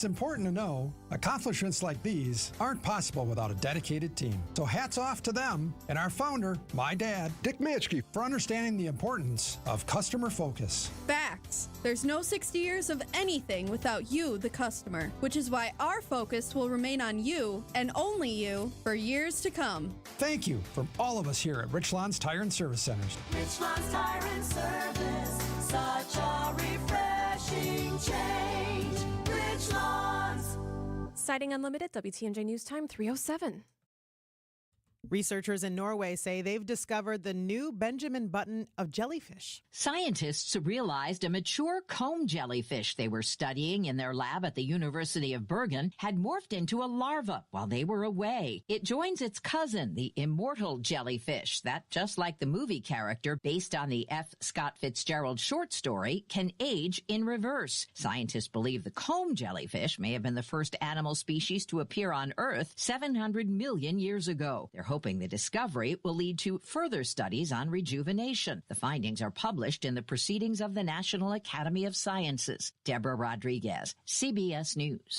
It's important to know accomplishments like these aren't possible without a dedicated team. So hats off to them and our founder, my dad, Dick Mitchke, for understanding the importance of customer focus. Facts. There's no 60 years of anything without you, the customer, which is why our focus will remain on you and only you for years to come. Thank you from all of us here at Richlands Tire and Service Centers. Richlands Tire and Service, such a refreshing change. Richlands. Citing Unlimited, WTMJ News Time 3:07. Researchers in Norway say they've discovered the new Benjamin Button of jellyfish. Scientists realized a mature comb jellyfish they were studying in their lab at the University of Bergen had morphed into a larva while they were away. It joins its cousin, the immortal jellyfish, that, just like the movie character based on the F. Scott Fitzgerald short story, can age in reverse. Scientists believe the comb jellyfish may have been the first animal species to appear on Earth 700 million years ago. They're hoping the discovery will lead to further studies on rejuvenation. The findings are published in the Proceedings of the National Academy of Sciences. Deborah Rodriguez, CBS News.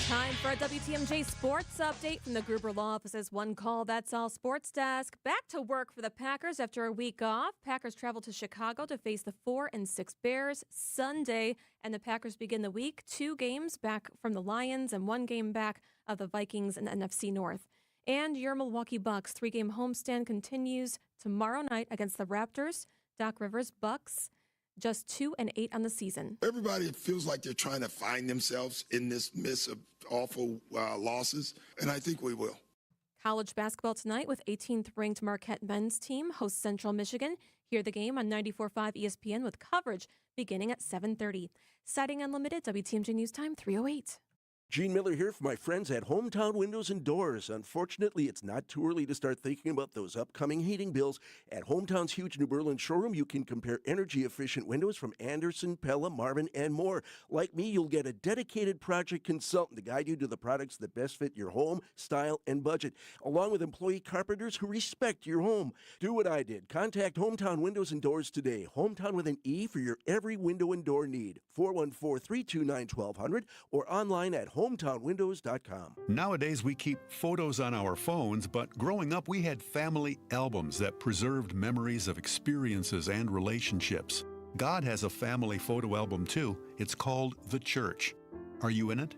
Time for a WTMJ sports update from the Gruber Law Office's One Call That's All Sports Desk. Back to work for the Packers after a week off. Packers travel to Chicago to face the 4-6 Bears Sunday, and the Packers begin the week 2 games back from the Lions and 1 game back of the Vikings in the NFC North. And your Milwaukee Bucks 3-game homestand continues tomorrow night against the Raptors. Doc Rivers Bucks just 2-8 on the season. Everybody feels like they're trying to find themselves in this mist of awful losses, and I think we will. College basketball tonight with 18th ranked Marquette men's team hosts Central Michigan. Hear the game on 94.5 ESPN with coverage beginning at 7:30. Citing Unlimited, WTMJ News Time 3:08. Gene Miller here for my friends at Hometown Windows and Doors. Unfortunately, it's not too early to start thinking about those upcoming heating bills. At Hometown's huge New Berlin showroom, you can compare energy-efficient windows from Anderson, Pella, Marvin, and more. Like me, you'll get a dedicated project consultant to guide you to the products that best fit your home, style, and budget, along with employee carpenters who respect your home. Do what I did. Contact Hometown Windows and Doors today. Hometown with an E for your every window and door need. 414-329-1200 or online at hometownwindows.com. Nowadays, we keep photos on our phones, but growing up, we had family albums that preserved memories of experiences and relationships. God has a family photo album, too. It's called The Church. Are you in it?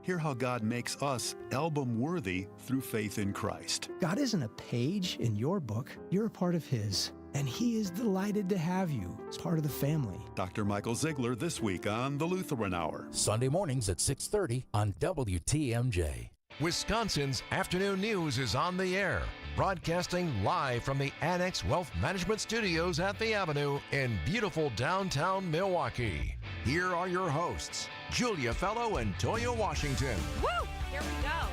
Hear how God makes us album-worthy through faith in Christ. God isn't a page in your book. You're a part of His. And He is delighted to have you as part of the family. Dr. Michael Ziegler this week on the Lutheran Hour. Sunday mornings at 6:30 on WTMJ. Wisconsin's afternoon news is on the air, broadcasting live from the Annex Wealth Management Studios at the Avenue in beautiful downtown Milwaukee. Here are your hosts, Julia Fellow and Toya Washington. Woo! Here we go.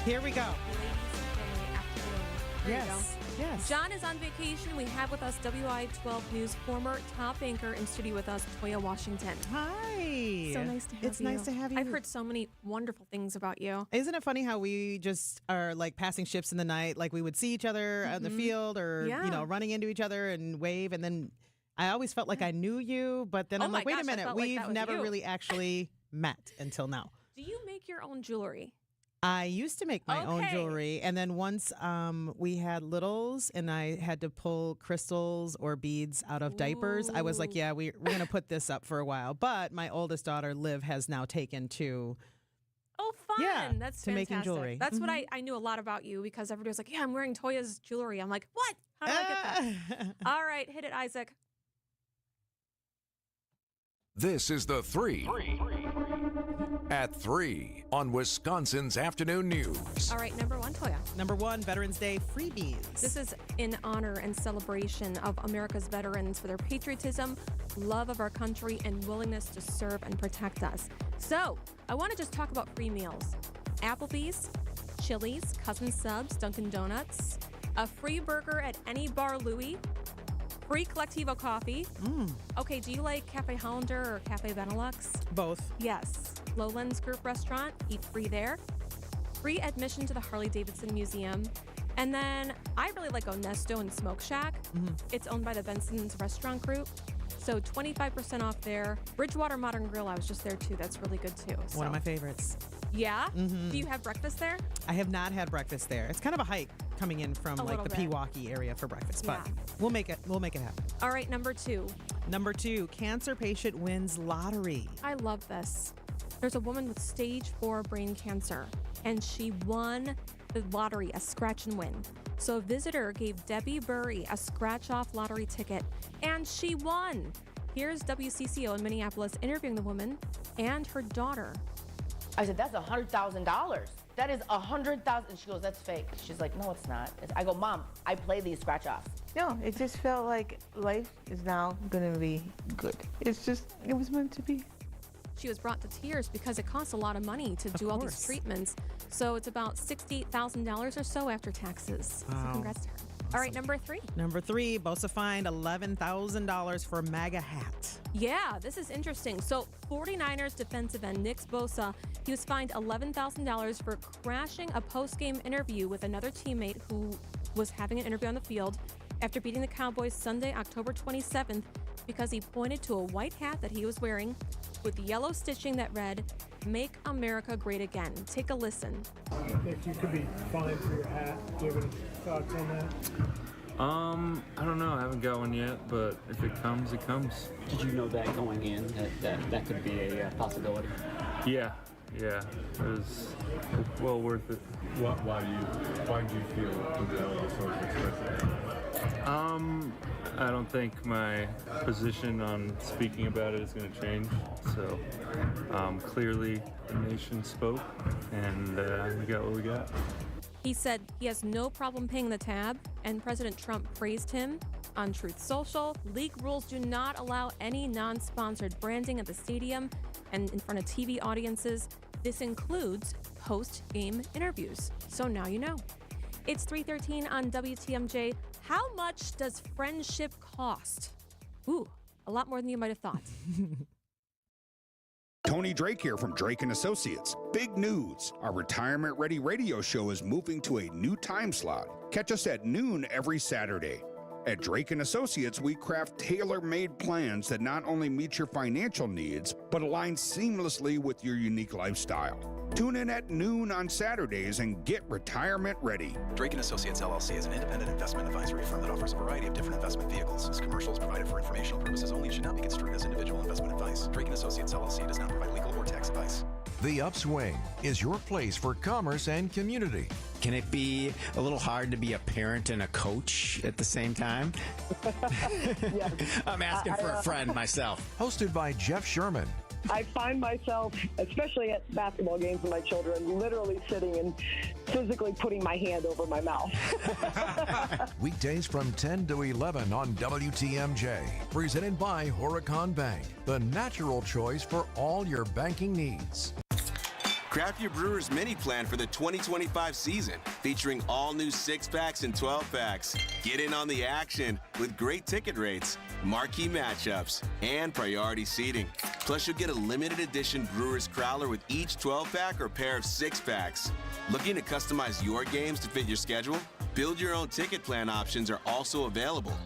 Here we go. Ladies in the afternoon. There you go. Yes. John is on vacation. We have with us WI12 News former top anchor in studio with us, Toya Washington. Hi. So nice to have you. It's nice to have you. I've heard so many wonderful things about you. Isn't it funny how we just are like passing ships in the night? Like we would see each other on the field or, running into each other and wave. And then I always felt like I knew you. But then I'm like, wait a minute. We've never really actually met until now. Do you make your own jewelry? I used to make my own jewelry, and then once we had littles and I had to pull crystals or beads out of diapers, I was like, yeah, we're going to put this up for a while. But my oldest daughter, Liv, has now taken to... Oh, fun. Yeah, That's to fantastic. making jewelry. That's what I knew a lot about you because everybody was like, yeah, I'm wearing Toya's jewelry. I'm like, what? How do I get that? All right, hit it, Isaac. This is the 3 at 3 on Wisconsin's Afternoon News. All right, number 1, Toya. Number 1, Veterans Day freebies. This is in honor and celebration of America's veterans for their patriotism, love of our country, and willingness to serve and protect us. So, I want to just talk about free meals. Applebee's, Chili's, Cousin Subs, Dunkin' Donuts, a free burger at any Bar Louie, free Collectivo coffee. Okay, do you like Cafe Hollander or Cafe Benelux? Both. Yes. Lowlands Group Restaurant, eat free there. Free admission to the Harley-Davidson Museum. And then I really like Onesto and Smoke Shack. It's owned by the Benson's Restaurant Group. So 25% off there. Bridgewater Modern Grill, I was just there too. That's really good too. One of my favorites. Yeah? Do you have breakfast there? I have not had breakfast there. It's kind of a hike coming in from like the Pewaukee area for breakfast, but we'll make it happen. All right, number 2. Number 2, cancer patient wins lottery. I love this. There's a woman with stage 4 brain cancer, and she won the lottery, a scratch and win. So a visitor gave Debbie Burry a scratch-off lottery ticket, and she won. Here's WCCO in Minneapolis interviewing the woman and her daughter. I said, that's $100,000. That is $100,000. She goes, that's fake. She's like, no, it's not. I go, Mom, I play these scratch-offs. No, it just felt like life is now going to be good. It was meant to be. She was brought to tears because it costs a lot of money to do all these treatments. So it's about $68,000 or so after taxes. Wow. So congrats to her. All right, number 3. Number 3, Bosa fined $11,000 for MAGA hat. Yeah, this is interesting. So 49ers defensive end Nick Bosa, he was fined $11,000 for crashing a post-game interview with another teammate who was having an interview on the field after beating the Cowboys Sunday, October 27th, because he pointed to a white hat that he was wearing with yellow stitching that read, "Make America Great Again." Take a listen. If you could be fined for your hat, do you have any thoughts on that? I don't know. I haven't got one yet, but if it comes, it comes. Did you know that going in, that could be a possibility? Yeah. It was well worth it. Why do you feel compelled to sort of express it? I don't think my position on speaking about it is going to change. So clearly the nation spoke, and we got what we got. He said he has no problem paying the tab, and President Trump praised him. On Truth Social, league rules do not allow any non-sponsored branding at the stadium and in front of TV audiences. This includes post-game interviews. So now you know. It's 3:13 on WTMJ. How much does friendship cost? Ooh, a lot more than you might have thought. Tony Drake here from Drake & Associates. Big news. Our retirement-ready radio show is moving to a new time slot. Catch us at noon every Saturday. At Drake & Associates, we craft tailor-made plans that not only meet your financial needs, but align seamlessly with your unique lifestyle. Tune in at noon on Saturdays and get retirement ready. Drake & Associates, LLC is an independent investment advisory firm that offers a variety of different investment vehicles. This commercial is provided for informational purposes only and should not be construed as individual investment advice. Drake & Associates, LLC does not provide legal or tax advice. The Upswing is your place for commerce and community. Can it be a little hard to be a parent and a coach at the same time? Yes. I'm asking for a friend myself. Hosted by Jeff Sherman. I find myself, especially at basketball games with my children, literally sitting and physically putting my hand over my mouth. Weekdays from 10 to 11 on WTMJ. Presented by Horicon Bank, the natural choice for all your banking needs. Craft your Brewers mini plan for the 2025 season, featuring all new 6-packs and 12-packs. Get in on the action with great ticket rates, marquee matchups, and priority seating. Plus, you'll get a limited edition Brewers Crowler with each 12-pack or pair of 6-packs. Looking to customize your games to fit your schedule? Build your own ticket plan options are also available.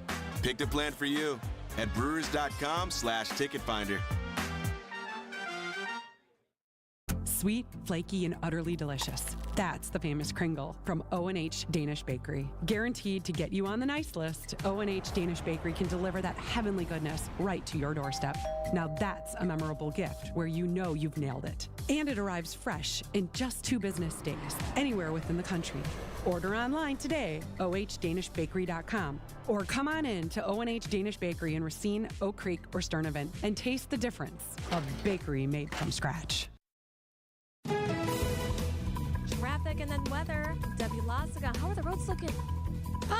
Pick the plan for you at brewers.com/ticketfinder. Sweet, flaky, and utterly delicious. That's the famous Kringle from O&H Danish Bakery. Guaranteed to get you on the nice list, O&H Danish Bakery can deliver that heavenly goodness right to your doorstep. Now that's a memorable gift where you know you've nailed it. And it arrives fresh in just 2 business days, anywhere within the country. Order online today, ohndanishbakery.com, or come on in to O&H Danish Bakery in Racine, Oak Creek, or Sturnivan and taste the difference of bakery made from scratch. Traffic and then weather. Debbie Lazaga, how are the roads looking?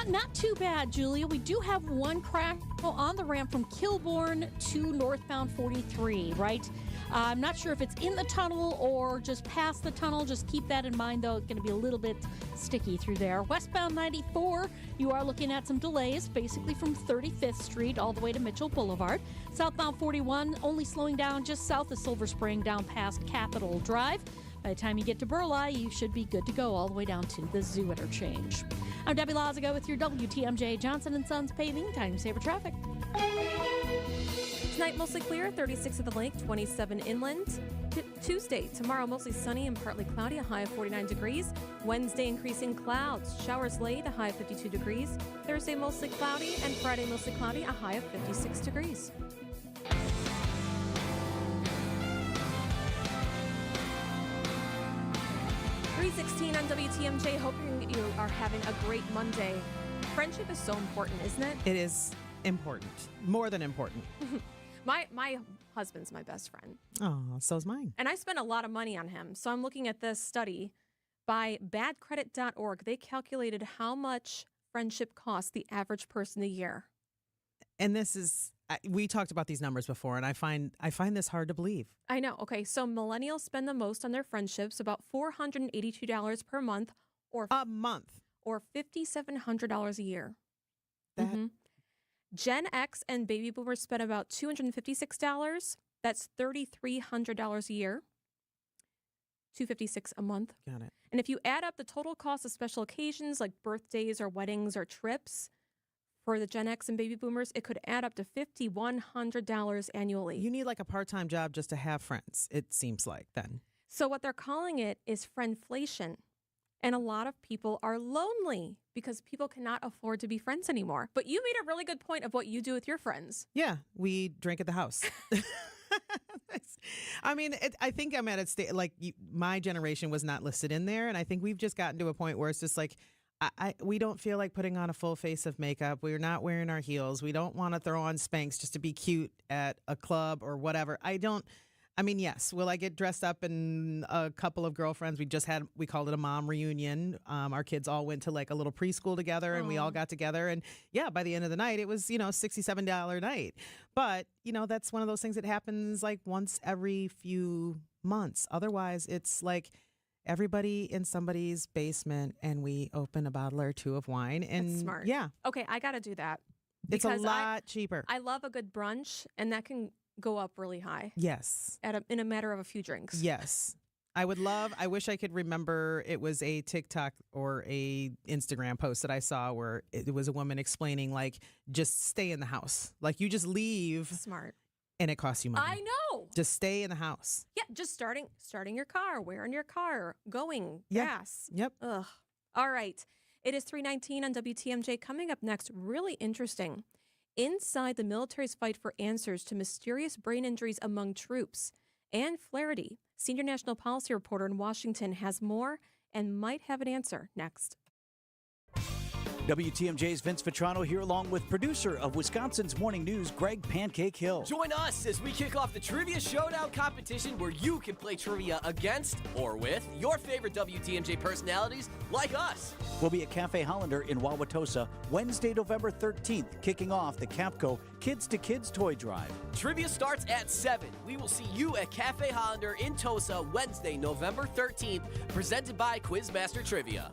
Not too bad, Julia. We do have one crash on the ramp from Kilbourne to northbound 43, right? I'm not sure if it's in the tunnel or just past the tunnel. Just keep that in mind, though. It's going to be a little bit sticky through there. Westbound 94, you are looking at some delays, basically from 35th Street all the way to Mitchell Boulevard. Southbound 41, only slowing down just south of Silver Spring down past Capitol Drive. By the time you get to Burleigh, you should be good to go all the way down to the Zoo interchange. I'm Debbie Lazaga with your WTMJ Johnson & Sons Paving Time Saver Traffic. Tonight, mostly clear, 36 at the lake, 27 inland. Tuesday, tomorrow, mostly sunny and partly cloudy, a high of 49 degrees. Wednesday, increasing clouds. Showers late, a high of 52 degrees. Thursday, mostly cloudy, and Friday, mostly cloudy, a high of 56 degrees. .16 on WTMJ, hoping you are having a great Monday. Friendship is so important, isn't it? It is important. More than important. My husband's my best friend. Oh, so's mine. And I spent a lot of money on him. So I'm looking at this study by badcredit.org. They calculated how much friendship costs the average person a year. And this is, we talked about these numbers before, and I find this hard to believe. I know. Okay, so millennials spend the most on their friendships, about $482 per month. A month. Or $5,700 a year. That Gen X and baby boomers spend about $256. That's $3,300 a year. $256 a month. Got it. And if you add up the total cost of special occasions like birthdays or weddings or trips for the Gen X and baby boomers, it could add up to $5,100 annually. You need like a part-time job just to have friends, it seems like then. So what they're calling it is friendflation. And a lot of people are lonely because people cannot afford to be friends anymore. But you made a really good point of what you do with your friends. Yeah, we drink at the house. I mean, I think I'm at a state, like my generation was not listed in there. And I think we've just gotten to a point where it's just like, we don't feel like putting on a full face of makeup. We're not wearing our heels. We don't want to throw on Spanx just to be cute at a club or whatever. I mean, yes. Will I get dressed up in a couple of girlfriends? We called it a mom reunion. Our kids all went to like a little preschool together and we all got together. And yeah, by the end of the night, it was, $67 night. But, that's one of those things that happens like once every few months. Otherwise, it's like everybody in somebody's basement and we open a bottle or two of wine. And that's smart. Yeah. Okay, I got to do that. It's a lot cheaper. I love a good brunch and that can go up really high. Yes. In a matter of a few drinks. Yes. I wish I could remember, it was a TikTok or a Instagram post that I saw where it was a woman explaining like, just stay in the house. Like you just leave. Smart. And it costs you money. I know. Just stay in the house. Yeah. Just starting your car, wearing your car, going, gas. Yep. Ugh. All right. It is 3:19 on WTMJ. Coming up next, really interesting. Inside the military's fight for answers to mysterious brain injuries among troops. Ann Flaherty, senior national policy reporter in Washington, has more and might have an answer next. WTMJ's Vince Vitrano here along with producer of Wisconsin's Morning News, Greg Pancake Hill. Join us as we kick off the Trivia Showdown competition where you can play trivia against or with your favorite WTMJ personalities like us. We'll be at Cafe Hollander in Wauwatosa Wednesday, November 13th, kicking off the Capco Kids to Kids Toy Drive. Trivia starts at 7. We will see you at Cafe Hollander in Tosa Wednesday, November 13th, presented by Quizmaster Trivia.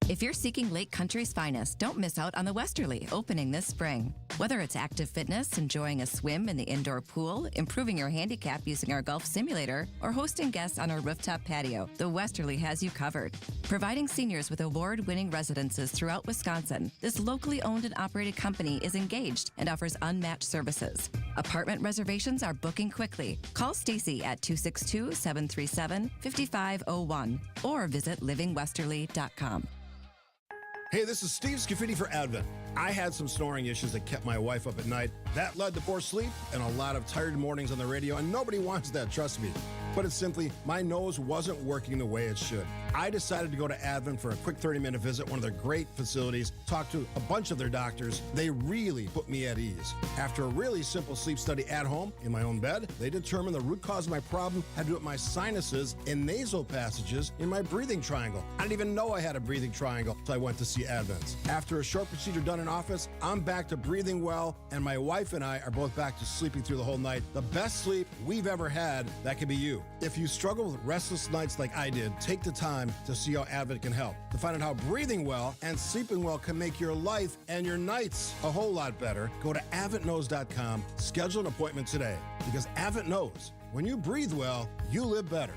If you're seeking Lake Country's finest, don't miss out on the Westerly, opening this spring. Whether it's active fitness, enjoying a swim in the indoor pool, improving your handicap using our golf simulator, or hosting guests on our rooftop patio, the Westerly has you covered. Providing seniors with award-winning residences throughout Wisconsin, this locally owned and operated company is engaged and offers unmatched services. Apartment reservations are booking quickly. Call Stacy at 262-737-5501 or visit livingwesterly.com. Hey, this is Steve Scafidi for Advent. I had some snoring issues that kept my wife up at night. That led to poor sleep and a lot of tired mornings on the radio, and nobody wants that, trust me. But it's simply, my nose wasn't working the way it should. I decided to go to Advent for a quick 30-minute visit, one of their great facilities, talk to a bunch of their doctors. They really put me at ease. After a really simple sleep study at home, in my own bed, they determined the root cause of my problem had to do with my sinuses and nasal passages in my breathing triangle. I didn't even know I had a breathing triangle, so I went to see Advent. After a short procedure done in office, I'm back to breathing well, and my wife and I are both back to sleeping through the whole night. The best sleep we've ever had, that could be you. If you struggle with restless nights like I did, take the time to see how Advent can help. To find out how breathing well and sleeping well can make your life and your nights a whole lot better, go to AdventKnows.com, schedule an appointment today. Because Advent knows, when you breathe well, you live better.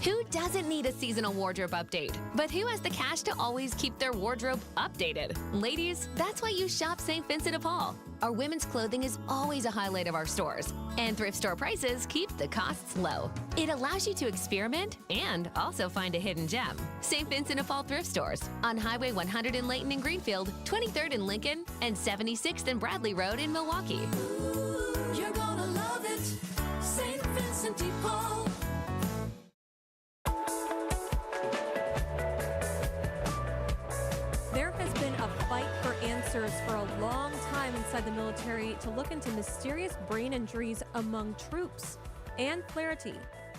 Who doesn't doesn't need a seasonal wardrobe update. But who has the cash to always keep their wardrobe updated? Ladies, that's why you shop St. Vincent de Paul. Our women's clothing is always a highlight of our stores, and thrift store prices keep the costs low. It allows you to experiment and also find a hidden gem. St. Vincent de Paul thrift stores on Highway 100 in Layton and Greenfield, 23rd in Lincoln, and 76th and Bradley Road in Milwaukee. You're gonna love it, St. Vincent de Paul. There has been a fight for answers for a long time inside the military to look into mysterious brain injuries among troops. Ann Flaherty,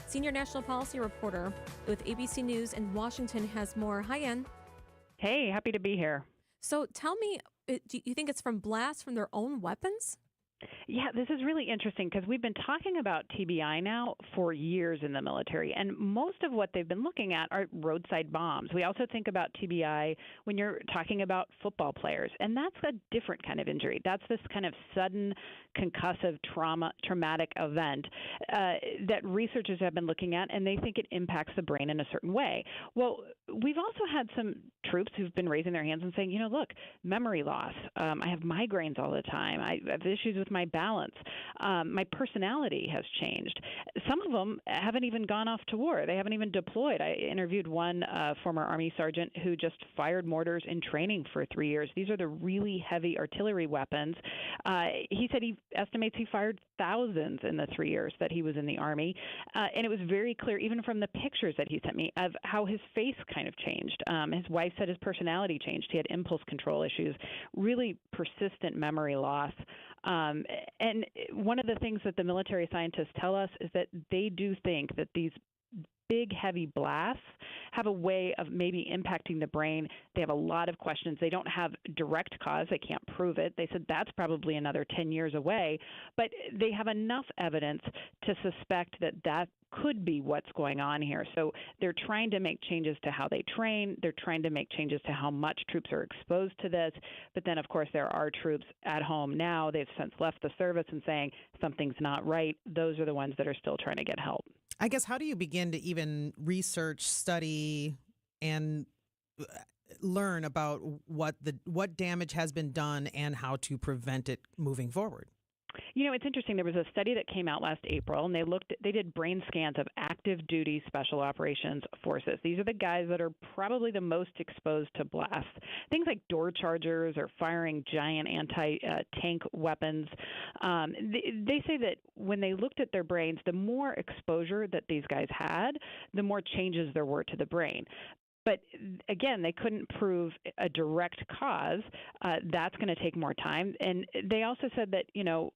senior national policy reporter with ABC News in Washington, has more. Hi, Ann. Hey, happy to be here. So tell me, do you think it's from blasts from their own weapons? Yeah, this is really interesting because we've been talking about TBI now for years in the military, and most of what they've been looking at are roadside bombs. We also think about TBI when you're talking about football players, and that's a different kind of injury. That's this kind of sudden concussive traumatic event that researchers have been looking at, and they think it impacts the brain in a certain way. Well, we've also had some troops who've been raising their hands and saying, you know, look, memory loss. I have migraines all the time. I have issues with my balance. My personality has changed. Some of them haven't even gone off to war. They haven't even deployed. I interviewed one former Army sergeant who just fired mortars in training for 3 years. These are the really heavy artillery weapons. He said he estimates he fired thousands in the 3 years that he was in the Army. And it was very clear, even from the pictures that he sent me, of how his face kind of changed. His wife said his personality changed. He had impulse control issues, really persistent memory loss. And one of the things that the military scientists tell us is that they do think that these big, heavy blasts have a way of maybe impacting the brain. They have a lot of questions. They don't have direct cause. They can't prove it. They said that's probably another 10 years away. But they have enough evidence to suspect that that could be what's going on here. So they're trying to make changes to how they train. They're trying to make changes to how much troops are exposed to this. But then, of course, there are troops at home now. They've since left the service and saying something's not right. Those are the ones that are still trying to get help. I guess, how do you begin to even research, study, and learn about what damage has been done and how to prevent it moving forward? You know, it's interesting. There was a study that came out last April, and they did brain scans of active duty special operations forces. These are the guys that are probably the most exposed to blasts. Things like door chargers or firing giant anti-tank weapons. They say that when they looked at their brains, the more exposure that these guys had, the more changes there were to the brain. But again, they couldn't prove a direct cause. That's going to take more time. And they also said that, you know,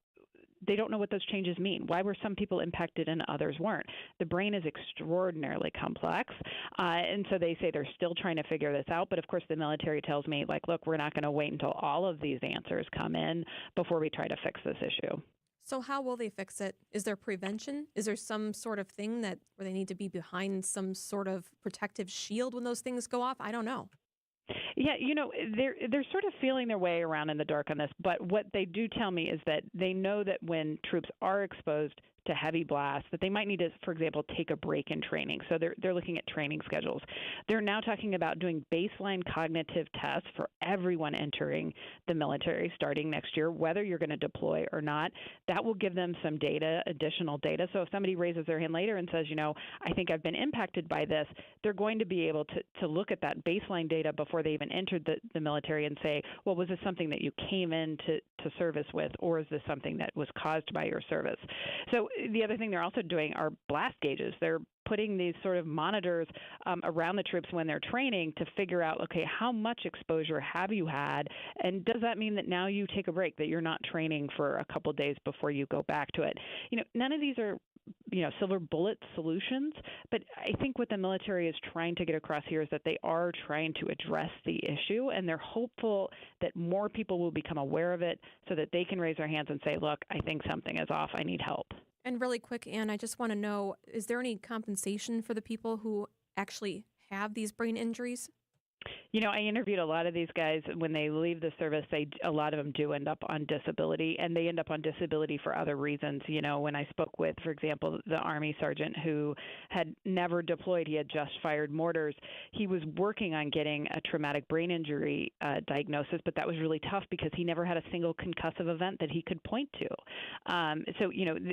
they don't know what those changes mean. Why were some people impacted and others weren't? The brain is extraordinarily complex. And so they say they're still trying to figure this out. But of course, the military tells me, like, look, we're not going to wait until all of these answers come in before we try to fix this issue. So how will they fix it? Is there prevention? Is there some sort of thing where they need to be behind some sort of protective shield when those things go off? I don't know. Yeah, you know, they're sort of feeling their way around in the dark on this. But what they do tell me is that they know that when troops are exposed to heavy blasts, that they might need to, for example, take a break in training. So they're looking at training schedules. They're now talking about doing baseline cognitive tests for everyone entering the military starting next year, whether you're going to deploy or not. That will give them some data, additional data. So if somebody raises their hand later and says, you know, I think I've been impacted by this, they're going to be able to look at that baseline data before they even entered the military and say, well, was this something that you came into service with, or is this something that was caused by your service? So the other thing they're also doing are blast gauges. They're putting these sort of monitors around the troops when they're training to figure out, okay, how much exposure have you had? And does that mean that now you take a break, that you're not training for a couple of days before you go back to it? You know, none of these are, you know, silver bullet solutions, but I think what the military is trying to get across here is that they are trying to address the issue, and they're hopeful that more people will become aware of it so that they can raise their hands and say, look, I think something is off. I need help. And really quick, Ann, I just want to know, is there any compensation for the people who actually have these brain injuries? I interviewed a lot of these guys. When they leave the service, a lot of them do end up on disability, and they end up on disability for other reasons. When I spoke with, for example, the Army sergeant who had never deployed, he had just fired mortars. He was working on getting a traumatic brain injury diagnosis, but that was really tough because he never had a single concussive event that he could point to. So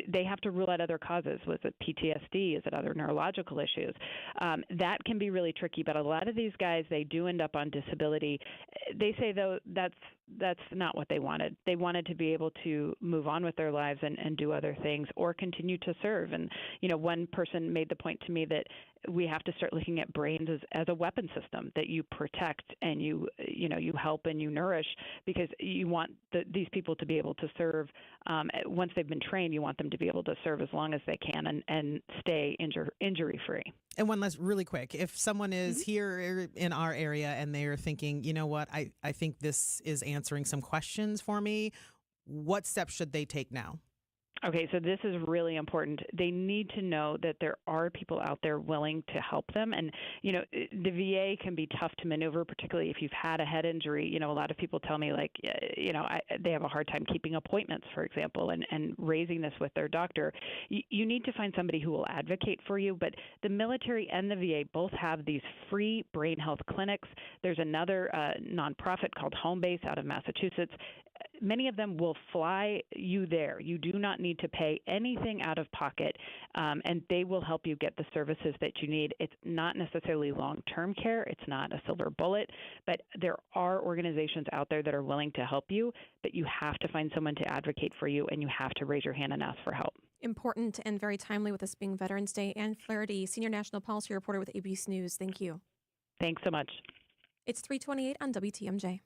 they have to rule out other causes. Was it PTSD? Is it other neurological issues? That can be really tricky, but a lot of these guys, they do end up on disability. They say, though, that's not what they wanted. They wanted to be able to move on with their lives and do other things or continue to serve. And, one person made the point to me that we have to start looking at brains as a weapon system that you protect and you help and you nourish, because you want these people to be able to serve. Once they've been trained, you want them to be able to serve as long as they can and stay injury-free. And one last really quick, if someone is here in our area and they're thinking, you know what, I think this is answering some questions for me, what steps should they take now? Okay, so this is really important. They need to know that there are people out there willing to help them. And, the VA can be tough to maneuver, particularly if you've had a head injury. A lot of people tell me, like, they have a hard time keeping appointments, for example, and raising this with their doctor. You need to find somebody who will advocate for you. But the military and the VA both have these free brain health clinics. There's another nonprofit called Home Base out of Massachusetts. Many of them will fly you there. You do not need to pay anything out of pocket, and they will help you get the services that you need. It's not necessarily long-term care. It's not a silver bullet, but there are organizations out there that are willing to help you, but you have to find someone to advocate for you, and you have to raise your hand and ask for help. Important and very timely with this being Veterans Day. Ann Flaherty, Senior National Policy Reporter with ABC News. Thank you. Thanks so much. It's 3:28 on WTMJ.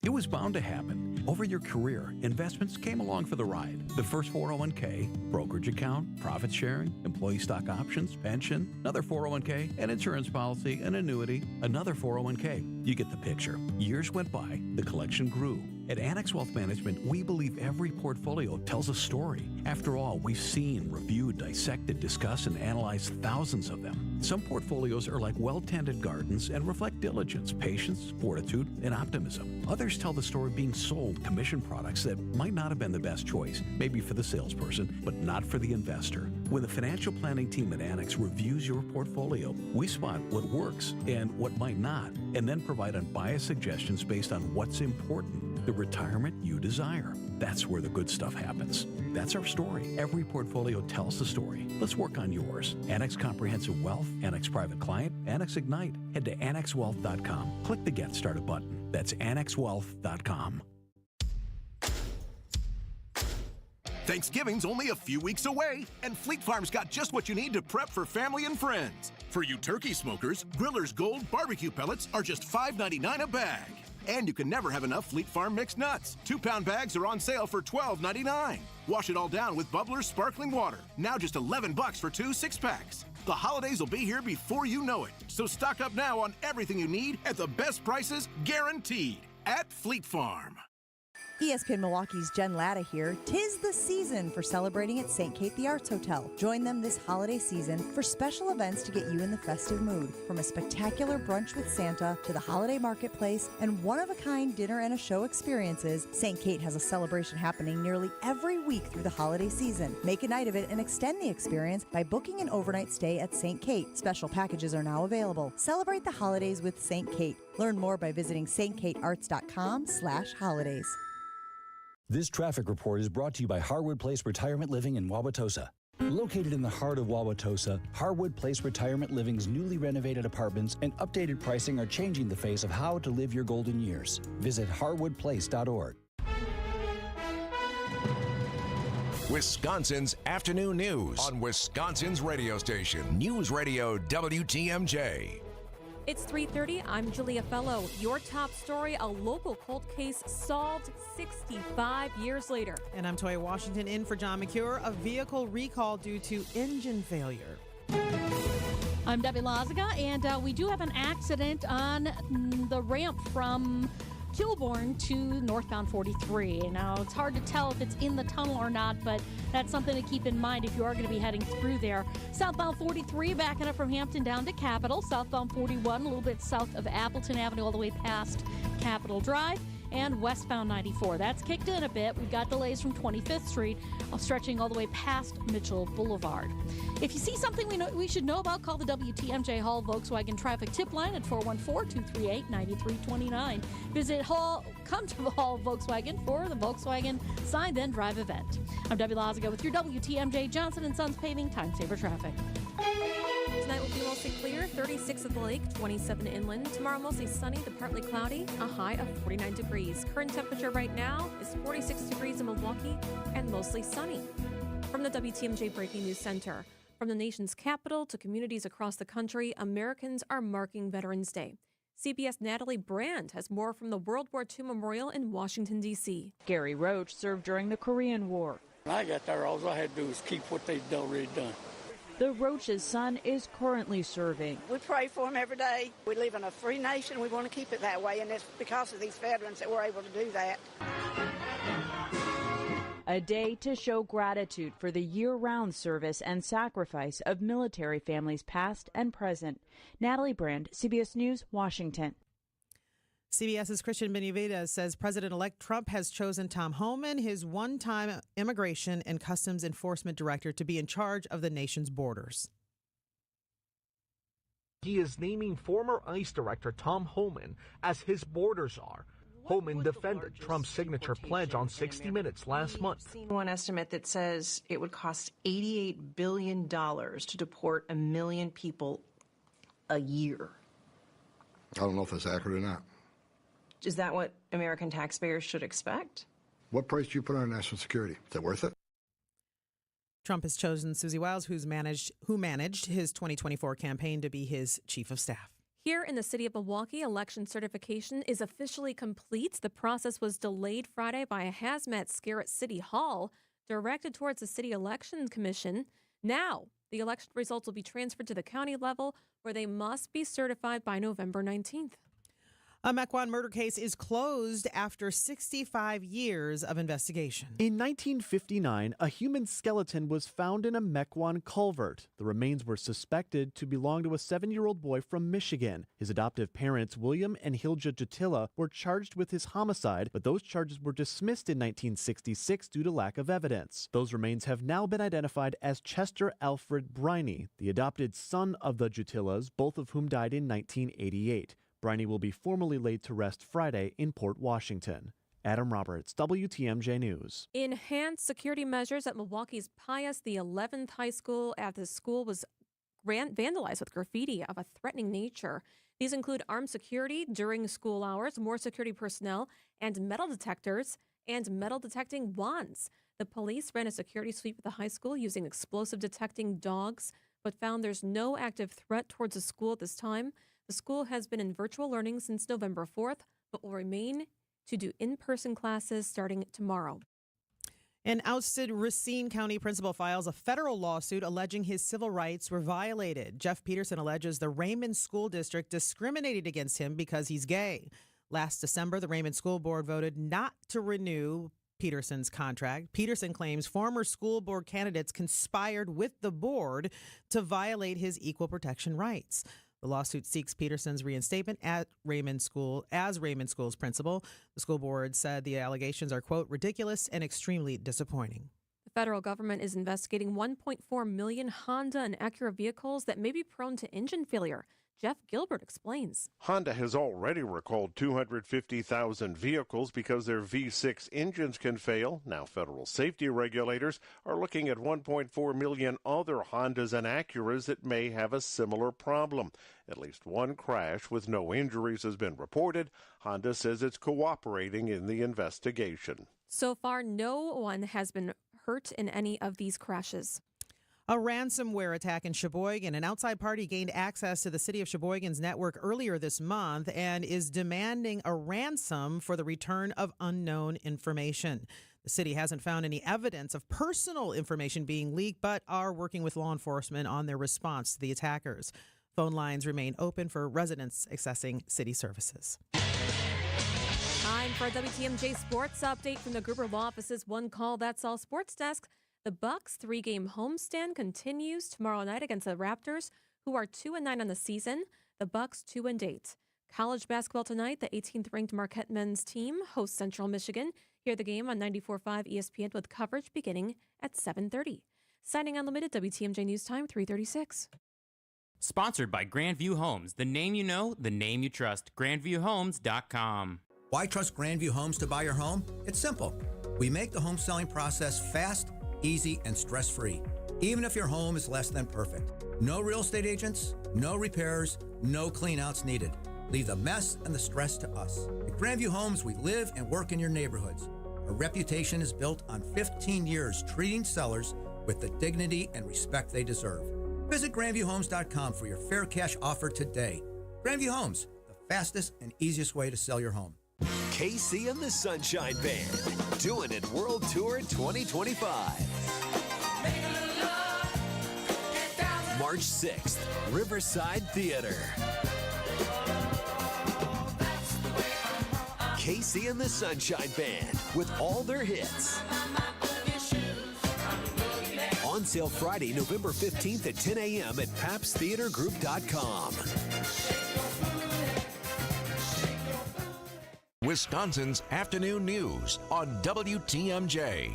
It was bound to happen. Over your career, investments came along for the ride. The first 401k, brokerage account, profit sharing, employee stock options, pension, another 401k, an insurance policy, an annuity, another 401k. You get the picture. Years went by, the collection grew. At Annex Wealth Management, we believe every portfolio tells a story. After all, we've seen, reviewed, dissected, discussed, and analyzed thousands of them. Some portfolios are like well-tended gardens and reflect diligence, patience, fortitude, and optimism. Others tell the story of being sold commission products that might not have been the best choice, maybe for the salesperson, but not for the investor. When the financial planning team at Annex reviews your portfolio, we spot what works and what might not, and then provide unbiased suggestions based on what's important. The retirement you desire. That's where the good stuff happens. That's our story. Every portfolio tells the story. Let's work on yours. Annex Comprehensive Wealth, Annex Private Client, Annex Ignite. Head to annexwealth.com. Click the Get Started button. That's annexwealth.com. Thanksgiving's only a few weeks away, and Fleet Farm's got just what you need to prep for family and friends. For you turkey smokers, Griller's Gold barbecue pellets are just $5.99 a bag. And you can never have enough Fleet Farm mixed nuts. 2-pound bags are on sale for $12.99. Wash it all down with Bubbler's sparkling water. Now just $11 for 2 6-packs. The holidays will be here before you know it. So stock up now on everything you need at the best prices guaranteed at Fleet Farm. ESPN Milwaukee's Jen Latta here. 'Tis the season for celebrating at St. Kate the Arts Hotel. Join them this holiday season for special events to get you in the festive mood. From a spectacular brunch with Santa to the holiday marketplace and one-of-a-kind dinner and a show experiences, St. Kate has a celebration happening nearly every week through the holiday season. Make a night of it and extend the experience by booking an overnight stay at St. Kate. Special packages are now available. Celebrate the holidays with St. Kate. Learn more by visiting stkatearts.com/holidays. This traffic report is brought to you by Harwood Place Retirement Living in Wauwatosa. Located in the heart of Wauwatosa, Harwood Place Retirement Living's newly renovated apartments and updated pricing are changing the face of how to live your golden years. Visit harwoodplace.org. Wisconsin's afternoon news on Wisconsin's radio station, News Radio WTMJ. It's 3:30. I'm Julia Fellow. Your top story, a local cold case solved 65 years later. And I'm Toya Washington in for John McCure. A vehicle recall due to engine failure. I'm Debbie Lazaga, and we do have an accident on the ramp from Kilbourne to northbound 43. Now, it's hard to tell if it's in the tunnel or not, but that's something to keep in mind if you are going to be heading through there. Southbound 43 backing up from Hampton down to Capitol. Southbound 41 a little bit south of Appleton Avenue all the way past Capitol Drive. And westbound 94. That's kicked in a bit. We've got delays from 25th Street, stretching all the way past Mitchell Boulevard. If you see something we should know about, call the WTMJ Hall Volkswagen traffic tip line at 414-238-9329. Come to the Hall Volkswagen for the Volkswagen Sign Then Drive event. I'm Debbie Lazaga with your WTMJ Johnson & Sons Paving Time Saver Traffic. Tonight will be mostly clear, 36 at the lake, 27 inland. Tomorrow mostly sunny to partly cloudy, a high of 49 degrees. Current temperature right now is 46 degrees in Milwaukee and mostly sunny. From the WTMJ Breaking News Center, from the nation's capital to communities across the country, Americans are marking Veterans Day. CBS Natalie Brand has more from the World War II Memorial in Washington, D.C. Gary Roach served during the Korean War. When I got there, all I had to do was keep what they'd already done. The Roach's son is currently serving. We pray for him every day. We live in a free nation. We want to keep it that way, and it's because of these veterans that we're able to do that. A day to show gratitude for the year-round service and sacrifice of military families past and present. Natalie Brand, CBS News, Washington. CBS's Christian Benavides says President-elect Trump has chosen Tom Homan, his one-time Immigration and Customs Enforcement Director, to be in charge of the nation's borders. He is naming former ICE Director Tom Homan as his border czar. Homan defended Trump's signature pledge on 60 Minutes last month. I've seen one estimate that says it would cost $88 billion to deport 1 million people a year. I don't know if that's accurate or not. Is that what American taxpayers should expect? What price do you put on national security? Is it worth it? Trump has chosen Susie Wiles, who managed his 2024 campaign, to be his chief of staff. Here in the city of Milwaukee, election certification is officially complete. The process was delayed Friday by a hazmat scare at City Hall, directed towards the City Election Commission. Now, the election results will be transferred to the county level, where they must be certified by November 19th. A Mequon murder case is closed after 65 years of investigation. In 1959, a human skeleton was found in a Mequon culvert. The remains were suspected to belong to a 7-year-old boy from Michigan. His adoptive parents, William and Hilja Jutila, were charged with his homicide, but those charges were dismissed in 1966 due to lack of evidence. Those remains have now been identified as Chester Alfred Briney, the adopted son of the Jutilas, both of whom died in 1988. Briney will be formally laid to rest Friday in Port Washington. Adam Roberts, WTMJ News. Enhanced security measures at Milwaukee's Pius the 11th High School. At the school was vandalized with graffiti of a threatening nature. These include armed security during school hours, more security personnel, and metal detectors and metal detecting wands. The police ran a security sweep at the high school using explosive detecting dogs, but found there's no active threat towards the school at this time. The school has been in virtual learning since November 4th, but will remain to do in-person classes starting tomorrow. An ousted Racine County principal files a federal lawsuit alleging his civil rights were violated. Jeff Peterson alleges the Raymond School District discriminated against him because he's gay. Last December, the Raymond School Board voted not to renew Peterson's contract. Peterson claims former school board candidates conspired with the board to violate his equal protection rights. The lawsuit seeks Peterson's reinstatement at Raymond School as Raymond School's principal. The school board said the allegations are, quote, ridiculous and extremely disappointing. The federal government is investigating 1.4 million Honda and Acura vehicles that may be prone to engine failure. Jeff Gilbert explains. Honda has already recalled 250,000 vehicles because their V6 engines can fail. Now federal safety regulators are looking at 1.4 million other Hondas and Acuras that may have a similar problem. At least one crash with no injuries has been reported. Honda says it's cooperating in the investigation. So far, no one has been hurt in any of these crashes. A ransomware attack in Sheboygan. An outside party gained access to the city of Sheboygan's network earlier this month and is demanding a ransom for the return of unknown information. The city hasn't found any evidence of personal information being leaked, but are working with law enforcement on their response to the attackers. Phone lines remain open for residents accessing city services. Time for a WTMJ sports update from the Gruber Law Office's One Call That's All Sports Desk. The Bucks' 3-game homestand continues tomorrow night against the Raptors, who are 2-9 on the season. The Bucks 2-8. College basketball tonight, the 18th ranked Marquette men's team hosts Central Michigan. Hear the game on 94.5 ESPN with coverage beginning at 7:30. Signing Unlimited, WTMJ News Time 3:36. Sponsored by Grandview Homes, the name you know, the name you trust. GrandviewHomes.com. Why trust Grandview Homes to buy your home? It's simple. We make the home selling process fast, easy, and stress-free, even if your home is less than perfect. No real estate agents, no repairs, no cleanouts needed. Leave the mess and the stress to us. At Grandview Homes, we live and work in your neighborhoods. Our reputation is built on 15 years treating sellers with the dignity and respect they deserve. Visit GrandviewHomes.com for your fair cash offer today. Grandview Homes, the fastest and easiest way to sell your home. KC and the Sunshine Band, doing it World Tour 2025. March 6th, Riverside Theater. KC and the Sunshine Band with all their hits. On sale Friday, November 15th at 10 a.m. at papstheatergroup.com. Wisconsin's afternoon news on WTMJ.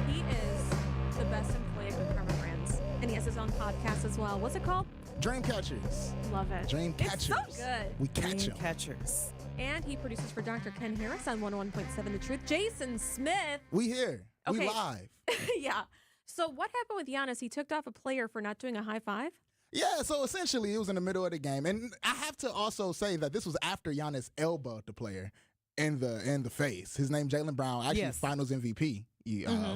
He is the best employee at Good Karma Brands, and he has his own podcast as well. What's it called? Dreamcatchers. Love it. Dreamcatchers. It's so good. We catch 'em. Catchers. And he produces for Dr. Ken Harris on 101.7 The Truth. Jason Smith. We here. Okay. We live. Yeah. So what happened with Giannis? He took off a player for not doing a high five? Yeah, so essentially it was in the middle of the game. And I have to also say that this was after Giannis elbowed the player in the face. His name Jaylen Brown, actually Yes. finals MVP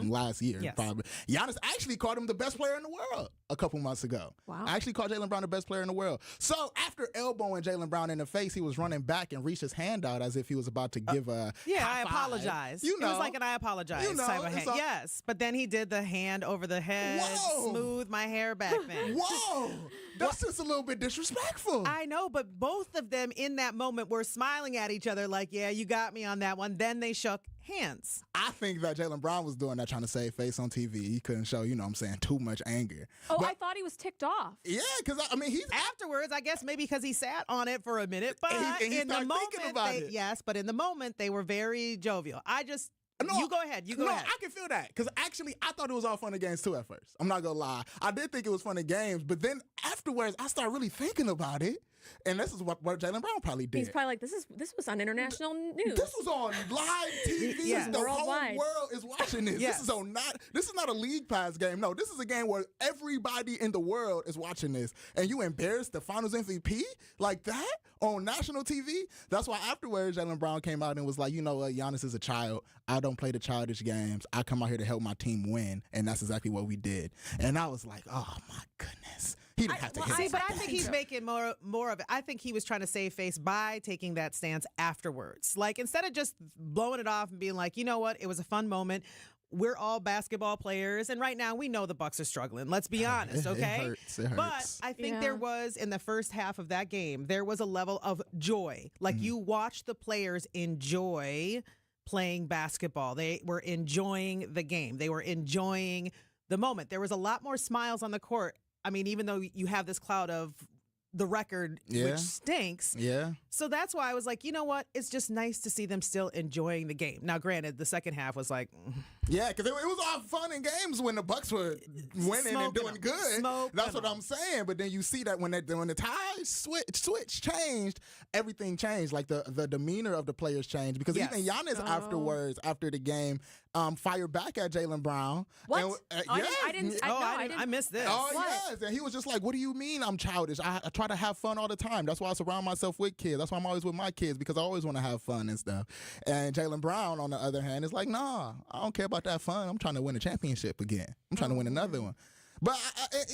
last year. Yes. Probably. Giannis actually called him the best player in the world a couple months ago. Wow. I actually called Jaylen Brown the best player in the world. So after elbowing Jaylen Brown in the face, he was running back and reached his hand out as if he was about to give a Yeah, high I five. apologize. You know. It was like an I apologize You know, type of it's hand. all- Yes, but then he did the hand over the head, Whoa. smooth my hair back thing. Whoa! That's just a little bit disrespectful. I know, but both of them in that moment were smiling at each other like, yeah, you got me on that one. Then they shook hands. I think that Jaylen Brown was doing that trying to save face on TV. He couldn't show, you know what I'm saying, too much anger. Oh, But- I thought he was ticked off. Yeah, because I mean, he's Afterwards, I guess maybe because he sat on it for a minute, but And he in the started moment, thinking about it. yes, but in the moment, they were very jovial. You go ahead. You go ahead. I can feel that because actually I thought it was all fun and games too at first. I'm not gonna lie. I did think it was fun and games, but then afterwards I started really thinking about it, and this is what Jaylen Brown probably did. He's probably like, this was on international news. This was on live TV. Yes. The Worldwide. whole world is watching this. Yes. This is not a league pass game. No, this is a game where everybody in the world is watching this. And you embarrassed the finals MVP like that on national TV? That's why afterwards Jaylen Brown came out and was like, you know what, Giannis is a child. I don't play the childish games. I come out here to help my team win. And that's exactly what we did. And I was like, oh my goodness. He didn't have to hit See, us but like I think that. he's making more of it. I think he was trying to save face by taking that stance afterwards. Like, instead of just blowing it off and being like, you know what, it was a fun moment. We're all basketball players, and right now we know the Bucks are struggling. Let's be honest, okay? It hurts. It hurts. But I think there was, in the first half of that game, there was a level of joy. Like, you watched the players enjoy playing basketball. They were enjoying the game. They were enjoying the moment. There was a lot more smiles on the court. I mean, even though you have this cloud of the record, Yeah. which stinks. Yeah. So that's why I was like, you know what? It's just nice to see them still enjoying the game. Now, granted, the second half was like, Yeah, because it was all fun and games when the Bucks were winning and doing good. That's what I'm saying. But then you see that when the tide switch changed, everything changed. Like the demeanor of the players changed because even Giannis afterwards, after the game, fired back at Jaylen Brown. What? And, I missed this. Oh, yes. And he was just like, what do you mean I'm childish? I try to have fun all the time. That's why I surround myself with kids. That's why I'm always with my kids because I always want to have fun and stuff. And Jaylen Brown, on the other hand, is like, nah, I don't care about that fun. I'm trying to win a championship again. I'm trying to win another one. But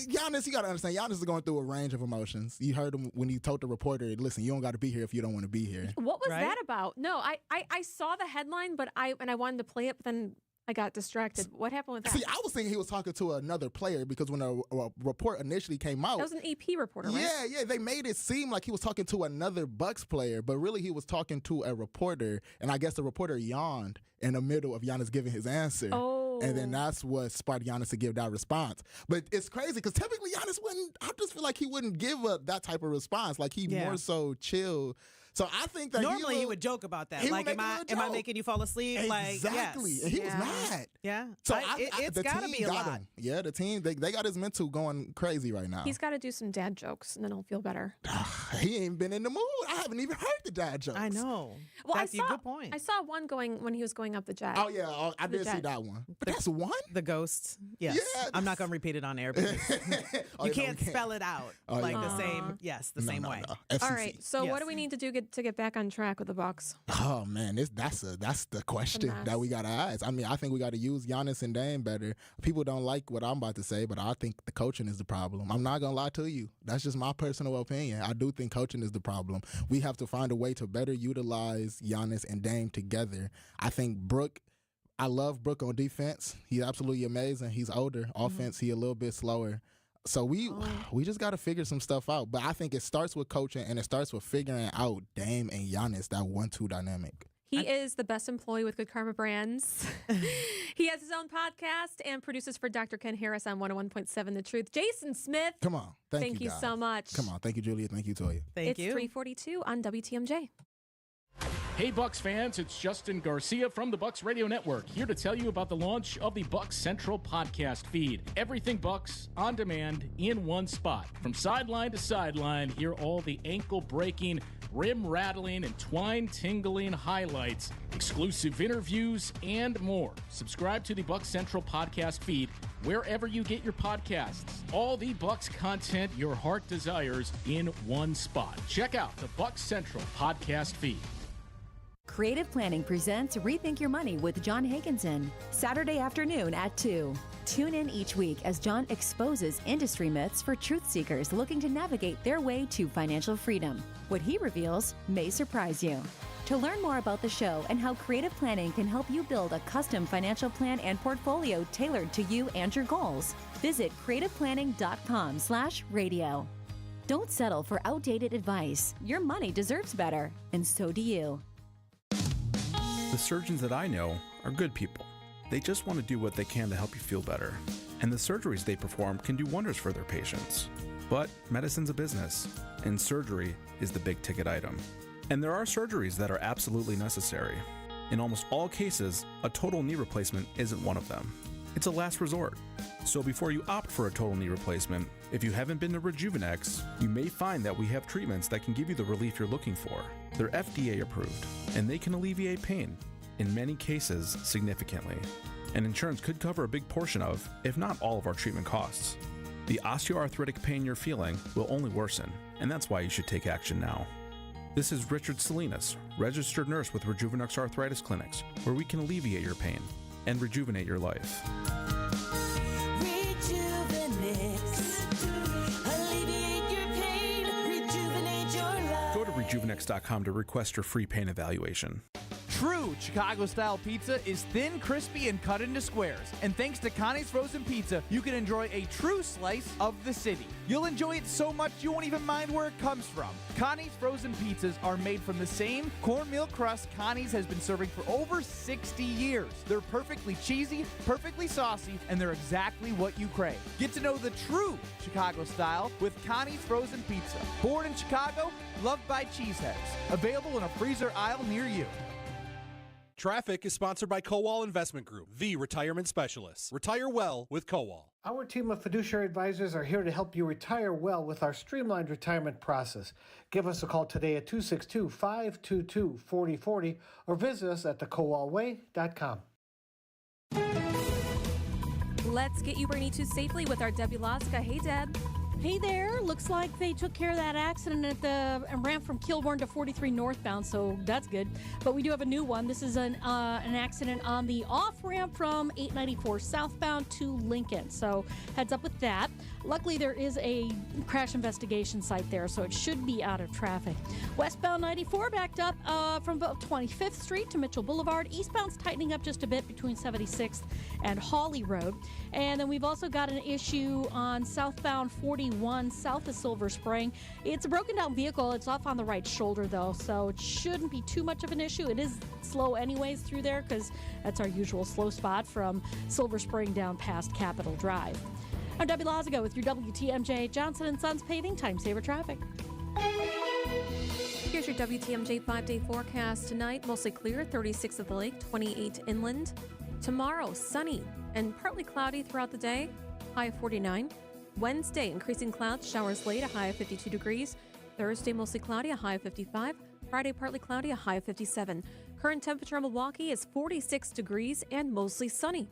Giannis, you got to understand, Giannis is going through a range of emotions. You heard him when he told the reporter, listen, you don't got to be here if you don't want to be here. What was that about? No, I saw the headline, but I wanted to play it, but then I got distracted. What happened with that? See, I was thinking he was talking to another player because when a report initially came out, that was an EP reporter, right? Yeah, they made it seem like he was talking to another Bucks player, but really he was talking to a reporter, and I guess the reporter yawned in the middle of Giannis giving his answer. Oh. And then that's what sparked Giannis to give that response. But it's crazy because typically Giannis wouldn't, I just feel like he wouldn't give that type of response. Like he more so chill. So I think that normally he would joke about that. Like, am I making you fall asleep? Exactly. Yes. And he was mad. Yeah. So it's got to be a lot. Him. Yeah, the team, they got his mental going crazy right now. He's got to do some dad jokes, and then he'll feel better. He ain't been in the mood. I haven't even heard the dad jokes. I know. Well, that's a good point. I saw one going when he was going up the jet. Oh, yeah. I did see that one. But that's one? The ghost. Yes. Yeah, I'm not going to repeat it on air because you can't spell it out the same. Yes, the same way. No. All right. So what do we need to do to get back on track with the Bucks? Oh man, that's the question that we gotta ask. I mean, I think we gotta use Giannis and Dame better. People don't like what I'm about to say, but I think the coaching is the problem. I'm not gonna lie to you. That's just my personal opinion. I do think coaching is the problem. We have to find a way to better utilize Giannis and Dame together. I think I love Brook on defense. He's absolutely amazing. He's older. Offense, he a little bit slower. So we just got to figure some stuff out. But I think it starts with coaching, and it starts with figuring out Dame and Giannis, that 1-2 dynamic. He is the best employee with Good Karma Brands. He has his own podcast and produces for Dr. Ken Harris on 101.7 The Truth. Jason Smith. Come on. Thank you so much. Come on. Thank you, Julia. Thank you, Toya. It's 3:42 on WTMJ. Hey Bucks fans, it's Justin Garcia from the Bucks Radio Network, here to tell you about the launch of the Bucks Central podcast feed. Everything Bucks, on demand, in one spot. From sideline to sideline, hear all the ankle-breaking, rim-rattling, and twine-tingling highlights, exclusive interviews, and more. Subscribe to the Bucks Central podcast feed wherever you get your podcasts. All the Bucks content your heart desires in one spot. Check out the Bucks Central podcast feed. Creative Planning presents Rethink Your Money with John Higginson, Saturday afternoon at 2. Tune in each week as John exposes industry myths for truth seekers looking to navigate their way to financial freedom. What he reveals may surprise you. To learn more about the show and how creative planning can help you build a custom financial plan and portfolio tailored to you and your goals, visit creativeplanning.com/radio. Don't settle for outdated advice. Your money deserves better, and so do you. The surgeons that I know are good people. They just want to do what they can to help you feel better. And the surgeries they perform can do wonders for their patients. But medicine's a business, and surgery is the big ticket item. And there are surgeries that are absolutely necessary. In almost all cases, a total knee replacement isn't one of them. It's a last resort. So before you opt for a total knee replacement, if you haven't been to Rejuvenex, you may find that we have treatments that can give you the relief you're looking for. They're FDA approved, and they can alleviate pain, in many cases significantly. And insurance could cover a big portion of, if not all of our treatment costs. The osteoarthritic pain you're feeling will only worsen, and that's why you should take action now. This is Richard Salinas, registered nurse with Rejuvenex Arthritis Clinics, where we can alleviate your pain and rejuvenate your life. Go to rejuvenex.com to request your free pain evaluation. True Chicago-style pizza is thin, crispy, and cut into squares. And thanks to Connie's Frozen Pizza, you can enjoy a true slice of the city. You'll enjoy it so much you won't even mind where it comes from. Connie's Frozen Pizzas are made from the same cornmeal crust Connie's has been serving for over 60 years. They're perfectly cheesy, perfectly saucy, and they're exactly what you crave. Get to know the true Chicago style with Connie's Frozen Pizza. Born in Chicago, loved by cheeseheads. Available in a freezer aisle near you. Traffic is sponsored by Kowal Investment Group, the retirement specialists. Retire well with Kowal. Our team of fiduciary advisors are here to help you retire well with our streamlined retirement process. Give us a call today at 262-522-4040 or visit us at thekowalway.com. Let's get you where you need to safely with our Debbie Laska. Hey, Deb. Hey there, looks like they took care of that accident at the ramp from Kilbourne to 43 northbound, so that's good. But we do have a new one. This is an accident on the off-ramp from 894 southbound to Lincoln, so heads up with that. Luckily, there is a crash investigation site there, so it should be out of traffic. Westbound 94 backed up from about 25th Street to Mitchell Boulevard. Eastbound's tightening up just a bit between 76th and Hawley Road. And then we've also got an issue on southbound 41 south of Silver Spring. It's a broken down vehicle. It's off on the right shoulder, though, so it shouldn't be too much of an issue. It is slow anyways through there because that's our usual slow spot from Silver Spring down past Capitol Drive. I'm Debbie Lazago with your WTMJ Johnson & Sons Paving Time Saver Traffic. Here's your WTMJ 5-day forecast. Tonight, mostly clear, 36 at the lake, 28 inland. Tomorrow, sunny and partly cloudy throughout the day, high of 49. Wednesday, increasing clouds, showers late, a high of 52 degrees. Thursday, mostly cloudy, a high of 55. Friday, partly cloudy, a high of 57. Current temperature in Milwaukee is 46 degrees and mostly sunny.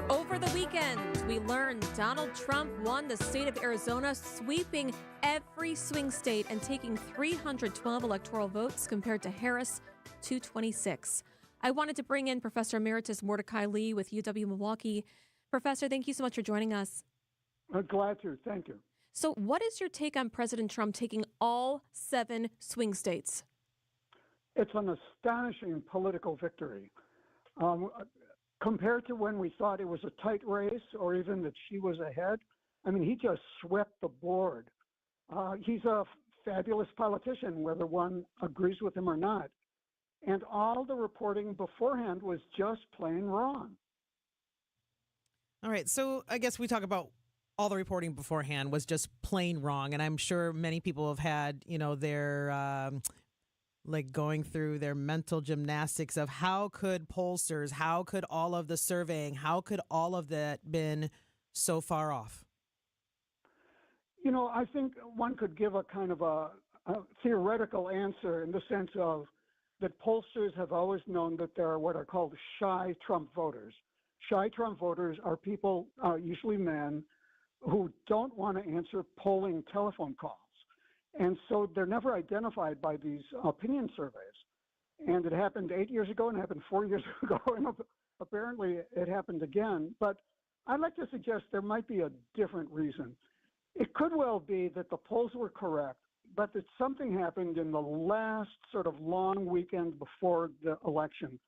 Over the weekend, we learned Donald Trump won the state of Arizona, sweeping every swing state and taking 312 electoral votes compared to Harris, 226. I wanted to bring in Professor Emeritus Mordecai Lee with UW-Milwaukee. Professor, thank you so much for joining us. Glad to. Thank you. So what is your take on President Trump taking all 7 swing states? It's an astonishing political victory. Compared to when we thought it was a tight race or even that she was ahead, I mean, he just swept the board. He's a fabulous politician, whether one agrees with him or not. And all the reporting beforehand was just plain wrong. All right. So I guess we talk about all the reporting beforehand was just plain wrong. And I'm sure many people have had, their like going through their mental gymnastics of how could pollsters, how could all of the surveying, how could all of that been so far off? I think one could give a kind of a theoretical answer in the sense of that pollsters have always known that there are what are called shy Trump voters. Shy Trump voters are people, usually men, who don't want to answer polling telephone calls. And so they're never identified by these opinion surveys. And it happened 8 years ago and it happened 4 years ago, and apparently it happened again. But I'd like to suggest there might be a different reason. It could well be that the polls were correct, but that something happened in the last sort of long weekend before the election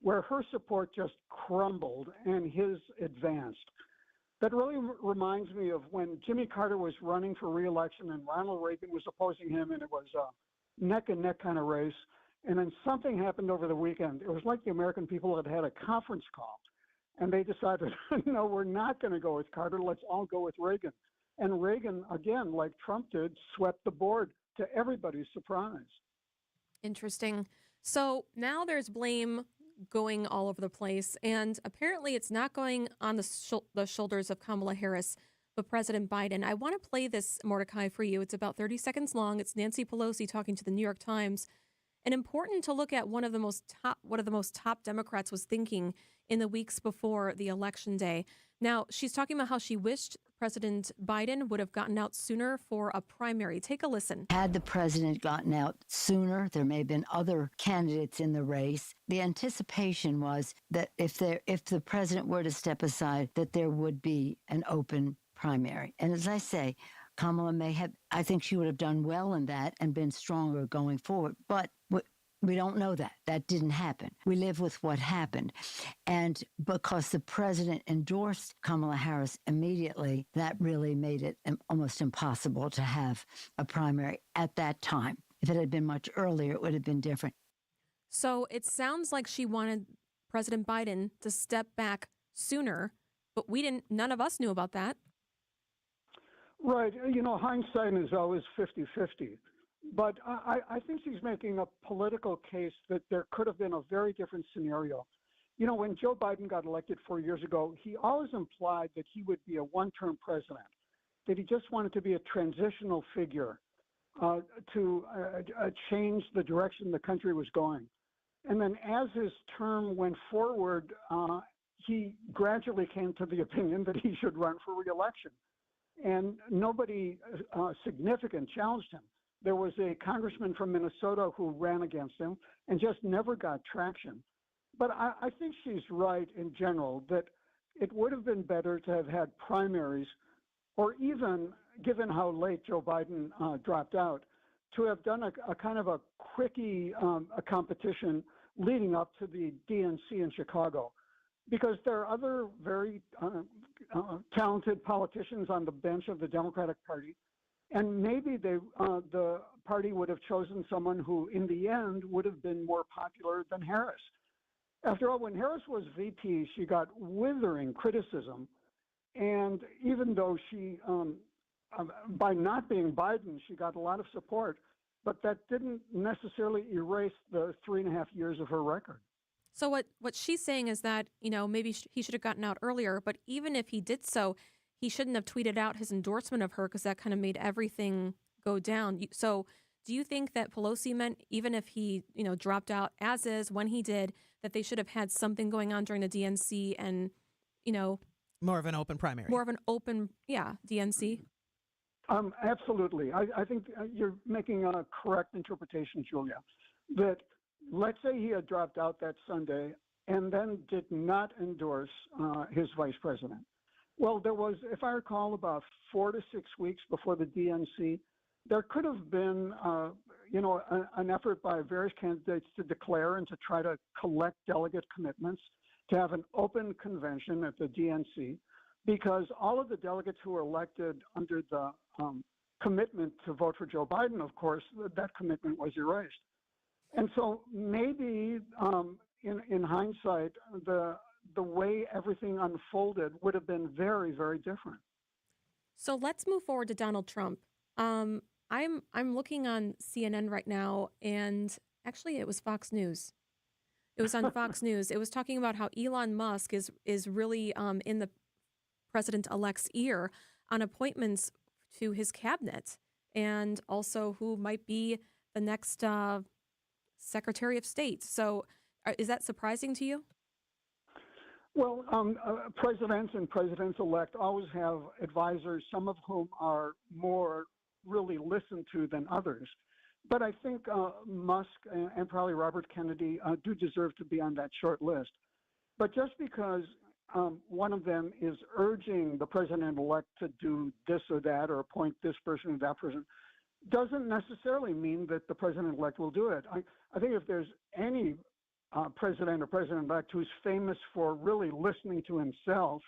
where her support just crumbled and his advanced. That really reminds me of when Jimmy Carter was running for re-election and Ronald Reagan was opposing him, and it was a neck-and-neck kind of race. And then something happened over the weekend. It was like the American people had had a conference call, and they decided, no, we're not going to go with Carter. Let's all go with Reagan. And Reagan, again, like Trump did, swept the board to everybody's surprise. Interesting. So now there's blame going all over the place, and apparently it's not going on the shoulders of Kamala Harris, but President Biden. I want to play this, Mordecai, for you. It's about 30 seconds long. It's Nancy Pelosi talking to the New York Times. And important to look at what the most top Democrats was thinking in the weeks before the election day. Now, she's talking about how she wished President Biden would have gotten out sooner for a primary. Take a listen. Had the president gotten out sooner, there may have been other candidates in the race. The anticipation was that if the president were to step aside, that there would be an open primary. And as I say, Kamala I think she would have done well in that and been stronger going forward. But we don't know that. That didn't happen. We live with what happened. And because the president endorsed Kamala Harris immediately, that really made it almost impossible to have a primary at that time. If it had been much earlier, it would have been different. So it sounds like she wanted President Biden to step back sooner, but none of us knew about that. Right. Hindsight is always 50-50. But I think she's making a political case that there could have been a very different scenario. When Joe Biden got elected 4 years ago, he always implied that he would be a one-term president, that he just wanted to be a transitional figure to change the direction the country was going. And then as his term went forward, he gradually came to the opinion that he should run for re-election. And nobody significant challenged him. There was a congressman from Minnesota who ran against him and just never got traction. But I think she's right in general that it would have been better to have had primaries, or even, given how late Joe Biden dropped out, to have done a kind of a quickie a competition leading up to the DNC in Chicago. Because there are other very talented politicians on the bench of the Democratic Party, and maybe the party would have chosen someone who, in the end, would have been more popular than Harris. After all, when Harris was VP, she got withering criticism, and even though she, by not being Biden, she got a lot of support, but that didn't necessarily erase the 3.5 years of her record. So what she's saying is that, maybe he should have gotten out earlier, but even if he did so, he shouldn't have tweeted out his endorsement of her because that kind of made everything go down. So do you think that Pelosi meant even if he, dropped out as is when he did, that they should have had something going on during the DNC and, more of an open primary? More of an open, DNC? Absolutely. I think you're making a correct interpretation, Julia, that let's say he had dropped out that Sunday and then did not endorse his vice president. Well, there was, if I recall, about 4 to 6 weeks before the DNC, there could have been, an effort by various candidates to declare and to try to collect delegate commitments to have an open convention at the DNC, because all of the delegates who were elected under the commitment to vote for Joe Biden, of course, that commitment was erased. And so maybe in hindsight, the way everything unfolded would have been very, very different. So let's move forward to Donald Trump. I'm looking on CNN right now, and actually it was Fox News. It was on Fox News. It was talking about how Elon Musk is really in the president-elect's ear on appointments to his cabinet, and also who might be the next Secretary of State. So is that surprising to you? Well, presidents and presidents-elect always have advisors, some of whom are more really listened to than others. But I think Musk and probably Robert Kennedy do deserve to be on that short list. But just because one of them is urging the president-elect to do this or that or appoint this person or that person doesn't necessarily mean that the president-elect will do it. I think if there's any president or president-elect who's famous for really listening to himself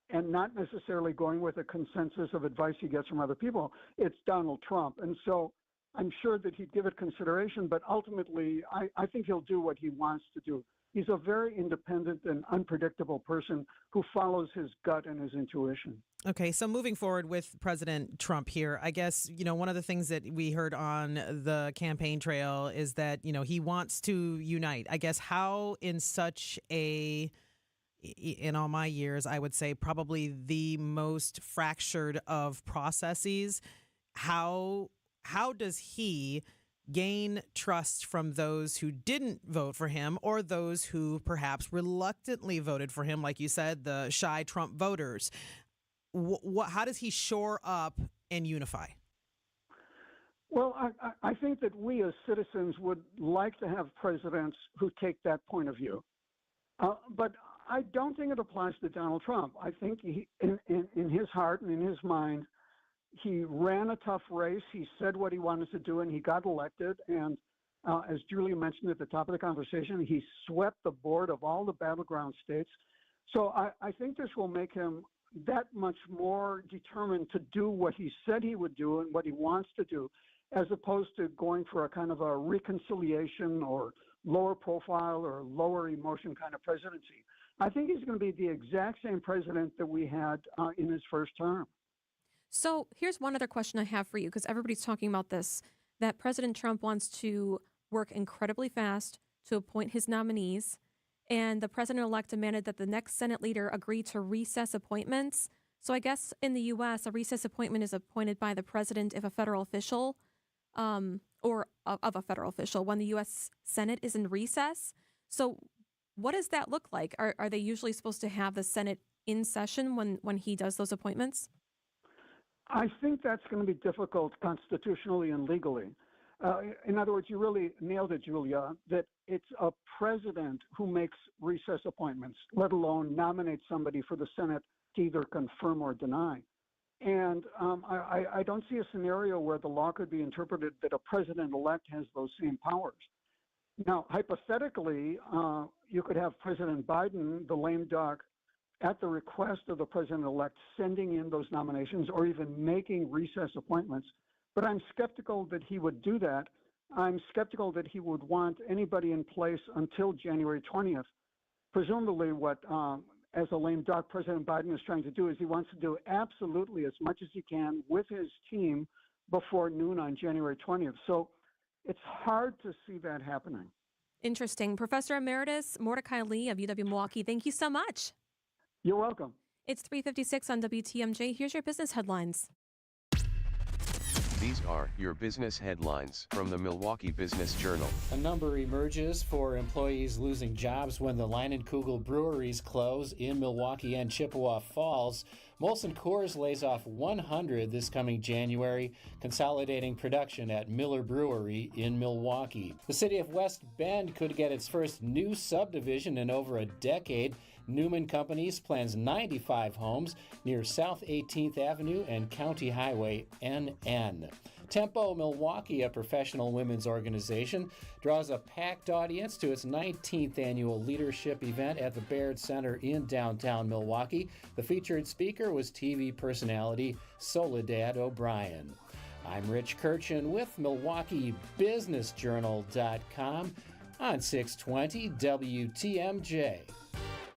and not necessarily going with a consensus of advice he gets from other people, it's Donald Trump. And so I'm sure that he'd give it consideration, but ultimately I think he'll do what he wants to do. He's a very independent and unpredictable person who follows his gut and his intuition. Okay, so moving forward with President Trump here, I guess, one of the things that we heard on the campaign trail is that, he wants to unite. I guess how in all my years, I would say probably the most fractured of processes, how does he gain trust from those who didn't vote for him or those who perhaps reluctantly voted for him, like you said, the shy Trump voters? How does he shore up and unify? Well, I think that we as citizens would like to have presidents who take that point of view. But I don't think it applies to Donald Trump. I think in his heart and in his mind, he ran a tough race. He said what he wanted to do, and he got elected. And as Julia mentioned at the top of the conversation, he swept the board of all the battleground states. So I think this will make him that much more determined to do what he said he would do and what he wants to do, as opposed to going for a kind of a reconciliation or lower profile or lower emotion kind of presidency. I think he's going to be the exact same president that we had in his first term. So here's one other question I have for you, because everybody's talking about this, that President Trump wants to work incredibly fast to appoint his nominees, and the president-elect demanded that the next Senate leader agree to recess appointments. So I guess in the U.S., a recess appointment is appointed by the president if a federal official, or of a federal official, when the U.S. Senate is in recess. So What does that look like? Are they usually supposed to have the Senate in session when he does those appointments? I think that's going to be difficult constitutionally and legally. In other words, you really nailed it, Julia, that it's a president who makes recess appointments, let alone nominate somebody for the Senate to either confirm or deny. And I don't see a scenario where the law could be interpreted that a president-elect has those same powers. Now, hypothetically, you could have President Biden, the lame duck, at the request of the president-elect, sending in those nominations or even making recess appointments. But I'm skeptical that he would do that. I'm skeptical that he would want anybody in place until January 20th. Presumably what, as a lame duck, President Biden is trying to do is he wants to do absolutely as much as he can with his team before noon on January 20th. So it's hard to see that happening. Interesting. Professor Emeritus Mordecai Lee of UW-Milwaukee, thank you so much. You're welcome. It's 3:56 on WTMJ. Here's your business headlines. These are your business headlines from the Milwaukee Business Journal. A number emerges for employees losing jobs when the Leinenkugel breweries close in Milwaukee and Chippewa Falls. Molson Coors lays off 100 this coming January, consolidating production at Miller Brewery in Milwaukee. The city of West Bend could get its first new subdivision in over a decade. Newman Companies plans 95 homes near South 18th Avenue and County Highway NN. Tempo Milwaukee, a professional women's organization, draws a packed audience to its 19th annual leadership event at the Baird Center in downtown Milwaukee. The featured speaker was TV personality Soledad O'Brien. I'm Rich Kirchen with MilwaukeeBusinessJournal.com on 620 WTMJ.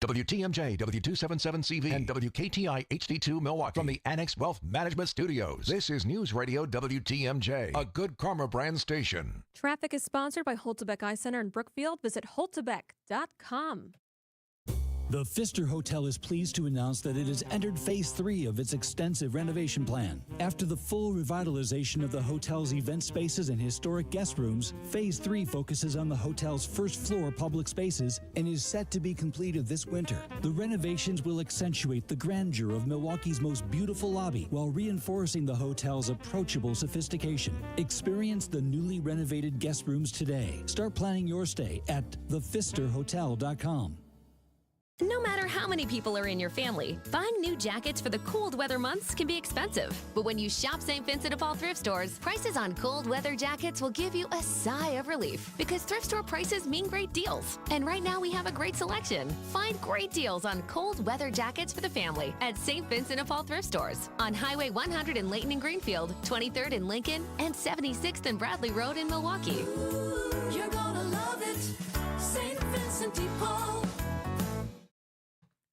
WTMJ, W277CV, and WKTI HD2 Milwaukee from the Annex Wealth Management Studios. This is News Radio WTMJ, a Good Karma brand station. Traffic is sponsored by Holtebeck Eye Center in Brookfield. Visit holtebeck.com. The Pfister Hotel is pleased to announce that it has entered Phase 3 of its extensive renovation plan. After the full revitalization of the hotel's event spaces and historic guest rooms, Phase 3 focuses on the hotel's first-floor public spaces and is set to be completed this winter. The renovations will accentuate the grandeur of Milwaukee's most beautiful lobby while reinforcing the hotel's approachable sophistication. Experience the newly renovated guest rooms today. Start planning your stay at thepfisterhotel.com. No matter how many people are in your family, buying new jackets for the cold weather months can be expensive. But when you shop St. Vincent de Paul thrift stores, prices on cold weather jackets will give you a sigh of relief because thrift store prices mean great deals. And right now we have a great selection. Find great deals on cold weather jackets for the family at St. Vincent de Paul thrift stores on Highway 100 in Layton and Greenfield, 23rd in Lincoln, and 76th and Bradley Road in Milwaukee. You're gonna love it, St. Vincent de Paul.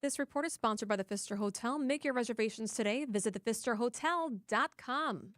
This report is sponsored by the Pfister Hotel. Make your reservations today. Visit thepfisterhotel.com.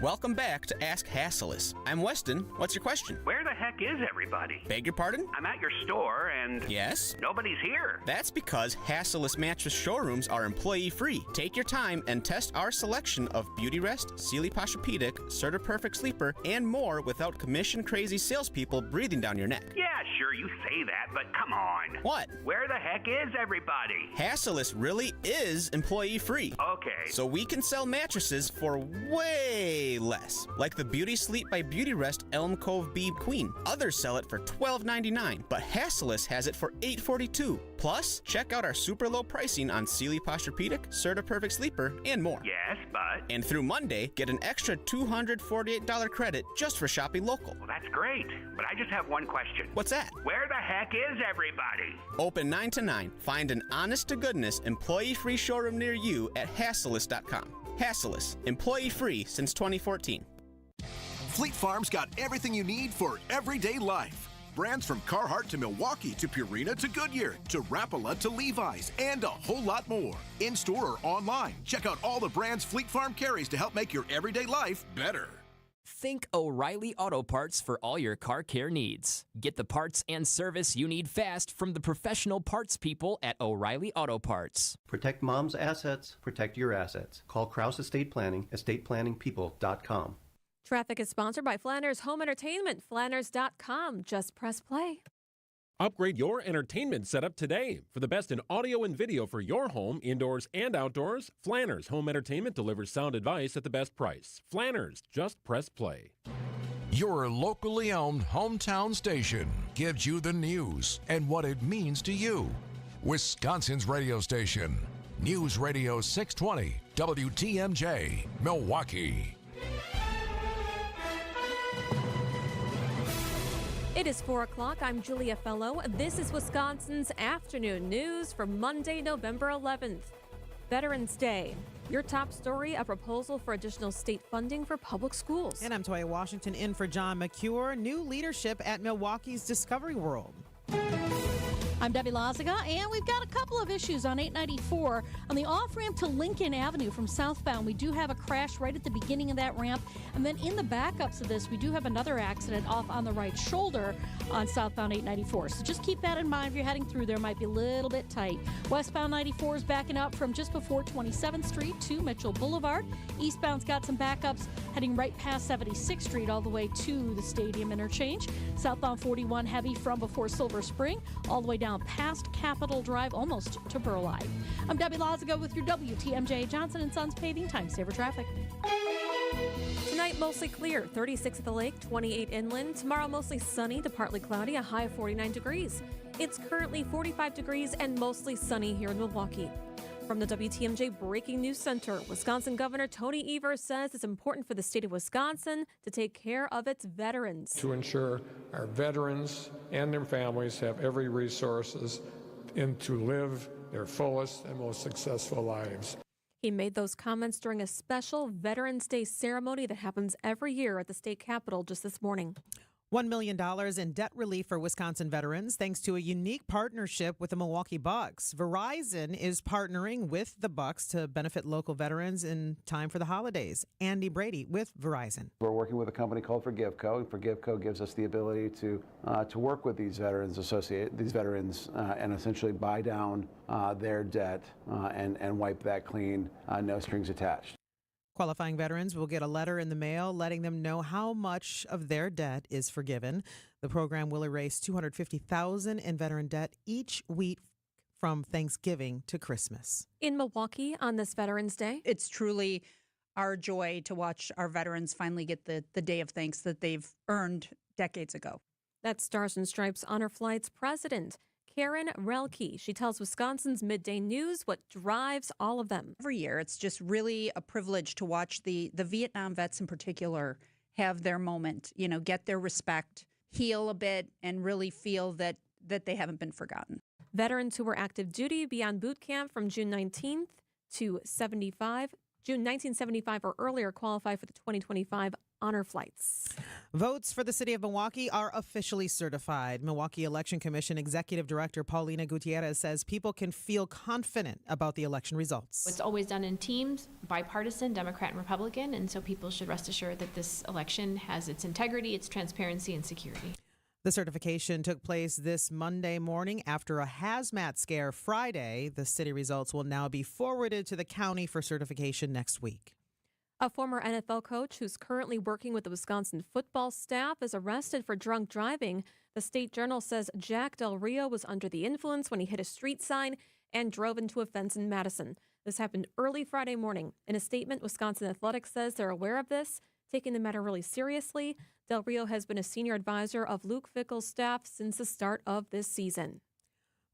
Welcome back to Ask Hasselus. I'm Weston. What's your question? Where the heck is everybody? Beg your pardon? I'm at your store and... Yes? Nobody's here. That's because Hasselus mattress showrooms are employee-free. Take your time and test our selection of Beautyrest, Sealy Posturepedic, Serta Perfect Sleeper, and more without commission-crazy salespeople breathing down your neck. Yeah, sure, you say that, but come on. What? Where the heck is everybody? Hasselus really is employee-free. Okay. So we can sell mattresses for way less, like the Beauty Sleep by Beautyrest Elm Cove B Queen. Others sell it for $12.99, but Hasselus has it for $8.42. Plus, check out our super low pricing on Sealy Posturepedic, Serta Perfect Sleeper, and more. Yes, but... And through Monday, get an extra $248 credit just for shopping local. Well, that's great, but I just have one question. What's that? Where the heck is everybody? Open 9 to 9. Find an honest-to-goodness, employee-free showroom near you at Hasselus.com. Hasselus, employee-free since 2014. Fleet Farm's got everything you need for everyday life. Brands from Carhartt to Milwaukee to Purina to Goodyear to Rapala to Levi's and a whole lot more. In-store or online, check out all the brands Fleet Farm carries to help make your everyday life better. Think O'Reilly Auto Parts for all your car care needs. Get the parts and service you need fast from the professional parts people at O'Reilly Auto Parts. Protect mom's assets, protect your assets. Call Kraus Estate Planning, estateplanningpeople.com. Traffic is sponsored by Flanders Home Entertainment, Flanders.com. Just press play. Upgrade your entertainment setup today. For the best in audio and video for your home, indoors and outdoors, Flanners Home Entertainment delivers sound advice at the best price. Flanners, just press play. Your locally owned hometown station gives you the news and what it means to you. Wisconsin's radio station, News Radio 620, WTMJ, Milwaukee. It is 4 o'clock. I'm Julia Fellow. This is Wisconsin's afternoon news for Monday, November 11th. Veterans Day. Your top story, a proposal for additional state funding for public schools. And I'm Toya Washington in for John McCure. New leadership at Milwaukee's Discovery World. I'm Debbie Lazaga, and we've got a couple of issues on 894. On the off-ramp to Lincoln Avenue from southbound, we do have a crash right at the beginning of that ramp. And then in the backups of this, we do have another accident off on the right shoulder on southbound 894. So just keep that in mind if you're heading through there. Might be a little bit tight. Westbound 94 is backing up from just before 27th Street to Mitchell Boulevard. Eastbound's got some backups heading right past 76th Street all the way to the Stadium Interchange. Southbound 41 heavy from before Silver Spring all the way down past Capitol Drive, almost to Burleigh. I'm Debbie Lazaga with your WTMJ Johnson & Sons Paving Time Saver Traffic. Tonight, mostly clear, 36 at the lake, 28 inland. Tomorrow, mostly sunny to partly cloudy, a high of 49 degrees. It's currently 45 degrees and mostly sunny here in Milwaukee. From the WTMJ Breaking News Center, Wisconsin Governor Tony Evers says it's important for the state of Wisconsin to take care of its veterans. To ensure our veterans and their families have every resources and to live their fullest and most successful lives. He made those comments during a special Veterans Day ceremony that happens every year at the state capitol just this morning. $1 million in debt relief for Wisconsin veterans thanks to a unique partnership with the Milwaukee Bucks. Verizon is partnering with the Bucks to benefit local veterans in time for the holidays. Andy Brady with Verizon. We're working with a company called ForgiveCo, and ForgiveCo gives us the ability to work with these veterans, and essentially buy down their debt and wipe that clean, no strings attached. Qualifying veterans will get a letter in the mail letting them know how much of their debt is forgiven. The program will erase $250,000 in veteran debt each week from Thanksgiving to Christmas. In Milwaukee on this Veterans Day, it's truly our joy to watch our veterans finally get the day of thanks that they've earned decades ago. That's Stars and Stripes Honor Flight's president, Karen Relke. She tells Wisconsin's Midday News what drives all of them. Every year, it's just really a privilege to watch the Vietnam vets in particular have their moment, get their respect, heal a bit, and really feel that they haven't been forgotten. Veterans who were active duty beyond boot camp from June 19th to June 1975 or earlier qualify for the 2025 honor flights. Votes for the city of Milwaukee are officially certified. Milwaukee Election Commission Executive Director Paulina Gutierrez says people can feel confident about the election results. It's always done in teams, bipartisan, Democrat and Republican, and so people should rest assured that this election has its integrity, its transparency, and security. The certification took place this Monday morning after a hazmat scare Friday. The city results will now be forwarded to the county for certification next week. A former NFL coach who's currently working with the Wisconsin football staff is arrested for drunk driving. The State Journal says Jack Del Rio was under the influence when he hit a street sign and drove into a fence in Madison. This happened early Friday morning. In a statement, Wisconsin Athletics says they're aware of this, taking the matter really seriously. Del Rio has been a senior advisor of Luke Fickell's staff since the start of this season.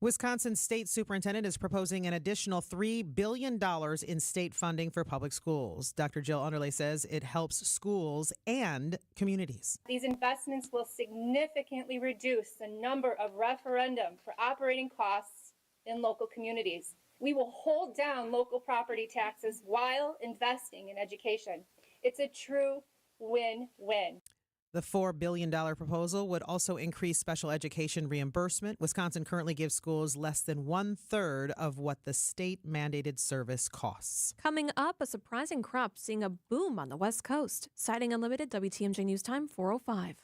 Wisconsin State Superintendent is proposing an additional $3 billion in state funding for public schools. Dr. Jill Underlay says it helps schools and communities. These investments will significantly reduce the number of referendum for operating costs in local communities. We will hold down local property taxes while investing in education. It's a true win-win. The $4 billion proposal would also increase special education reimbursement. Wisconsin currently gives schools less than 1/3 of what the state mandated service costs. Coming up, a surprising crop seeing a boom on the West Coast. Citing Unlimited, WTMJ News Time 4:05.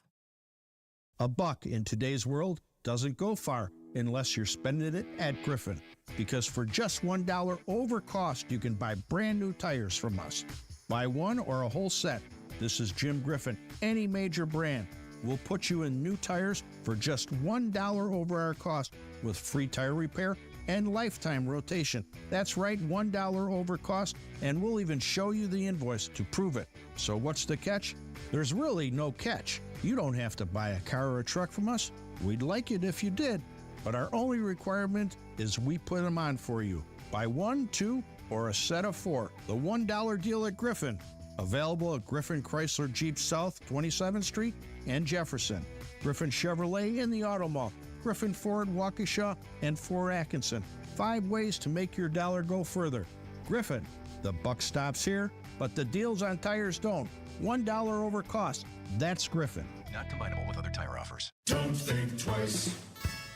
A buck in today's world doesn't go far unless you're spending it at Griffin. Because for just $1 over cost, you can buy brand new tires from us. Buy one or a whole set. This is Jim Griffin. Any major brand. We'll put you in new tires for just $1 over our cost with free tire repair and lifetime rotation. That's right, $1 over cost, and we'll even show you the invoice to prove it. So what's the catch? There's really no catch. You don't have to buy a car or a truck from us. We'd like it if you did, but our only requirement is we put them on for you. Buy 1, 2, or a set of 4. The $1 deal at Griffin. Available at Griffin Chrysler Jeep South, 27th Street and Jefferson. Griffin Chevrolet in the Auto Mall. Griffin Ford, Waukesha, and Fort Atkinson. 5 ways to make your dollar go further. Griffin, the buck stops here, but the deals on tires don't. $1 over cost. That's Griffin. Not combinable with other tire offers. Don't think twice.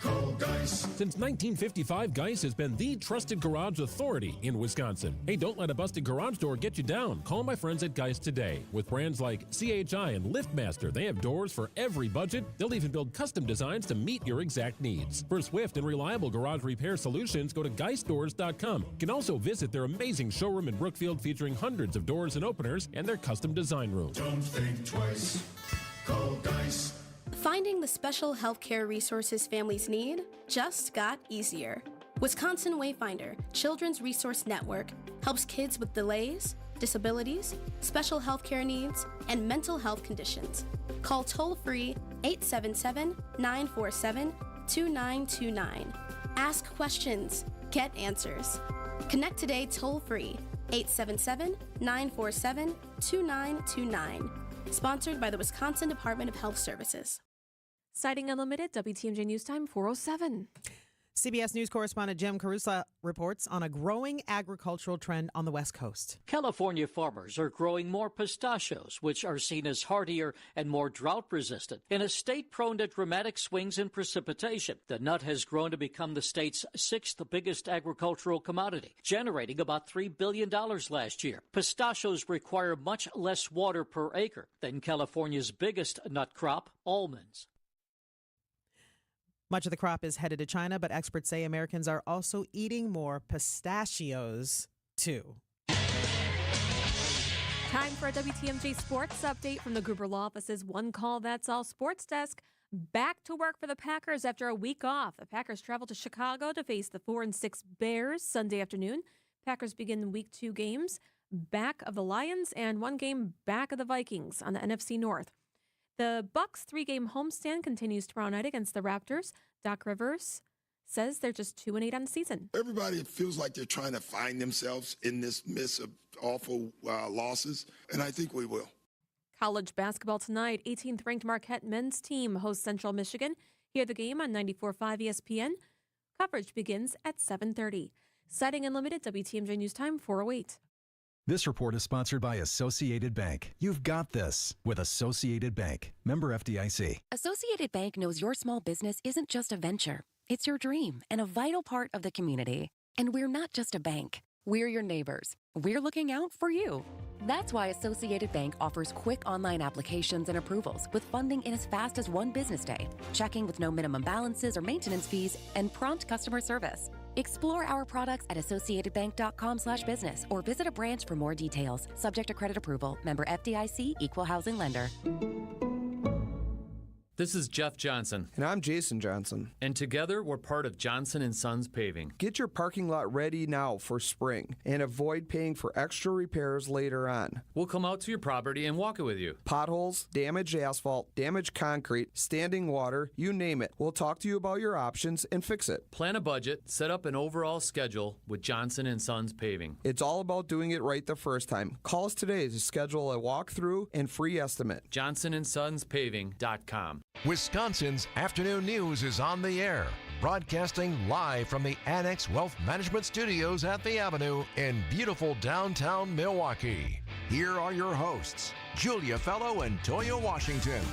Call Geis. Since 1955, Geis has been the trusted garage authority in Wisconsin. Hey, don't let a busted garage door get you down. Call my friends at Geis today. With brands like CHI and LiftMaster, they have doors for every budget. They'll even build custom designs to meet your exact needs. For swift and reliable garage repair solutions, go to geisdoors.com. You can also visit their amazing showroom in Brookfield featuring hundreds of doors and openers and their custom design room. Don't think twice. Call Geis. Finding the special healthcare resources families need just got easier. Wisconsin Wayfinder Children's Resource Network helps kids with delays, disabilities, special healthcare needs, and mental health conditions. Call toll-free 877-947-2929. Ask questions, get answers. Connect today toll-free 877-947-2929. Sponsored by the Wisconsin Department of Health Services. Citing Unlimited, WTMJ News Time 407. CBS News correspondent Jim Carusa reports on a growing agricultural trend on the West Coast. California farmers are growing more pistachios, which are seen as hardier and more drought-resistant. In a state prone to dramatic swings in precipitation, the nut has grown to become the state's 6th biggest agricultural commodity, generating about $3 billion last year. Pistachios require much less water per acre than California's biggest nut crop, almonds. Much of the crop is headed to China, but experts say Americans are also eating more pistachios, too. Time for a WTMJ sports update from the Gruber Law Office's One Call That's All Sports Desk. Back to work for the Packers after a week off. The Packers travel to Chicago to face the 4-6 Bears Sunday afternoon. Packers begin Week 2 games back of the Lions and 1 game back of the Vikings on the NFC North. The Bucs' 3-game homestand continues tomorrow night against the Raptors. Doc Rivers says they're just 2-8 on the season. Everybody feels like they're trying to find themselves in this midst of awful losses, and I think we will. College basketball tonight. 18th ranked Marquette men's team hosts Central Michigan. Hear the game on 94.5 ESPN. Coverage begins at 7:30. Citing Unlimited, WTMJ News Time 408. This report is sponsored by Associated Bank. You've got this with Associated Bank. Member FDIC. Associated Bank knows your small business isn't just a venture. It's your dream and a vital part of the community. And we're not just a bank. We're your neighbors. We're looking out for you. That's why Associated Bank offers quick online applications and approvals with funding in as fast as 1 business day, checking with no minimum balances or maintenance fees, and prompt customer service. Explore our products at associatedbank.com/business or visit a branch for more details. Subject to credit approval. Member FDIC, Equal Housing Lender. This is Jeff Johnson. And I'm Jason Johnson. And together we're part of Johnson & Sons Paving. Get your parking lot ready now for spring and avoid paying for extra repairs later on. We'll come out to your property and walk it with you. Potholes, damaged asphalt, damaged concrete, standing water, you name it. We'll talk to you about your options and fix it. Plan a budget, set up an overall schedule with Johnson & Sons Paving. It's all about doing it right the first time. Call us today to schedule a walkthrough and free estimate. JohnsonandSonsPaving.com. Wisconsin's afternoon news is on the air, broadcasting live from the Annex Wealth Management Studios at the Avenue in beautiful downtown Milwaukee. Here are your hosts, Julia Fellow and Toya Washington.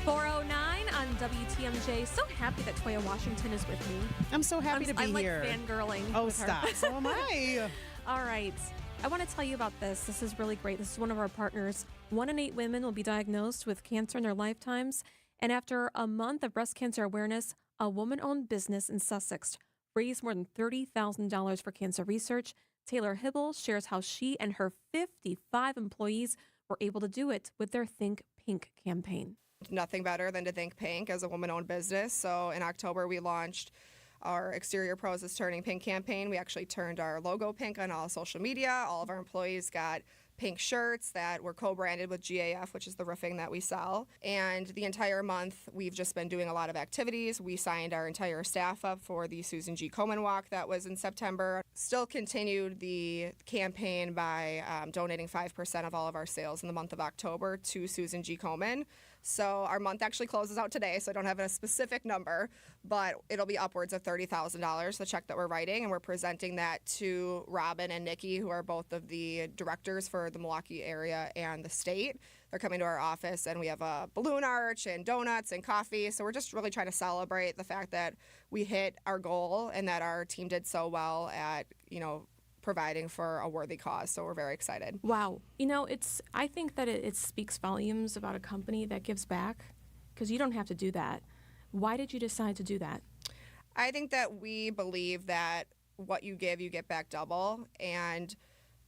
409 on WTMJ. So happy that Toya Washington is with me. I'm so happy to be here. I like fangirling. Oh, with her. stop. So am I. All right. I want to tell you about this. This is really great. This is one of our partners. 1 in 8 women will be diagnosed with cancer in their lifetimes. And after a month of breast cancer awareness, a woman-owned business in Sussex raised more than $30,000 for cancer research. Taylor Hibble shares how she and her 55 employees were able to do it with their Think Pink campaign? Nothing better than to think pink as a woman-owned business. So in October, we launched our Exterior Pros is Turning Pink campaign. We actually turned our logo pink on all social media. All of our employees got pink shirts that were co-branded with GAF, which is the roofing that we sell. And the entire month, we've just been doing a lot of activities. We signed our entire staff up for the Susan G. Komen Walk that was in September. Still continued the campaign by donating 5% of all of our sales in the month of October to Susan G. Komen. So our month actually closes out today, so I don't have a specific number, but it'll be upwards of $30,000, the check that we're writing, and we're presenting that to Robin and Nikki, who are both of the directors for the Milwaukee area and the state. They're coming to our office, and we have a balloon arch and donuts and coffee, so we're just really trying to celebrate the fact that we hit our goal and that our team did so well at, providing for a worthy cause. So we're very excited. Wow. I think that it speaks volumes about a company that gives back, because you don't have to do that. Why did you decide to do that? I think that we believe that what you give, you get back double. And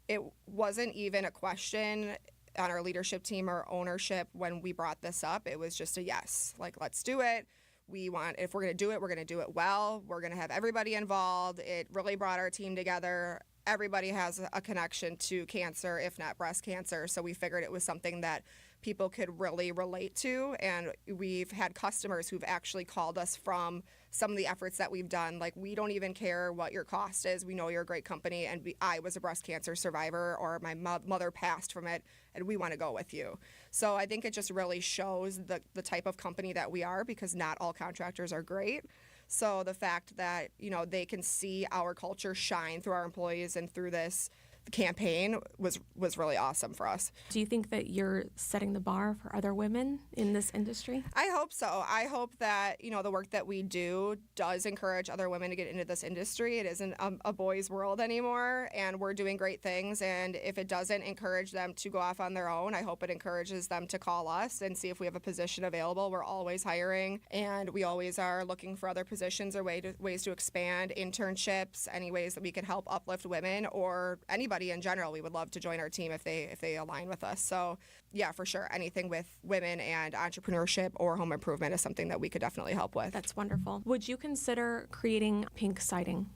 it wasn't even a question on our leadership team or ownership when we brought this up. It was just a yes, let's do it. If we're going to do it, we're going to do it well. We're going to have everybody involved. It really brought our team together. Everybody has a connection to cancer, if not breast cancer. So we figured it was something that people could really relate to. And we've had customers who've actually called us from some of the efforts that we've done. We don't even care what your cost is. We know you're a great company. And I was a breast cancer survivor, or my mother passed from it, and we want to go with you. So I think it just really shows the type of company that we are, because not all contractors are great. So the fact that, they can see our culture shine through our employees and through this campaign was really awesome for us. Do you think that you're setting the bar for other women in this industry? I hope so. I hope that, the work that we do does encourage other women to get into this industry. It isn't a boys' world anymore, and we're doing great things. And if it doesn't encourage them to go off on their own, I hope it encourages them to call us and see if we have a position available. We're always hiring, and we always are looking for other positions or ways to expand, internships, any ways that we can help uplift women or anybody in general. We would love to join our team if they align with us. So yeah, for sure, anything with women and entrepreneurship or home improvement is something that we could definitely help with. That's wonderful. Would you consider creating pink siding?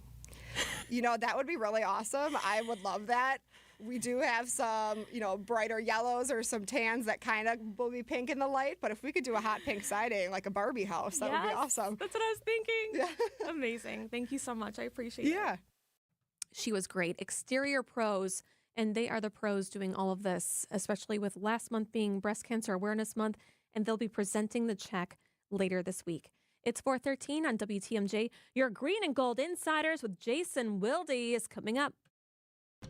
That would be really awesome. I would love that. We do have some, brighter yellows or some tans that kind of will be pink in the light. But if we could do a hot pink siding, like a Barbie house, that would be awesome. That's what I was thinking. Yeah. Amazing. Thank you so much. I appreciate it. Yeah. She was great. Exterior Pros, and they are the pros doing all of this, especially with last month being Breast Cancer Awareness Month, and they'll be presenting the check later this week. It's 4:13 on WTMJ. Your Green and Gold Insiders with Jason Wilde is coming up.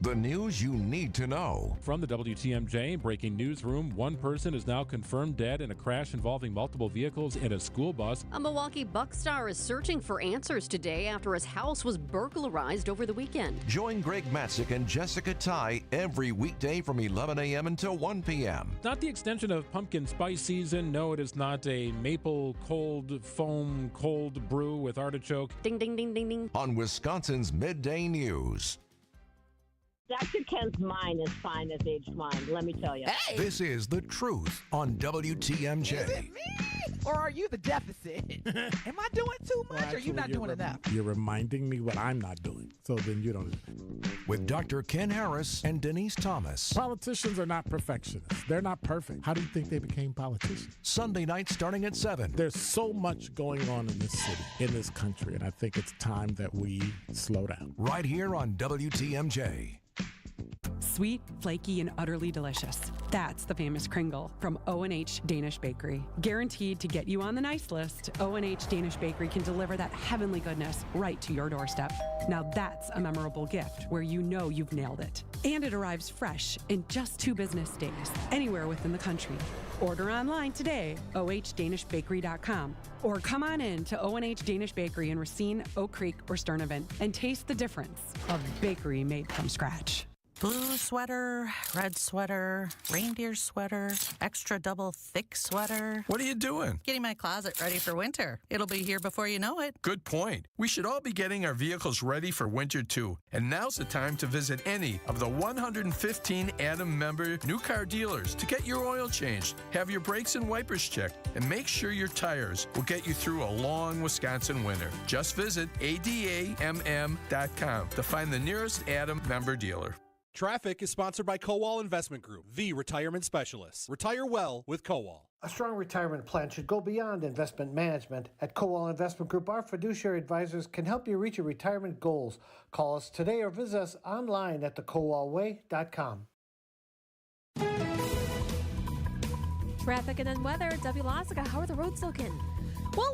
The news you need to know. From the WTMJ breaking newsroom, one person is now confirmed dead in a crash involving multiple vehicles and a school bus. A Milwaukee Buck star is searching for answers today after his house was burglarized over the weekend. Join Greg Matzik and Jessica Ty every weekday from 11 a.m. until 1 p.m. Not the extension of pumpkin spice season. No, it is not a maple cold foam cold brew with artichoke. Ding, ding, ding, ding, ding. On Wisconsin's Midday News. Dr. Ken's mind is fine as aged wine, let me tell you. Hey! This is The Truth on WTMJ. Is it me? Or are you the deficit? Am I doing too much, or are you not doing enough? You're reminding me what I'm not doing, so then you don't. With Dr. Ken Harris and Denise Thomas. Politicians are not perfectionists. They're not perfect. How do you think they became politicians? Sunday night starting at 7. There's so much going on in this city, in this country, and I think it's time that we slow down. Right here on WTMJ. Sweet, flaky, and utterly delicious. That's the famous Kringle from O&H Danish Bakery. Guaranteed to get you on the nice list, O&H Danish Bakery can deliver that heavenly goodness right to your doorstep. Now that's a memorable gift where you know you've nailed it. And it arrives fresh in just 2 business days, anywhere within the country. Order online today, ohddanishbakery.com, or come on in to O&H Danish Bakery in Racine, Oak Creek, or Sturtevant and taste the difference of bakery made from scratch. Blue sweater, red sweater, reindeer sweater, extra double thick sweater. What are you doing? Getting my closet ready for winter. It'll be here before you know it. Good point. We should all be getting our vehicles ready for winter too. And now's the time to visit any of the 115 Adam member new car dealers to get your oil changed, have your brakes and wipers checked, and make sure your tires will get you through a long Wisconsin winter. Just visit adamm.com to find the nearest Adam member dealer. Traffic is sponsored by Kowal Investment Group, the retirement specialists. Retire well with Kowal. A strong retirement plan should go beyond investment management. At Kowal Investment Group, our fiduciary advisors can help you reach your retirement goals. Call us today or visit us online at thekowalway.com. Traffic and then weather. W. Lassica, how are the roads looking? Well,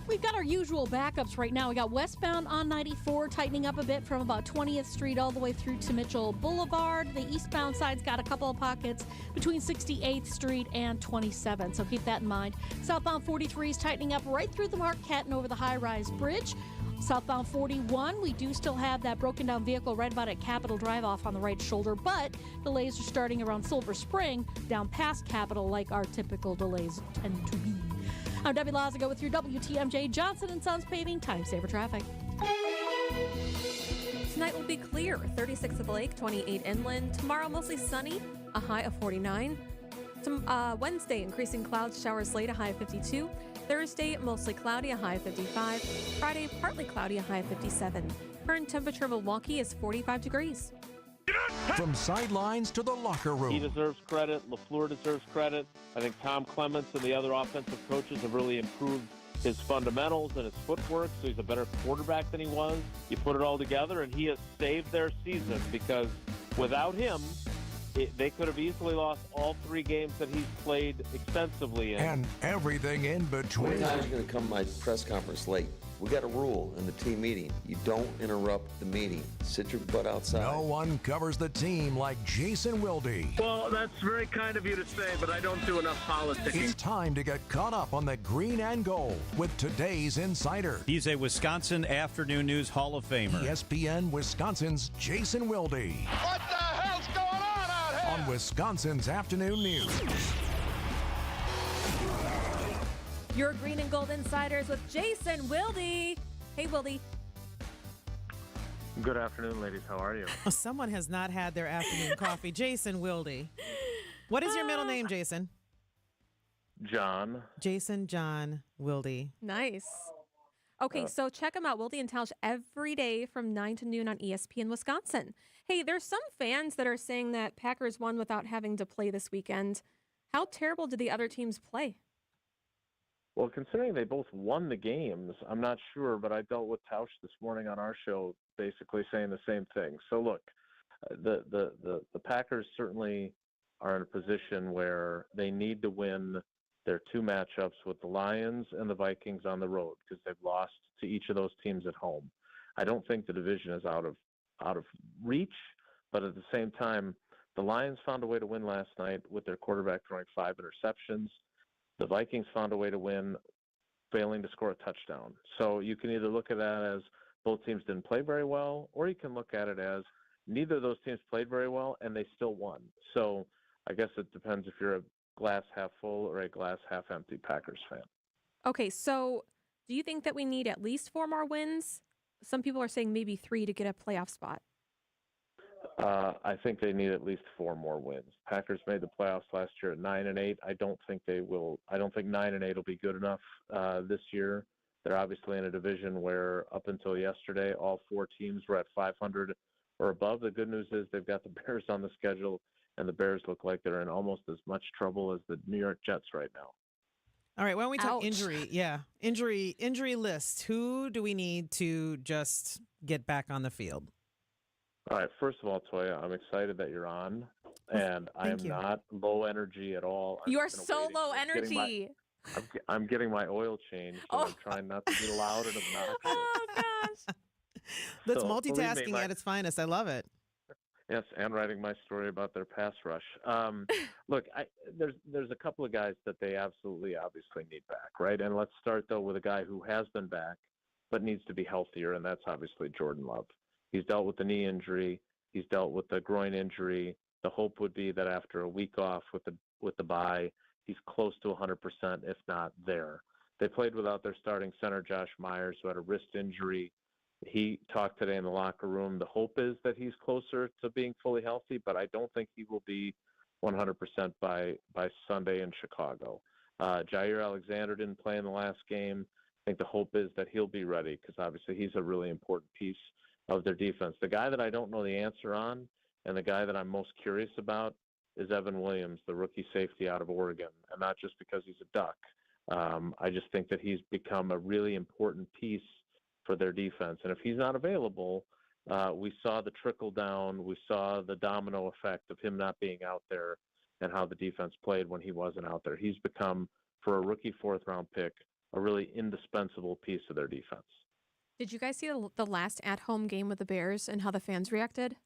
we've got our usual backups right now. We got westbound on 94 tightening up a bit from about 20th Street all the way through to Mitchell Boulevard. The eastbound side's got a couple of pockets between 68th Street and 27th, so keep that in mind. Southbound 43 is tightening up right through the Marquette and over the high-rise bridge. Southbound 41, we do still have that broken down vehicle right about at Capitol Drive off on the right shoulder, but delays are starting around Silver Spring down past Capitol like our typical delays tend to be. I'm Debbie Lazigo with your WTMJ Johnson & Sons Paving Time Saver Traffic. Tonight will be clear, 36 at the lake, 28 inland. Tomorrow, mostly sunny, a high of 49. Wednesday, increasing clouds, showers late, a high of 52. Thursday, mostly cloudy, a high of 55. Friday, partly cloudy, a high of 57. Current temperature in Milwaukee is 45 degrees. From sidelines to the locker room. He deserves credit. LaFleur deserves credit. I think Tom Clements and the other offensive coaches have really improved his fundamentals and his footwork, so he's a better quarterback than he was. You put it all together, and he has saved their season because without him, they could have easily lost all 3 games that he's played extensively in. And everything in between. How many times are you going to come to my press conference late? We got a rule in the team meeting. You don't interrupt the meeting. Sit your butt outside. No one covers the team like Jason Wilde. Well, that's very kind of you to say, but I don't do enough politics. It's time to get caught up on the green and gold with today's Insider. He's a Wisconsin Afternoon News Hall of Famer. ESPN Wisconsin's Jason Wilde. What the hell's going on out here? On Wisconsin's Afternoon News. Your Green and Gold Insiders with Jason Wilde. Hey, Wilde. Good afternoon, ladies. How are you? Someone has not had their afternoon coffee. Jason Wilde. What is your middle name, Jason? John. Jason John Wilde. Nice. Okay, so check them out, Wilde and Tausch, every day from 9 to noon on ESPN Wisconsin. Hey, there's some fans that are saying that Packers won without having to play this weekend. How terrible did the other teams play? Well, considering they both won the games, I'm not sure, but I dealt with Tausch this morning on our show basically saying the same thing. So look, the Packers certainly are in a position where they need to win their 2 matchups with the Lions and the Vikings on the road because they've lost to each of those teams at home. I don't think the division is out of reach, but at the same time, the Lions found a way to win last night with their quarterback throwing 5 interceptions. The Vikings found a way to win, failing to score a touchdown. So you can either look at that as both teams didn't play very well, or you can look at it as neither of those teams played very well, and they still won. So I guess it depends if you're a glass half full or a glass half empty Packers fan. Okay, so do you think that we need at least 4 more wins? Some people are saying maybe 3 to get a playoff spot. I think they need at least 4 more wins. Packers made the playoffs last year at 9-8. I don't think they will. I don't think 9-8 will be good enough this year. They're obviously in a division where up until yesterday, all 4 teams were at 500 or above. The good news is they've got the Bears on the schedule, and the Bears look like they're in almost as much trouble as the New York Jets right now. All right, why don't we talk Ouch. injury? Yeah, injury list. Who do we need to just get back on the field? All right. First of all, Toya, I'm excited that you're on, and I am not low energy at all. You are so low energy. I'm getting my oil changed, so I'm trying not to be loud and obnoxious. Oh, gosh. That's So, multitasking at its finest. I love it. Yes, and writing my story about their pass rush. Look, there's a couple of guys that they absolutely, obviously need back, right? And let's start, though, with a guy who has been back but needs to be healthier, and that's obviously Jordan Love. He's dealt with the knee injury. He's dealt with a groin injury. The hope would be that after a week off with the bye, he's close to 100%, if not there. They played without their starting center, Josh Myers, who had a wrist injury. He talked today in the locker room. The hope is that he's closer to being fully healthy, but I don't think he will be 100% by Sunday in Chicago. Jair Alexander didn't play in the last game. I think the hope is that he'll be ready because obviously he's a really important piece of their defense. The guy that I don't know the answer on and the guy that I'm most curious about is Evan Williams, the rookie safety out of Oregon, and not just because he's a Duck. I just think that he's become a really important piece for their defense. And if he's not available, we saw the trickle down, we saw the domino effect of him not being out there and how the defense played when he wasn't out there. He's become, for a rookie fourth-round pick, a really indispensable piece of their defense. Did you guys see the last at-home game with the Bears and how the fans reacted?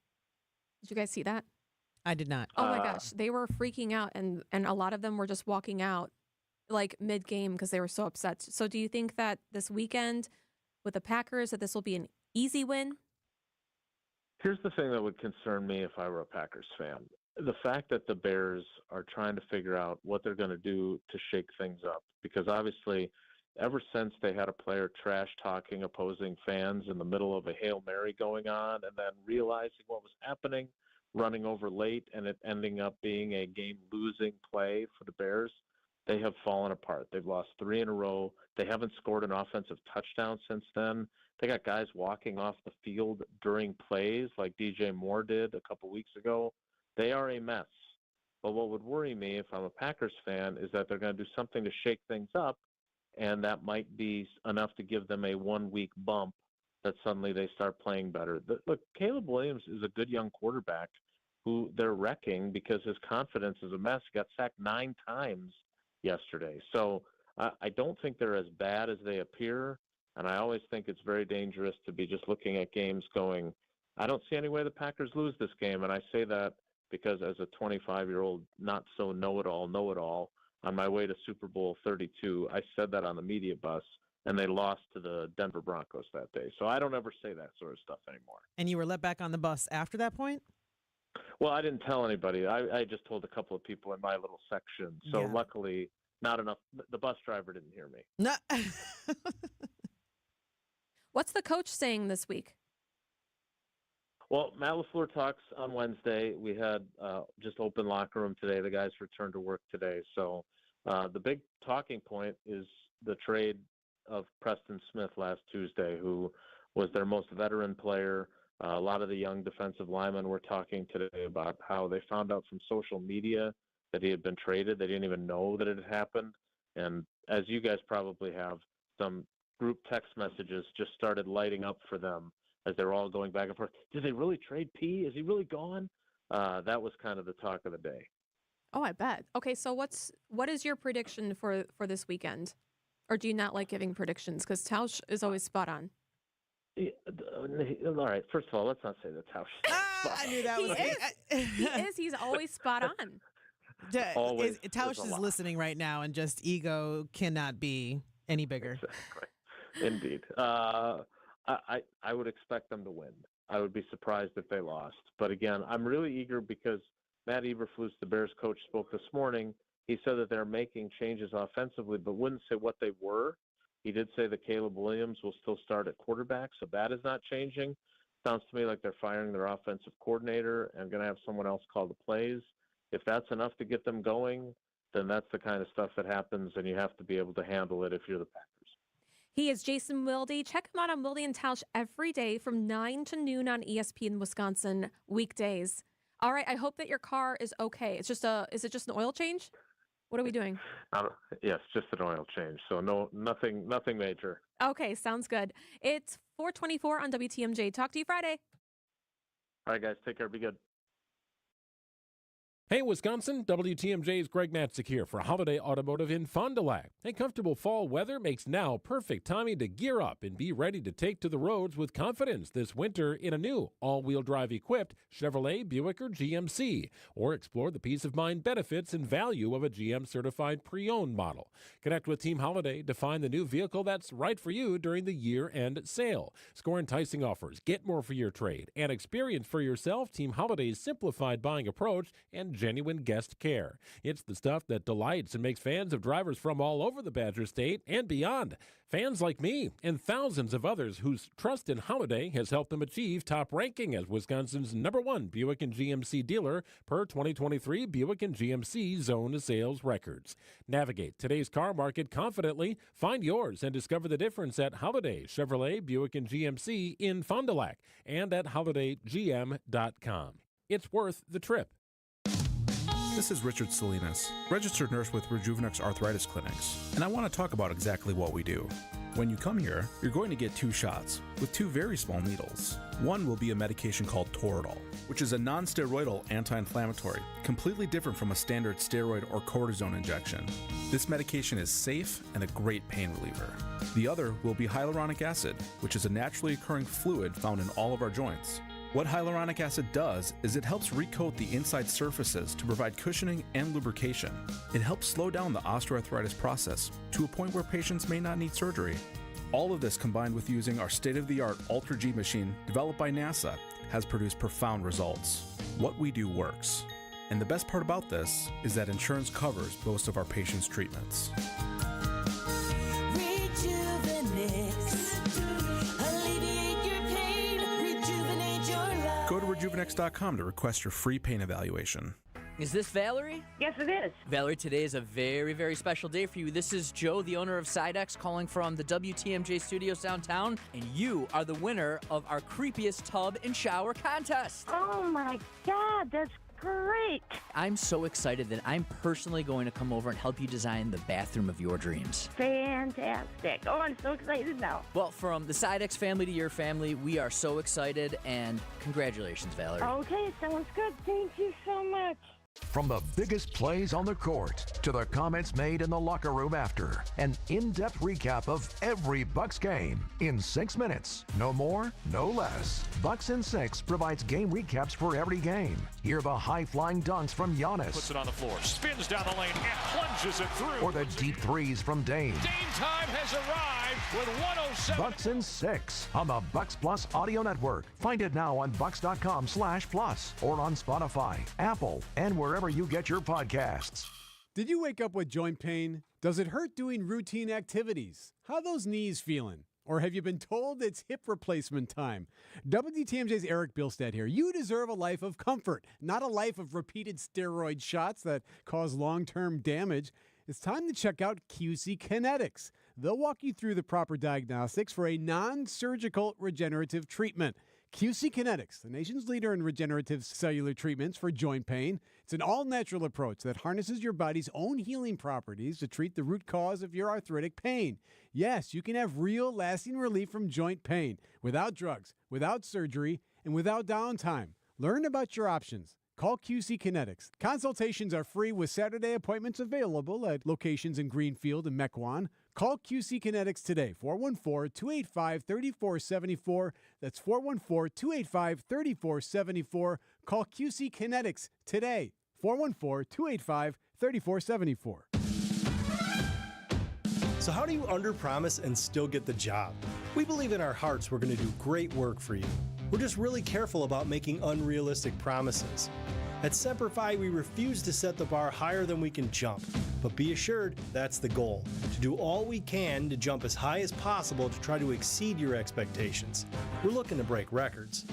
Did you guys see that? I did not. Oh, my gosh. They were freaking out, and a lot of them were just walking out like mid-game because they were so upset. So do you think that this weekend with the Packers that this will be an easy win? Here's the thing that would concern me if I were a Packers fan. The fact that the Bears are trying to figure out what they're going to do to shake things up. Because obviously, ever since they had a player trash-talking opposing fans in the middle of a Hail Mary going on and then realizing what was happening, running over late, and it ending up being a game-losing play for the Bears, they have fallen apart. They've lost 3 in a row. They haven't scored an offensive touchdown since then. They got guys walking off the field during plays like DJ Moore did a couple weeks ago. They are a mess. But what would worry me if I'm a Packers fan is that they're going to do something to shake things up, and that might be enough to give them a 1-week bump that suddenly they start playing better. Look, Caleb Williams is a good young quarterback who they're wrecking because his confidence is a mess. He got sacked 9 times yesterday. So I don't think they're as bad as they appear, and I always think it's very dangerous to be just looking at games going, I don't see any way the Packers lose this game, and I say that because as a 25-year-old not so know-it-all on my way to Super Bowl 32, I said that on the media bus, and they lost to the Denver Broncos that day. So I don't ever say that sort of stuff anymore. And you were let back on the bus after that point? Well, I didn't tell anybody. I just told a couple of people in my little section. So Yeah. luckily, not enough. The bus driver didn't hear me. No. What's the coach saying this week? Well, Matt LaFleur talks on Wednesday. We had just open locker room today. The guys returned to work today. So the big talking point is the trade of Preston Smith last Tuesday, who was their most veteran player. A lot of the young defensive linemen were talking today about how they found out from social media that he had been traded. They didn't even know that it had happened. And as you guys probably have, some group text messages just started lighting up for them as they're all going back and forth. Did they really trade P? Is he really gone? That was kind of the talk of the day. Oh, I bet. Okay, so what is your prediction for this weekend? Or do you not like giving predictions? Because Tausch is always spot on. Yeah, all right. First of all, let's not say that Tausch. I knew that He was is. He is. He's always spot on. Always. Tausch is listening right now, and just ego cannot be any bigger. Exactly. Indeed. I would expect them to win. I would be surprised if they lost. But again, I'm really eager because Matt Eberflus, the Bears coach, spoke this morning. He said that they're making changes offensively, but wouldn't say what they were. He did say that Caleb Williams will still start at quarterback, so that is not changing. Sounds to me like they're firing their offensive coordinator and going to have someone else call the plays. If that's enough to get them going, then that's the kind of stuff that happens, and you have to be able to handle it if you're the Packers. He is Jason Wilde. Check him out on Wilde and Tausch every day from 9 to noon on ESPN Wisconsin weekdays. All right, I hope that your car is okay. Is it just an oil change? What are we doing? Yes, just an oil change. So nothing major. Okay, sounds good. It's 4:24 on WTMJ. Talk to you Friday. All right, guys, take care. Be good. Hey, Wisconsin, WTMJ's Greg Matzik here for Holiday Automotive in Fond du Lac. Hey, comfortable fall weather makes now perfect timing to gear up and be ready to take to the roads with confidence this winter in a new all-wheel drive equipped Chevrolet, Buick, or GMC, or explore the peace of mind benefits and value of a GM-certified pre-owned model. Connect with Team Holiday to find the new vehicle that's right for you during the year-end sale. Score enticing offers, get more for your trade, and experience for yourself Team Holiday's simplified buying approach and genuine guest care. It's the stuff that delights and makes fans of drivers from all over the Badger State and beyond. Fans like me and thousands of others whose trust in Holiday has helped them achieve top ranking as Wisconsin's #1 Buick and GMC dealer per 2023 Buick and GMC Zone Sales records. Navigate today's car market confidently, find yours, and discover the difference at Holiday Chevrolet, Buick, and GMC in Fond du Lac and at holidaygm.com. It's worth the trip. This is Richard Salinas, registered nurse with Rejuvenex Arthritis Clinics, and I want to talk about exactly what we do. When you come here, you're going to get 2 shots with 2 very small needles. One will be a medication called Toradol, which is a non-steroidal anti-inflammatory, completely different from a standard steroid or cortisone injection. This medication is safe and a great pain reliever. The other will be hyaluronic acid, which is a naturally occurring fluid found in all of our joints. What hyaluronic acid does is it helps recoat the inside surfaces to provide cushioning and lubrication. It helps slow down the osteoarthritis process to a point where patients may not need surgery. All of this combined with using our state-of-the-art Ultra G machine developed by NASA has produced profound results. What we do works. And the best part about this is that insurance covers most of our patients' treatments. Go to Rejuvenex.com to request your free pain evaluation. Is this Valerie? Yes, it is. Valerie, today is a very, very special day for you. This is Joe, the owner of Sidex, calling from the WTMJ studios downtown, and you are the winner of our creepiest tub and shower contest. Oh, my God, that's great. I'm so excited that I'm personally going to come over and help you design the bathroom of your dreams. Fantastic. Oh, I'm so excited now. Well, from the Sidex family to your family, we are so excited, and congratulations, Valerie. Okay, sounds good. Thank you so much. From the biggest plays on the court to the comments made in the locker room after, an in-depth recap of every Bucks game in 6 minutes. No more, no less. Bucks in 6 provides game recaps for every game. Hear the high-flying dunks from Giannis. Puts it on the floor, spins down the lane, and plunges it through. Or the deep threes from Dame. Dame time has arrived with 107. Bucks in 6 on the Bucks Plus audio network. Find it now on bucks.com/plus or on Spotify, Apple, and wherever you get your podcasts. Did you wake up with joint pain? Does it hurt doing routine activities? How are those knees feeling? Or have you been told it's hip replacement time? WTMJ's Eric Bilstead here. You deserve a life of comfort, not a life of repeated steroid shots that cause long-term damage. It's time to check out QC Kinetics. They'll walk you through the proper diagnostics for a non-surgical regenerative treatment. QC Kinetics, the nation's leader in regenerative cellular treatments for joint pain. It's an all-natural approach that harnesses your body's own healing properties to treat the root cause of your arthritic pain. Yes, you can have real, lasting relief from joint pain without drugs, without surgery, and without downtime. Learn about your options. Call QC Kinetics. Consultations are free with Saturday appointments available at locations in Greenfield and Mequon. Call QC Kinetics today, 414-285-3474. That's 414-285-3474. Call QC Kinetics today, 414-285-3474. So how do you underpromise and still get the job? We believe in our hearts we're going to do great work for you. We're just really careful about making unrealistic promises. At Semper Fi, we refuse to set the bar higher than we can jump. But be assured, that's the goal, to do all we can to jump as high as possible to try to exceed your expectations. We're looking to break records.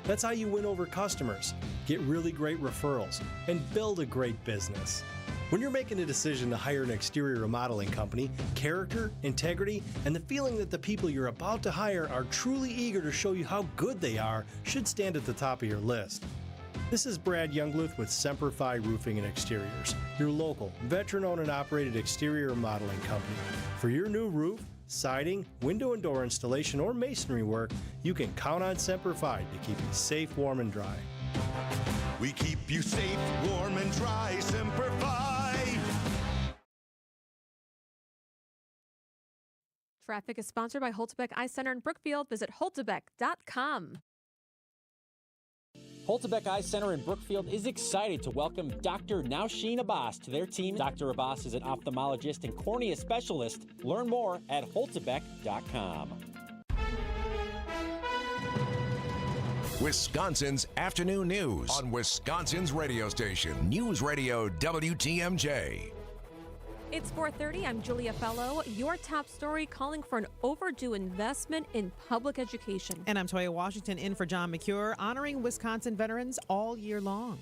That's how you win over customers, get really great referrals, and build a great business. When you're making a decision to hire an exterior remodeling company, character, integrity, and the feeling that the people you're about to hire are truly eager to show you how good they are should stand at the top of your list. This is Brad Youngluth with Semper Fi Roofing and Exteriors, your local, veteran-owned and operated exterior remodeling company. For your new roof, siding, window and door installation, or masonry work, you can count on Semper Fi to keep you safe, warm, and dry. We keep you safe, warm, and dry. Semper Fi. Traffic is sponsored by Holtebeck Eye Center in Brookfield. Visit holtebeck.com. Holtebeck Eye Center in Brookfield is excited to welcome Dr. Nausheen Abbas to their team. Dr. Abbas is an ophthalmologist and cornea specialist. Learn more at holtebeck.com. Wisconsin's afternoon news on Wisconsin's radio station, News Radio WTMJ. It's 4:30. I'm Julia Fellow. Your top story calling for an overdue investment in public education. And I'm Toya Washington in for John McCure, honoring Wisconsin veterans all year long.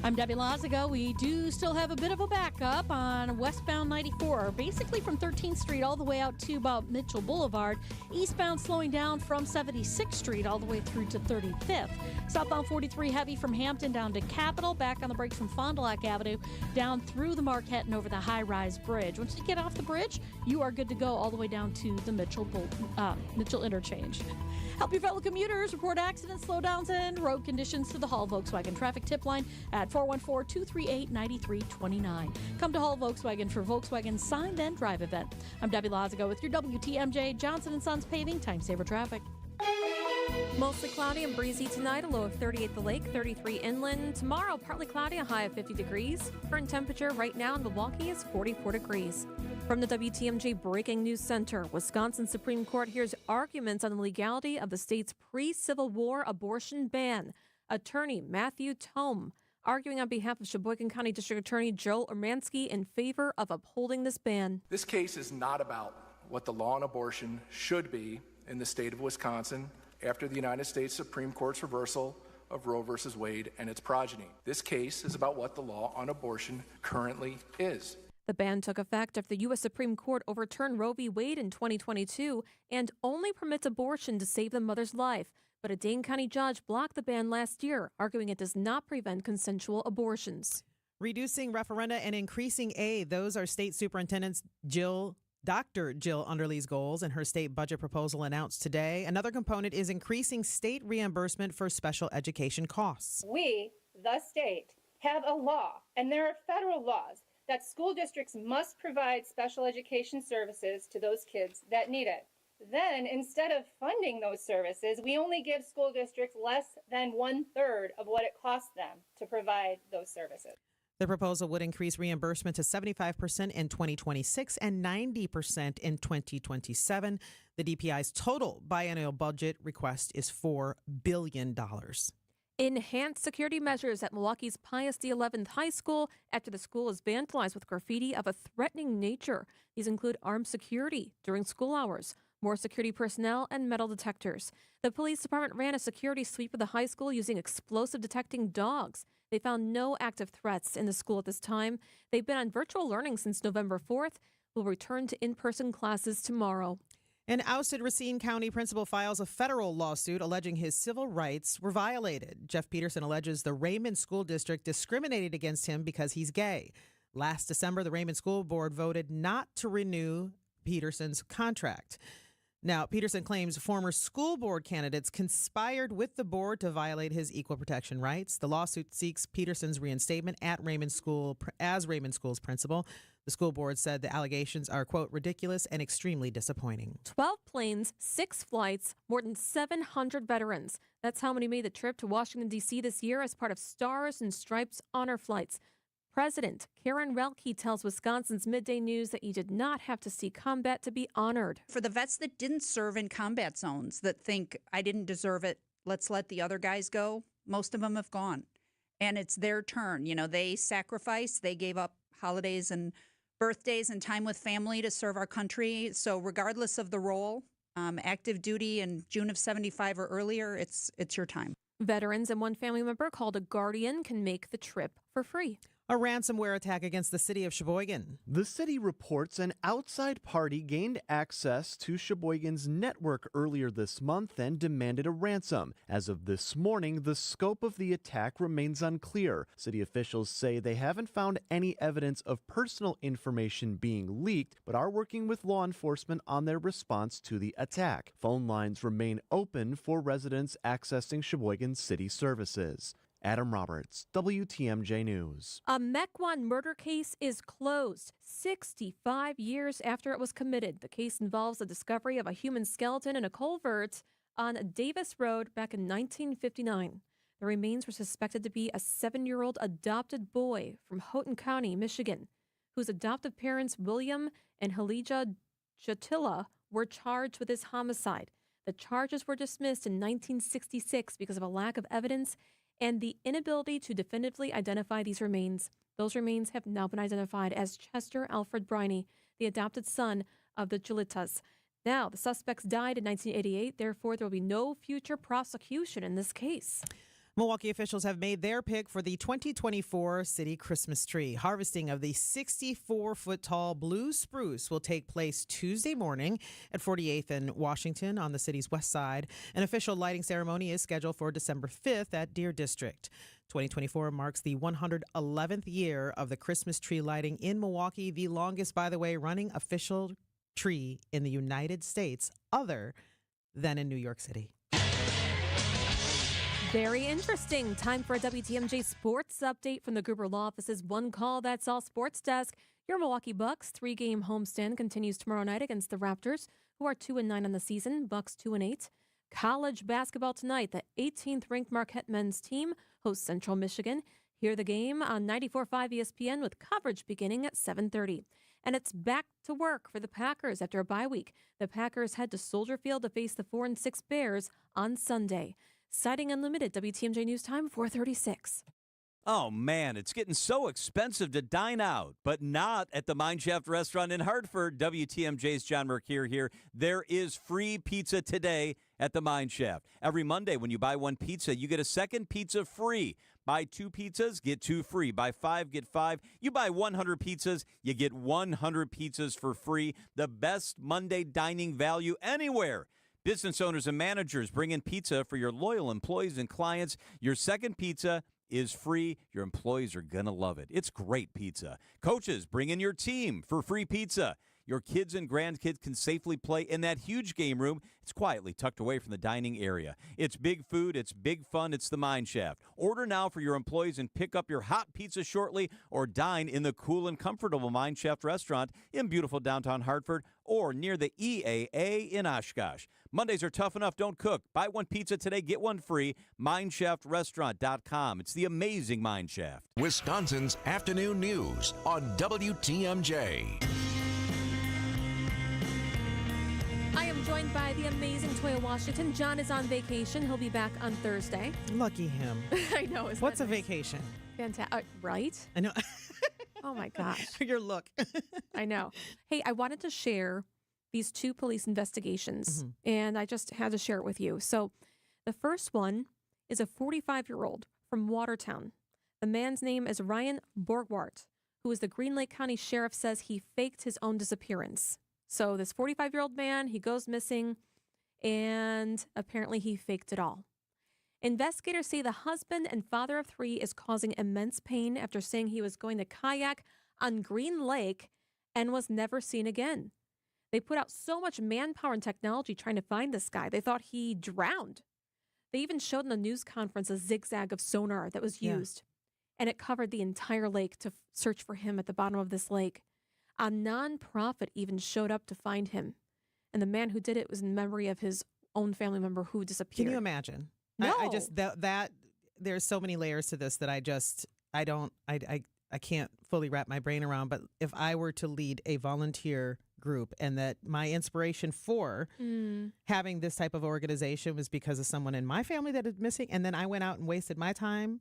I'm Debbie Lazago. We do still have a bit of a backup on westbound 94, basically from 13th Street all the way out to about Mitchell Boulevard. Eastbound slowing down from 76th Street all the way through to 35th. Southbound 43 heavy from Hampton down to Capitol, back on the brakes from Fond du Lac Avenue, down through the Marquette and over the high-rise bridge. Once you get off the bridge, you are good to go all the way down to the Mitchell interchange. Help your fellow commuters report accidents, slowdowns, and road conditions to the Hall Volkswagen traffic tip line at 414-238-9329. Come to Hall Volkswagen for Volkswagen Sign Then Drive event. I'm Debbie Lazago with your WTMJ Johnson & Sons Paving Time Saver Traffic. Mostly cloudy and breezy tonight, a low of 30 at the lake, 33 inland. Tomorrow, partly cloudy, a high of 50 degrees. Current temperature right now in Milwaukee is 44 degrees. From the WTMJ Breaking News Center, Wisconsin Supreme Court hears arguments on the legality of the state's pre-Civil War abortion ban. Attorney Matthew Tome arguing on behalf of Sheboygan County District Attorney Joel Urmansky in favor of upholding this ban. This case is not about what the law on abortion should be in the state of Wisconsin after the United States Supreme Court's reversal of Roe v. Wade and its progeny. This case is about what the law on abortion currently is. The ban took effect after the U.S. Supreme Court overturned Roe v. Wade in 2022 and only permits abortion to save the mother's life. But a Dane County judge blocked the ban last year, arguing it does not prevent consensual abortions. Reducing referenda and increasing aid. Those are State Superintendent Dr. Jill Underly's goals in her state budget proposal announced today. Another component is increasing state reimbursement for special education costs. We, the state, have a law, and there are federal laws, that school districts must provide special education services to those kids that need it. Then, instead of funding those services, we only give school districts less than 1/3 of what it costs them to provide those services. The proposal would increase reimbursement to 75% in 2026 and 90% in 2027. The DPI's total biennial budget request is $4 billion. Enhanced security measures at Milwaukee's Pius XI High School after the school is vandalized with graffiti of a threatening nature. These include armed security during school hours, more security personnel, and metal detectors. The police department ran a security sweep of the high school using explosive detecting dogs. They found no active threats in the school at this time. They've been on virtual learning since November 4th. Will return to in-person classes tomorrow. An ousted Racine County principal files a federal lawsuit alleging his civil rights were violated. Jeff Peterson alleges the Raymond School District discriminated against him because he's gay. Last December, the Raymond School Board voted not to renew Peterson's contract. Now, Peterson claims former school board candidates conspired with the board to violate his equal protection rights. The lawsuit seeks Peterson's reinstatement at Raymond School as Raymond School's principal. The school board said the allegations are, quote, ridiculous and extremely disappointing. 12 planes, 6 flights, more than 700 veterans. That's how many made the trip to Washington, D.C. this year as part of Stars and Stripes honor flights. President Karen Relke tells Wisconsin's Midday News that you did not have to see combat to be honored. For the vets that didn't serve in combat zones, that think, I didn't deserve it, let's let the other guys go, most of them have gone. And it's their turn. You know, they sacrificed, they gave up holidays and birthdays and time with family to serve our country. So regardless of the role, active duty in June of 75 or earlier, it's your time. Veterans and one family member called a guardian can make the trip for free. A ransomware attack against the city of Sheboygan. The city reports an outside party gained access to Sheboygan's network earlier this month and demanded a ransom. As of this morning, the scope of the attack remains unclear. City officials say they haven't found any evidence of personal information being leaked, but are working with law enforcement on their response to the attack. Phone lines remain open for residents accessing Sheboygan city services. Adam Roberts, WTMJ News. A Mequon murder case is closed 65 years after it was committed. The case involves the discovery of a human skeleton in a culvert on Davis Road back in 1959. The remains were suspected to be a 7-year-old adopted boy from Houghton County, Michigan, whose adoptive parents, William and Halija Jatila, were charged with his homicide. The charges were dismissed in 1966 because of a lack of evidence and the inability to definitively identify these remains. Those remains have now been identified as Chester Alfred Briney, the adopted son of the Julitas. Now, the suspects died in 1988, therefore there will be no future prosecution in this case. Milwaukee officials have made their pick for the 2024 city Christmas tree. Harvesting of the 64-foot-tall blue spruce will take place Tuesday morning at 48th and Washington on the city's west side. An official lighting ceremony is scheduled for December 5th at Deer District. 2024 marks the 111th year of the Christmas tree lighting in Milwaukee, the longest, by the way, running official tree in the United States other than in New York City. Very interesting. Time for a WTMJ sports update from the Gruber Law Office's One Call, That's All Sports Desk. Your Milwaukee Bucks 3-game homestand continues tomorrow night against the Raptors, who are 2-9 on the season. Bucks 2-8. College basketball tonight. The 18th-ranked Marquette men's team hosts Central Michigan. Hear the game on 94.5 ESPN with coverage beginning at 7:30. And it's back to work for the Packers after a bye week. The Packers head to Soldier Field to face the 4-6 Bears on Sunday. Citing Unlimited, WTMJ News Time, 4:36. Oh, man, it's getting so expensive to dine out, but not at the Mineshaft Restaurant in Hartford. WTMJ's John Mercure here. There is free pizza today at the Mineshaft. Every Monday when you buy one pizza, you get a second pizza free. Buy 2 pizzas, get 2 free. Buy 5, get 5. You buy 100 pizzas, you get 100 pizzas for free. The best Monday dining value anywhere. Business owners and managers, bring in pizza for your loyal employees and clients. Your second pizza is free. Your employees are going to love it. It's great pizza. Coaches, bring in your team for free pizza. Your kids and grandkids can safely play in that huge game room. It's quietly tucked away from the dining area. It's big food. It's big fun. It's the Mineshaft. Order now for your employees and pick up your hot pizza shortly, or dine in the cool and comfortable Mineshaft Restaurant in beautiful downtown Hartford or near the EAA in Oshkosh. Mondays are tough enough. Don't cook. Buy one pizza today, get one free. MineShaftRestaurant.com. It's the amazing Mineshaft. Wisconsin's afternoon news on WTMJ. I am joined by the amazing Toya Washington. John is on vacation. He'll be back on Thursday. Lucky him. I know. What's a vacation? Fantastic. Right? I know. Oh, my gosh. Your look. I know. Hey, I wanted to share these 2 police investigations, and I just had to share it with you. So the first one is a 45-year-old from Watertown. The man's name is Ryan Borgwart, who is the Green Lake County Sheriff says he faked his own disappearance. So this 45-year-old man, he goes missing, and apparently he faked it all. Investigators say the husband and father of 3 is causing immense pain after saying he was going to kayak on Green Lake and was never seen again. They put out so much manpower and technology trying to find this guy. They thought he drowned. They even showed in the news conference a zigzag of sonar that was used, and it covered the entire lake to search for him at the bottom of this lake. A nonprofit even showed up to find him, and the man who did it was in memory of his own family member who disappeared. Can you imagine? No. I just that there's so many layers to this that I can't fully wrap my brain around. But if I were to lead a volunteer group, and that my inspiration for having this type of organization was because of someone in my family that is missing, and then I went out and wasted my time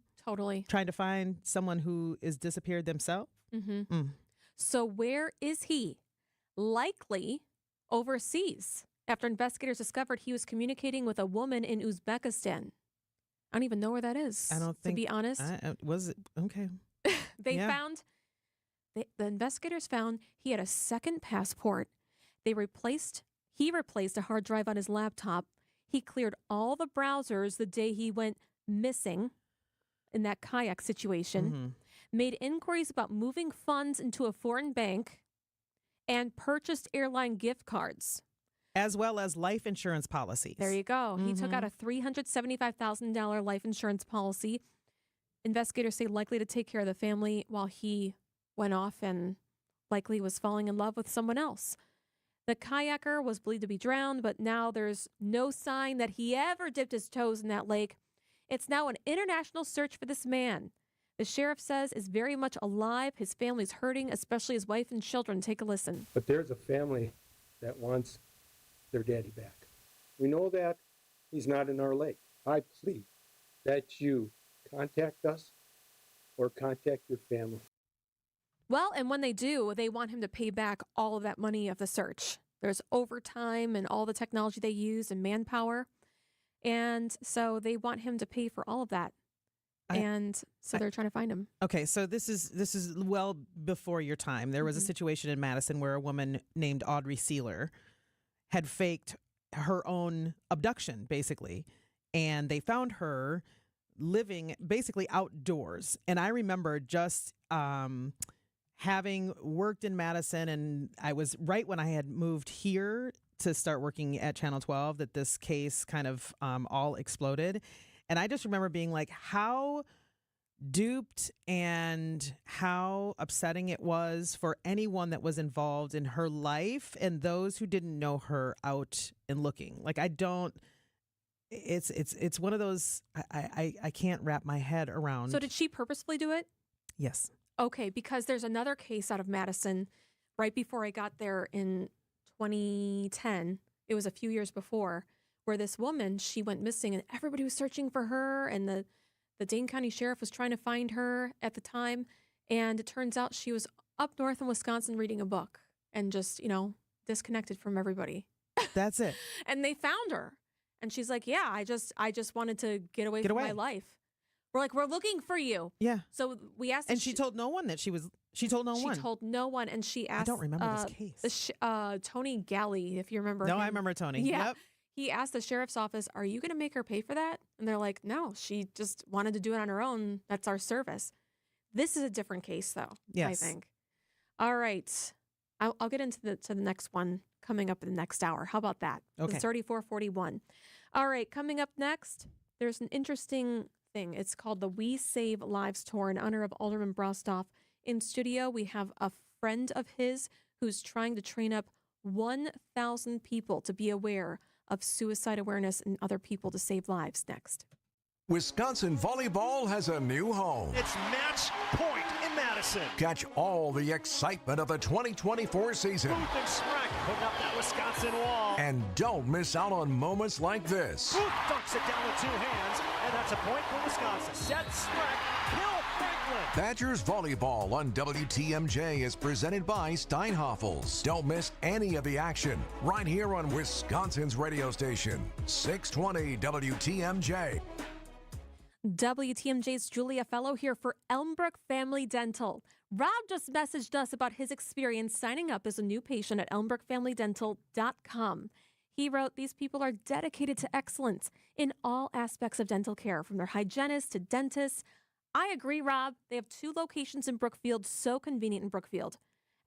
trying to find someone who is disappeared themselves. So where is he? Likely overseas, after investigators discovered he was communicating with a woman in Uzbekistan. I don't even know where that is. I don't think, to be honest. Was it? Okay. The investigators found he had a second passport. He replaced a hard drive on his laptop. He cleared all the browsers the day he went missing in that kayak situation, made inquiries about moving funds into a foreign bank, and purchased airline gift cards. As well as life insurance policies. There you go. He took out a $375,000 life insurance policy. Investigators say likely to take care of the family while he went off and likely was falling in love with someone else. The kayaker was believed to be drowned, but now there's no sign that he ever dipped his toes in that lake. It's now an international search for this man. The sheriff says is very much alive. His family's hurting, especially his wife and children. Take a listen. But there's a family that wants their daddy back. We know that he's not in our lake. I plead that you contact us or contact your family. Well, and when they do, they want him to pay back all of that money of the search. There's overtime and all the technology they use and manpower. And so they want him to pay for all of that. They're trying to find him. Okay, so this is well before your time. There was a situation in Madison where a woman named Audrey Sealer had faked her own abduction, basically. And they found her living basically outdoors. And I remember just having worked in Madison, and I was right when I had moved here to start working at Channel 12 that this case kind of all exploded. And I just remember being like, how duped and how upsetting it was for anyone that was involved in her life and those who didn't know her out and looking. Like, it's one of those, I can't wrap my head around. So did she purposefully do it? Yes. Okay, because there's another case out of Madison right before I got there in 2010. It was a few years before, where this woman, she went missing and everybody was searching for her, and the Dane County Sheriff was trying to find her at the time. And it turns out she was up north in Wisconsin reading a book and just, disconnected from everybody. That's it. And they found her. And she's like, yeah, I just wanted to get away from my life. We're like, we're looking for you. Yeah. So we asked. And she told no one that she told no one. She told no one. And she asked. I don't remember this case. Tony Galley, if you remember. No, him. I remember Tony. Yeah. Yep. He asked the sheriff's office, are you going to make her pay for that? And they're like, no, she just wanted to do it on her own. That's our service. This is a different case, though, yes. I think. All right. I'll get into the next one coming up in the next hour. How about that? Okay. It's 3441. All right. Coming up next, there's an interesting thing. It's called the We Save Lives Tour in honor of Alderman Brostoff. In studio, we have a friend of his who's trying to train up 1,000 people to be aware of suicide awareness and other people to save lives. Next. Wisconsin volleyball has a new home. It's match point in Madison. Catch all the excitement of the 2024 season. Booth and Spreck putting up that Wisconsin wall. And don't miss out on moments like this. Booth dunks it down with two hands, and that's a point for Wisconsin. Set Spreck, kill Franklin. Badgers volleyball on WTMJ is presented by Steinhoffels. Don't miss any of the action right here on Wisconsin's radio station, 620 WTMJ. WTMJ's Julia Fellow here for Elmbrook Family Dental. Rob just messaged us about his experience signing up as a new patient at elmbrookfamilydental.com. He wrote, these people are dedicated to excellence in all aspects of dental care, from their hygienists to dentists. I agree, Rob. They have 2 locations in Brookfield, so convenient in Brookfield,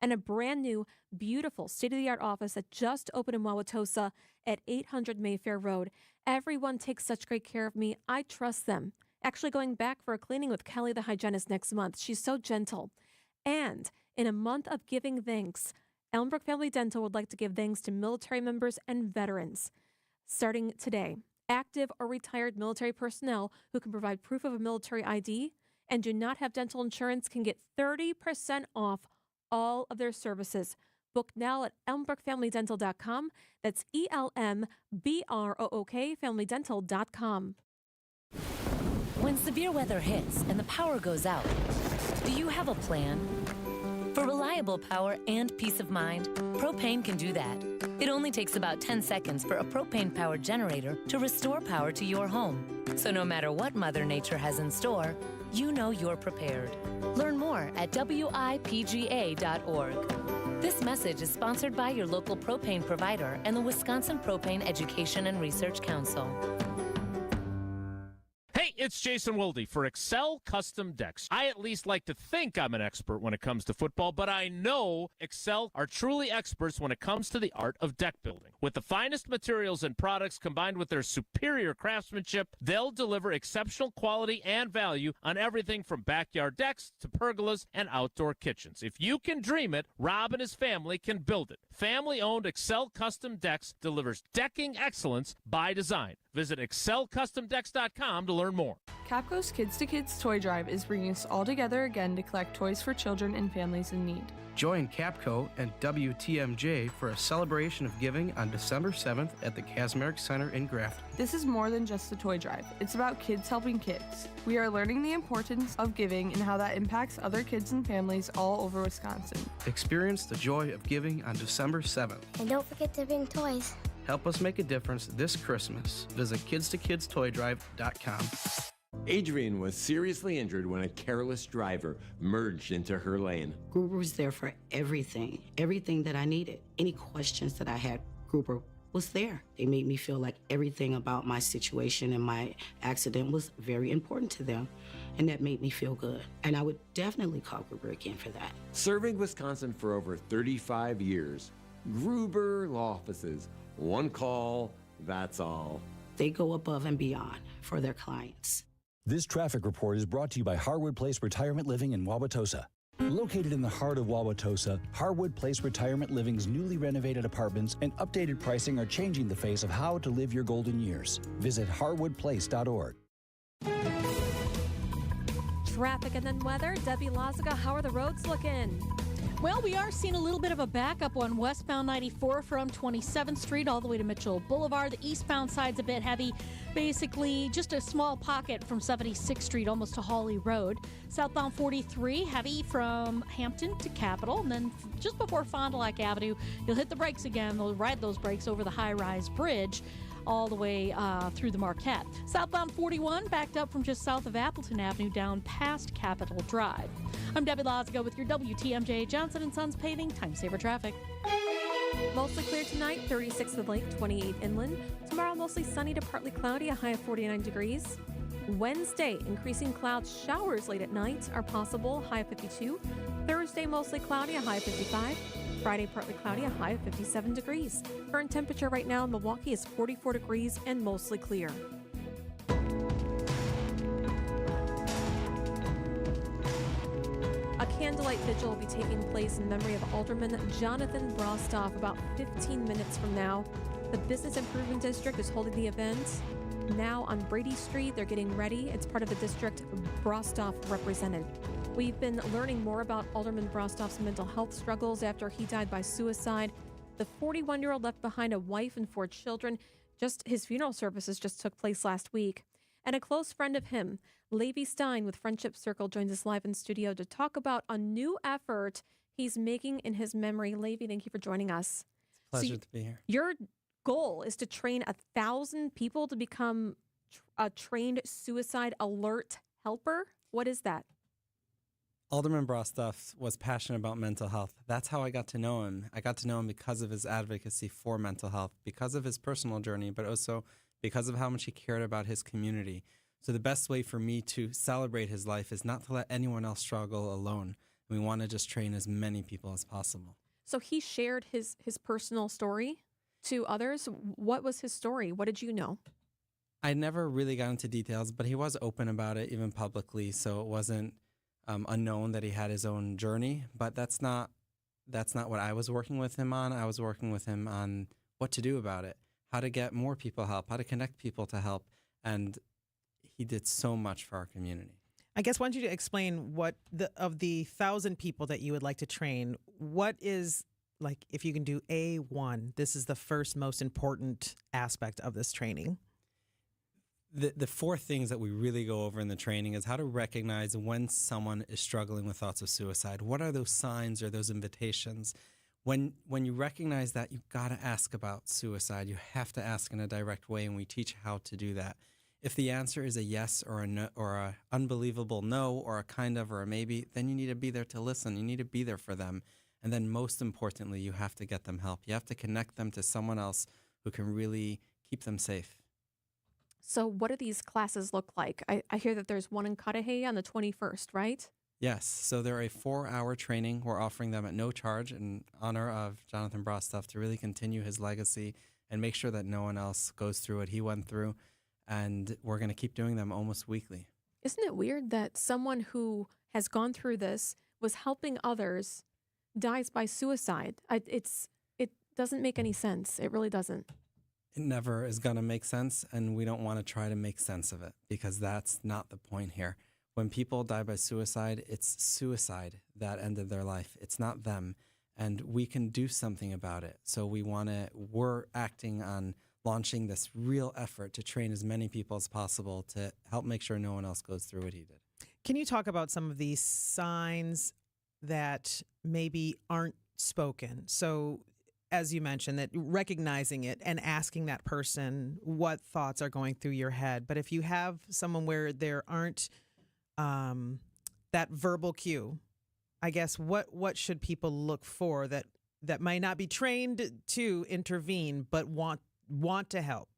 and a brand new, beautiful, state-of-the-art office that just opened in Wauwatosa at 800 Mayfair Road. Everyone takes such great care of me. I trust them. Actually going back for a cleaning with Kelly, the hygienist, next month. She's so gentle. And in a month of giving thanks, Elmbrook Family Dental would like to give thanks to military members and veterans. Starting today, active or retired military personnel who can provide proof of a military ID and do not have dental insurance can get 30% off all of their services. Book now at elmbrookfamilydental.com. That's ELMBROOK familydental.com. When severe weather hits and the power goes out, do you have a plan? For reliable power and peace of mind, propane can do that. It only takes about 10 seconds for a propane-powered generator to restore power to your home. So no matter what Mother Nature has in store, you know you're prepared. Learn more at WIPGA.org. This message is sponsored by your local propane provider and the Wisconsin Propane Education and Research Council. Hey, it's Jason Wilde for Excel Custom Decks. I at least like to think I'm an expert when it comes to football, but I know Excel are truly experts when it comes to the art of deck building. With the finest materials and products combined with their superior craftsmanship, they'll deliver exceptional quality and value on everything from backyard decks to pergolas and outdoor kitchens. If you can dream it, Rob and his family can build it. Family-owned Excel Custom Decks delivers decking excellence by design. Visit excelcustomdecks.com to learn more. Capco's Kids to Kids Toy Drive is bringing us all together again to collect toys for children and families in need. Join Capco and WTMJ for a celebration of giving on December 7th at the Kazmarek Center in Grafton. This is more than just a toy drive. It's about kids helping kids. We are learning the importance of giving and how that impacts other kids and families all over Wisconsin. Experience the joy of giving on December 7th. And don't forget to bring toys. Help us make a difference this Christmas. Visit kidstokidstoydrive.com. Adrian was seriously injured when a careless driver merged into her lane. Gruber was there for everything that I needed. Any questions that I had, Gruber was there. They made me feel like everything about my situation and my accident was very important to them, and that made me feel good. And I would definitely call Gruber again for that. Serving Wisconsin for over 35 years, Gruber Law Offices. One call, that's all. They go above and beyond for their clients. This traffic report is brought to you by Harwood Place Retirement Living in Wauwatosa. Located in the heart of Wauwatosa, Harwood Place Retirement Living's newly renovated apartments and updated pricing are changing the face of how to live your golden years. Visit harwoodplace.org. Traffic and then weather. Debbie Lazaga, how are the roads looking? Well, we are seeing a little bit of a backup on westbound 94 from 27th Street all the way to Mitchell Boulevard. The eastbound side's a bit heavy. Basically, just a small pocket from 76th Street almost to Hawley Road. Southbound 43, heavy from Hampton to Capitol. And then just before Fond du Lac Avenue, you'll hit the brakes again. They'll ride those brakes over the high-rise bridge all the way through the Marquette. Southbound 41 backed up from just south of Appleton Avenue down past Capitol Drive. I'm Debbie Lazaga with your WTMJ Johnson & Sons Paving Time Saver Traffic. Mostly clear tonight, 36 at the lake, 28 inland. Tomorrow, mostly sunny to partly cloudy, a high of 49 degrees. Wednesday, increasing clouds, showers late at night are possible, high of 52. Thursday, mostly cloudy, a high of 55. Friday, partly cloudy, a high of 57 degrees. Current temperature right now in Milwaukee is 44 degrees and mostly clear. A candlelight vigil will be taking place in memory of Alderman Jonathan Brostoff about 15 minutes from now. The Business Improvement District is holding the event now on Brady Street. They're getting ready. It's part of the district Brostoff represented. We've been learning more about Alderman Brostoff's mental health struggles after he died by suicide. The 41-year-old left behind a wife and 4 children. Just his funeral services just took place last week. And a close friend of him, Levi Stein with Friendship Circle, joins us live in studio to talk about a new effort he's making in his memory. Levi, thank you for joining us. Pleasure to be here. Your goal is to train 1,000 people to become a trained suicide alert helper. What is that? Alderman Brostoff was passionate about mental health. That's how I got to know him. I got to know him because of his advocacy for mental health, because of his personal journey, but also because of how much he cared about his community. So the best way for me to celebrate his life is not to let anyone else struggle alone. We want to just train as many people as possible. So he shared his personal story to others. What was his story? What did you know? I never really got into details, but he was open about it, even publicly, so it wasn't unknown that he had his own journey. But that's not what I was working with him on. I was working with him on what to do about it, how to get more people help, how to connect people to help, and he did so much for our community. I guess I want you to explain what of the 1,000 people that you would like to train, what is, like, if you can do A1, this is the first most important aspect of this training. The 4 things that we really go over in the training is how to recognize when someone is struggling with thoughts of suicide. What are those signs or those invitations? When you recognize that, you've got to ask about suicide. You have to ask in a direct way, and we teach how to do that. If the answer is a yes or a no, or a unbelievable no, or a kind of or a maybe, then you need to be there to listen. You need to be there for them. And then most importantly, you have to get them help. You have to connect them to someone else who can really keep them safe. So, what do these classes look like? I hear that there's one in Cudahy on the 21st, right? Yes. So they're a 4-hour training. We're offering them at no charge in honor of Jonathan Brostoff to really continue his legacy and make sure that no one else goes through what he went through. And we're going to keep doing them almost weekly. Isn't it weird that someone who has gone through this, was helping others, dies by suicide? It doesn't make any sense. It really doesn't. It never is going to make sense, and we don't want to try to make sense of it because that's not the point here. When people die by suicide, it's suicide that ended their life. It's not them, and we can do something about it. So we're acting on launching this real effort to train as many people as possible to help make sure no one else goes through what he did. Can you talk about some of these signs that maybe aren't spoken? So, as you mentioned, that recognizing it and asking that person what thoughts are going through your head. But if you have someone where there aren't that verbal cue, I guess what should people look for that might not be trained to intervene but want to help?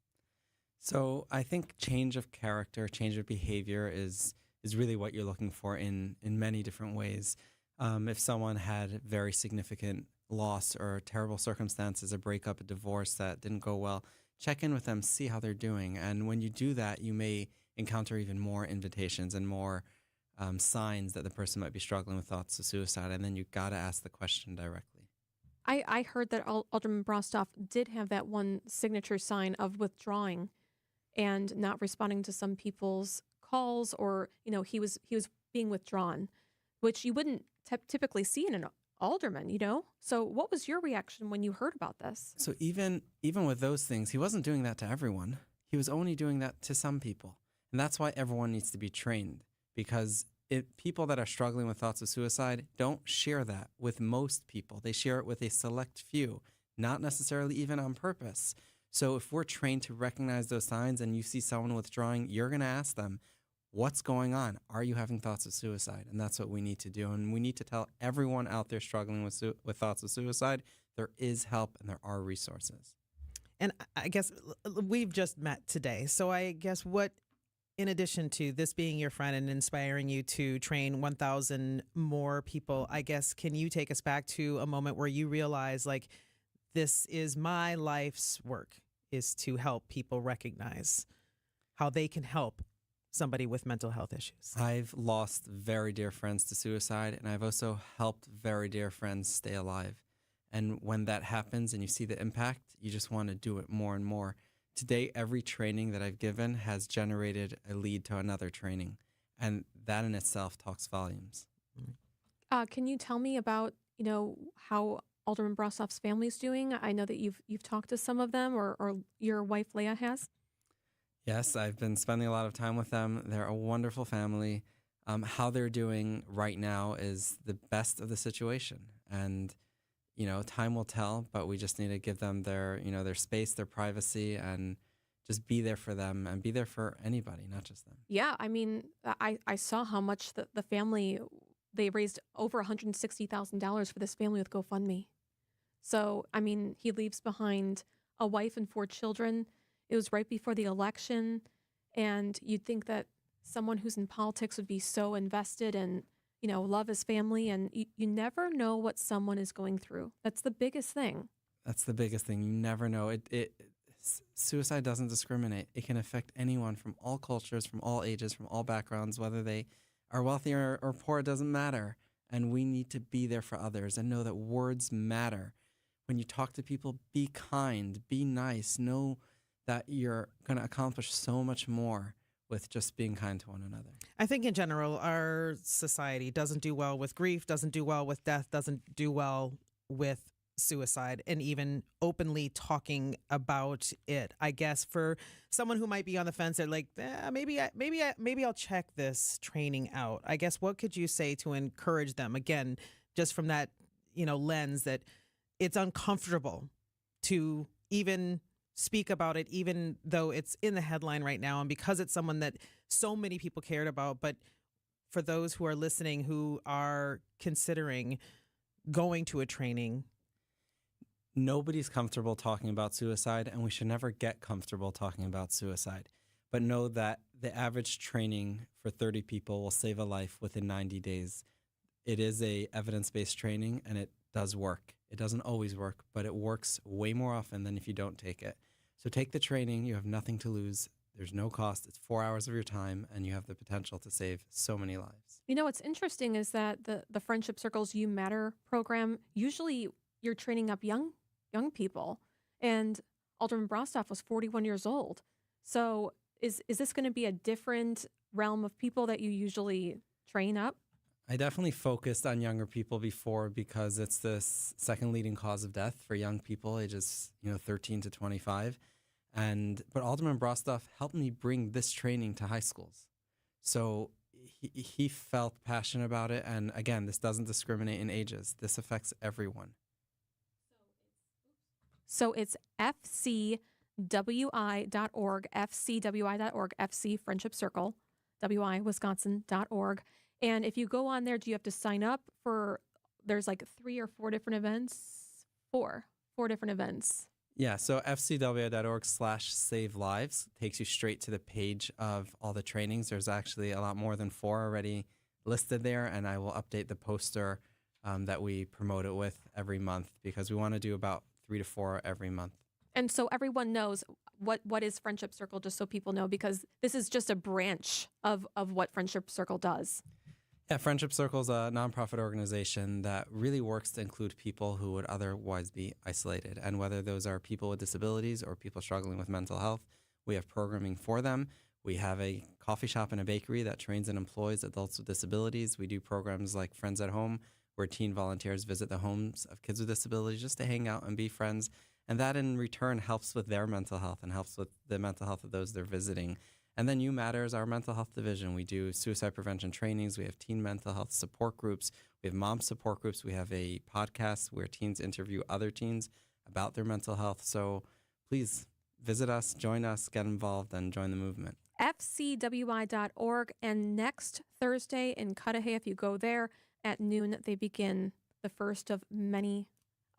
So I think change of character, change of behavior is really what you're looking for in many different ways. If someone had very significant loss or terrible circumstances, a breakup, a divorce that didn't go well, check in with them, see how they're doing. And when you do that, you may encounter even more invitations and more signs that the person might be struggling with thoughts of suicide. And then you got to ask the question directly. I heard that Alderman Brostoff did have that one signature sign of withdrawing and not responding to some people's calls, or he was being withdrawn, which you wouldn't typically see in an alderman. So what was your reaction when you heard about this? So even with those things, he wasn't doing that to everyone. He was only doing that to some people, and that's why everyone needs to be trained, because people that are struggling with thoughts of suicide don't share that with most people. They share it with a select few, not necessarily even on purpose. So if we're trained to recognize those signs and you see someone withdrawing, you're going to ask them, what's going on? Are you having thoughts of suicide? And that's what we need to do. And we need to tell everyone out there struggling with thoughts of suicide, there is help and there are resources. And I guess we've just met today. So I guess in addition to this being your friend and inspiring you to train 1,000 more people, I guess, can you take us back to a moment where you realize, like, this is my life's work, is to help people recognize how they can help somebody with mental health issues? I've lost very dear friends to suicide, and I've also helped very dear friends stay alive. And when that happens and you see the impact, you just want to do it more and more. Today, every training that I've given has generated a lead to another training, and that in itself talks volumes. Can you tell me about how Alderman Brostoff's family is doing? I know that you've talked to some of them, or your wife Leah has. Yes, I've been spending a lot of time with them. They're a wonderful family. How they're doing right now is the best of the situation, and time will tell, but we just need to give them their space, their privacy, and just be there for them and be there for anybody, not just them. Yeah, I mean, I saw how much the family, they raised over $160,000 for this family with GoFundMe. So, I mean, he leaves behind a wife and 4 children. It was right before the election, and you'd think that someone who's in politics would be so invested and love his family, and you never know what someone is going through. That's the biggest thing. That's the biggest thing. You never know. Suicide doesn't discriminate. It can affect anyone from all cultures, from all ages, from all backgrounds, whether they are wealthy or poor, it doesn't matter. And we need to be there for others and know that words matter. When you talk to people, be kind, be nice, know that you're going to accomplish so much more with just being kind to one another. I think in general, our society doesn't do well with grief, doesn't do well with death, doesn't do well with suicide, and even openly talking about it. I guess for someone who might be on the fence, they're like, maybe I'll check this training out. I guess what could you say to encourage them, again, just from that lens that it's uncomfortable to even speak about it, even though it's in the headline right now and because it's someone that so many people cared about. But for those who are listening who are considering going to a training, nobody's comfortable talking about suicide, and we should never get comfortable talking about suicide. But know that the average training for 30 people will save a life within 90 days. It is a evidence-based training, and it does work. It doesn't always work, but it works way more often than if you don't take it. So take the training. You have nothing to lose. There's no cost. It's 4 hours of your time, and you have the potential to save so many lives. You know, what's interesting is that the Friendship Circle's You Matter program, usually you're training up young people. And Alderman Brostoff was 41 years old. So is this going to be a different realm of people that you usually train up? I definitely focused on younger people before because it's the second leading cause of death for young people ages 13 to 25. But Alderman Brostoff helped me bring this training to high schools. So he felt passionate about it. And again, this doesn't discriminate in ages. This affects everyone. So it's fcwi.org, fcwi.org, FC Friendship Circle, wiwisconsin.org. And if you go on there, do you have to sign up for, there's like 3 or 4 different events? Four different events. Yeah, so fcwi.org/save lives takes you straight to the page of all the trainings. There's actually a lot more than 4 already listed there, and I will update the poster that we promote it with every month because we want to do about 3 to 4 every month. And so everyone knows what is Friendship Circle, just so people know, because this is just a branch of what Friendship Circle does. Yeah, Friendship Circle is a nonprofit organization that really works to include people who would otherwise be isolated. And whether those are people with disabilities or people struggling with mental health, we have programming for them. We have a coffee shop and a bakery that trains and employs adults with disabilities. We do programs like Friends at Home, where teen volunteers visit the homes of kids with disabilities just to hang out and be friends. And that in return helps with their mental health and helps with the mental health of those they're visiting. And then You Matter is our mental health division. We do suicide prevention trainings. We have teen mental health support groups. We have mom support groups. We have a podcast where teens interview other teens about their mental health. So please visit us, join us, get involved, and join the movement. fcwi.org. And next Thursday in Cudahy, if you go there at noon, they begin the first of many,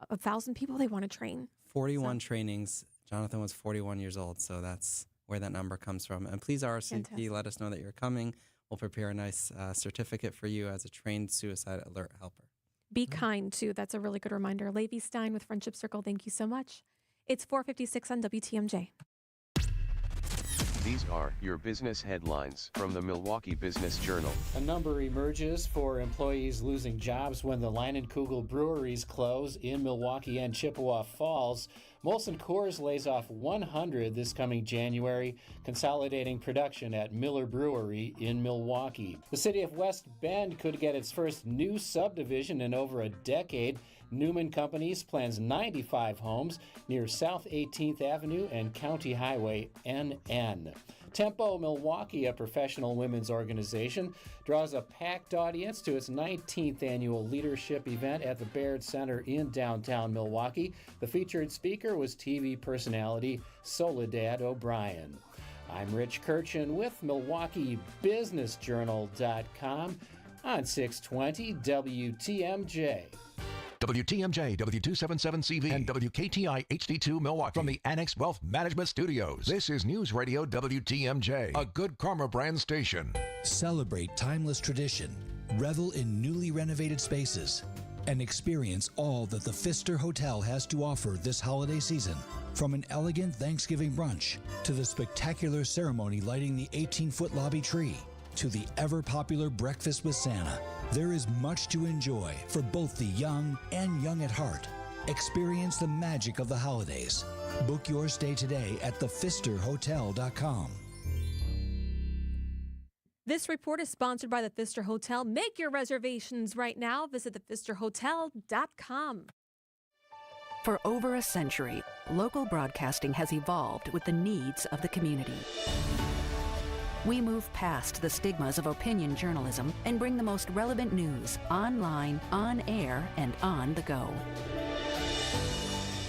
1,000 people they want to train. 41 trainings. Jonathan was 41 years old, so that's where that number comes from. And please RSVP, Fantastic. let us know that you're coming. We'll prepare a nice certificate for you as a trained suicide alert helper. Be kind, too. That's a really good reminder. Levi Stein with Friendship Circle, thank you so much. It's 4:56 on WTMJ. These are your business headlines from the Milwaukee Business Journal. A number emerges for employees losing jobs when the Leinenkugel breweries close in Milwaukee and Chippewa Falls. Molson Coors lays off 100 this coming January, consolidating production at Miller Brewery in Milwaukee. The city of West Bend could get its first new subdivision in over a decade. Newman Companies plans 95 homes near South 18th Avenue and County Highway NN. Tempo Milwaukee, a professional women's organization, draws a packed audience to its 19th annual leadership event at the Baird Center in downtown Milwaukee. The featured speaker was TV personality Soledad O'Brien. I'm Rich Kirchin with MilwaukeeBusinessJournal.com on 620 WTMJ. WTMJ, W277CV, and WKTI HD2 Milwaukee from the Annex Wealth Management Studios. This is News Radio WTMJ, a Good Karma brand station. Celebrate timeless tradition, revel in newly renovated spaces, and experience all that the Pfister Hotel has to offer this holiday season. From an elegant Thanksgiving brunch to the spectacular ceremony lighting the 18-foot lobby tree to the ever-popular breakfast with Santa. There is much to enjoy for both the young and young at heart. Experience the magic of the holidays. Book your stay today at thepfisterhotel.com. This report is sponsored by the Pfister Hotel. Make your reservations right now. Visit thepfisterhotel.com. For over a century, local broadcasting has evolved with the needs of the community. We move past the stigmas of opinion journalism and bring the most relevant news online, on air, and on the go.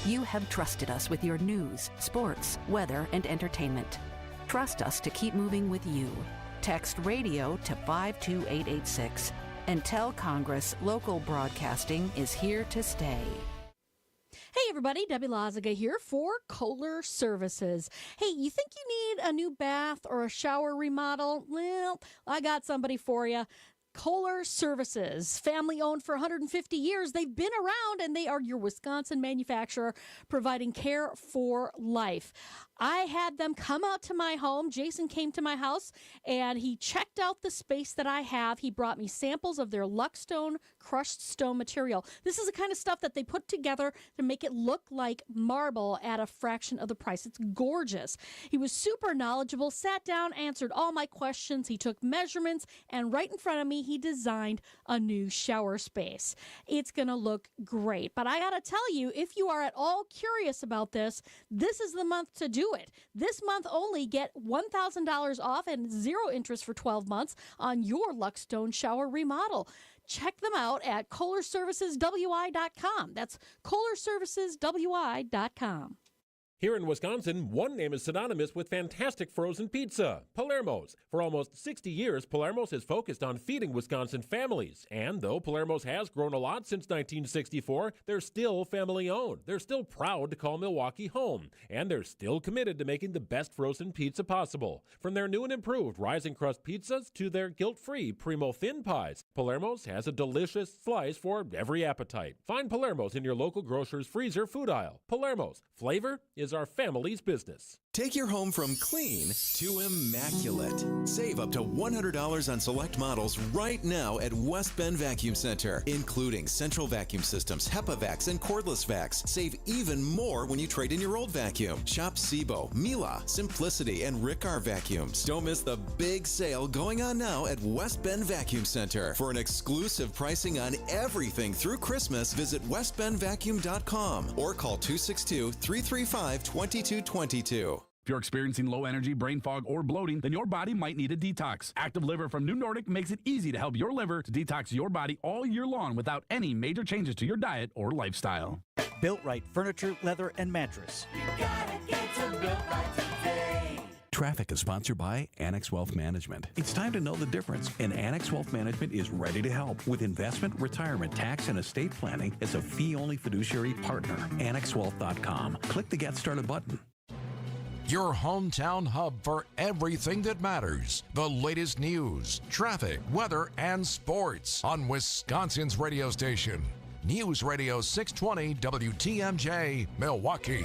You have trusted us with your news, sports, weather, and entertainment. Trust us to keep moving with you. Text radio to 52886 and tell Congress local broadcasting is here to stay. Hey everybody, Debbie Lazaga here for Kohler Services. Hey, you think you need a new bath or a shower remodel? Well, I got somebody for you. Kohler Services, family owned for 150 years. They've been around and they are your Wisconsin manufacturer providing care for life. I had them come out to my home. Jason came to my house and he checked out the space that I have. He brought me samples of their Luckstone crushed stone material. This is the kind of stuff that they put together to make it look like marble at a fraction of the price. It's gorgeous. He was super knowledgeable, sat down, answered all my questions. He took measurements, and right in front of me, he designed a new shower space. It's going to look great. But I got to tell you, if you are at all curious about this, this is the month to do it. This month only, get $1,000 off and 0 interest for 12 months on your Luckstone shower remodel. Check them out at KohlerServicesWI.com. That's KohlerServicesWI.com. Here in Wisconsin, one name is synonymous with fantastic frozen pizza, Palermo's. For almost 60 years, Palermo's has focused on feeding Wisconsin families. And though Palermo's has grown a lot since 1964, they're still family-owned. They're still proud to call Milwaukee home. And they're still committed to making the best frozen pizza possible. From their new and improved rising crust pizzas to their guilt-free Primo thin pies, Palermo's has a delicious slice for every appetite. Find Palermo's in your local grocer's freezer food aisle. Palermo's, flavor is our family's business. Take your home from clean to immaculate. Save up to $100 on select models right now at West Bend Vacuum Center, including central vacuum systems, HEPA vacs, and cordless vacs. Save even more when you trade in your old vacuum. Shop Sebo, Mila, Simplicity, and Riccar vacuums. Don't miss the big sale going on now at West Bend Vacuum Center. For an exclusive pricing on everything through Christmas, visit westbendvacuum.com or call 262-335-2222. If you're experiencing low energy, brain fog, or bloating, then your body might need a detox. Active Liver from New Nordic makes it easy to help your liver to detox your body all year long without any major changes to your diet or lifestyle. Built Right Furniture, Leather, and Mattress. You gotta get to Built Right today. Traffic is sponsored by Annex Wealth Management. It's time to know the difference, and Annex Wealth Management is ready to help with investment, retirement, tax, and estate planning as a fee-only fiduciary partner. AnnexWealth.com. Click the Get Started button. Your hometown hub for everything that matters. The latest news, traffic, weather, and sports on Wisconsin's radio station. News Radio 620 WTMJ, Milwaukee.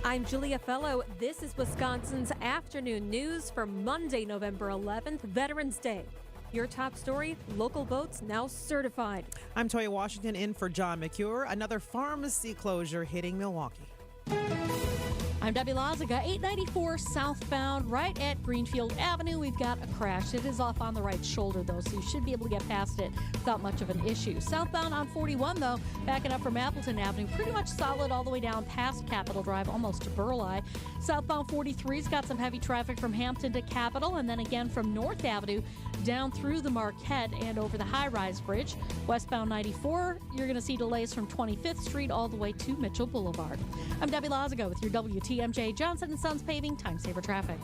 I'm Julia Fellow. This is Wisconsin's afternoon news for Monday, November 11th, Veterans Day. Your top story, local votes now certified. I'm Toya Washington in for John McCure. Another pharmacy closure hitting Milwaukee. I'm Debbie Lazaga, 894 southbound, right at Greenfield Avenue. We've got a crash. It is off on the right shoulder, though, so you should be able to get past it without much of an issue. Southbound on 41, though, backing up from Appleton Avenue, pretty much solid all the way down past Capitol Drive, almost to Burleigh. Southbound 43's got some heavy traffic from Hampton to Capitol, and then again from North Avenue down through the Marquette and over the high-rise bridge. Westbound 94, you're going to see delays from 25th Street all the way to Mitchell Boulevard. I'm Debbie Lazaga with your WTMJ Johnson & Sons Paving Time Saver Traffic.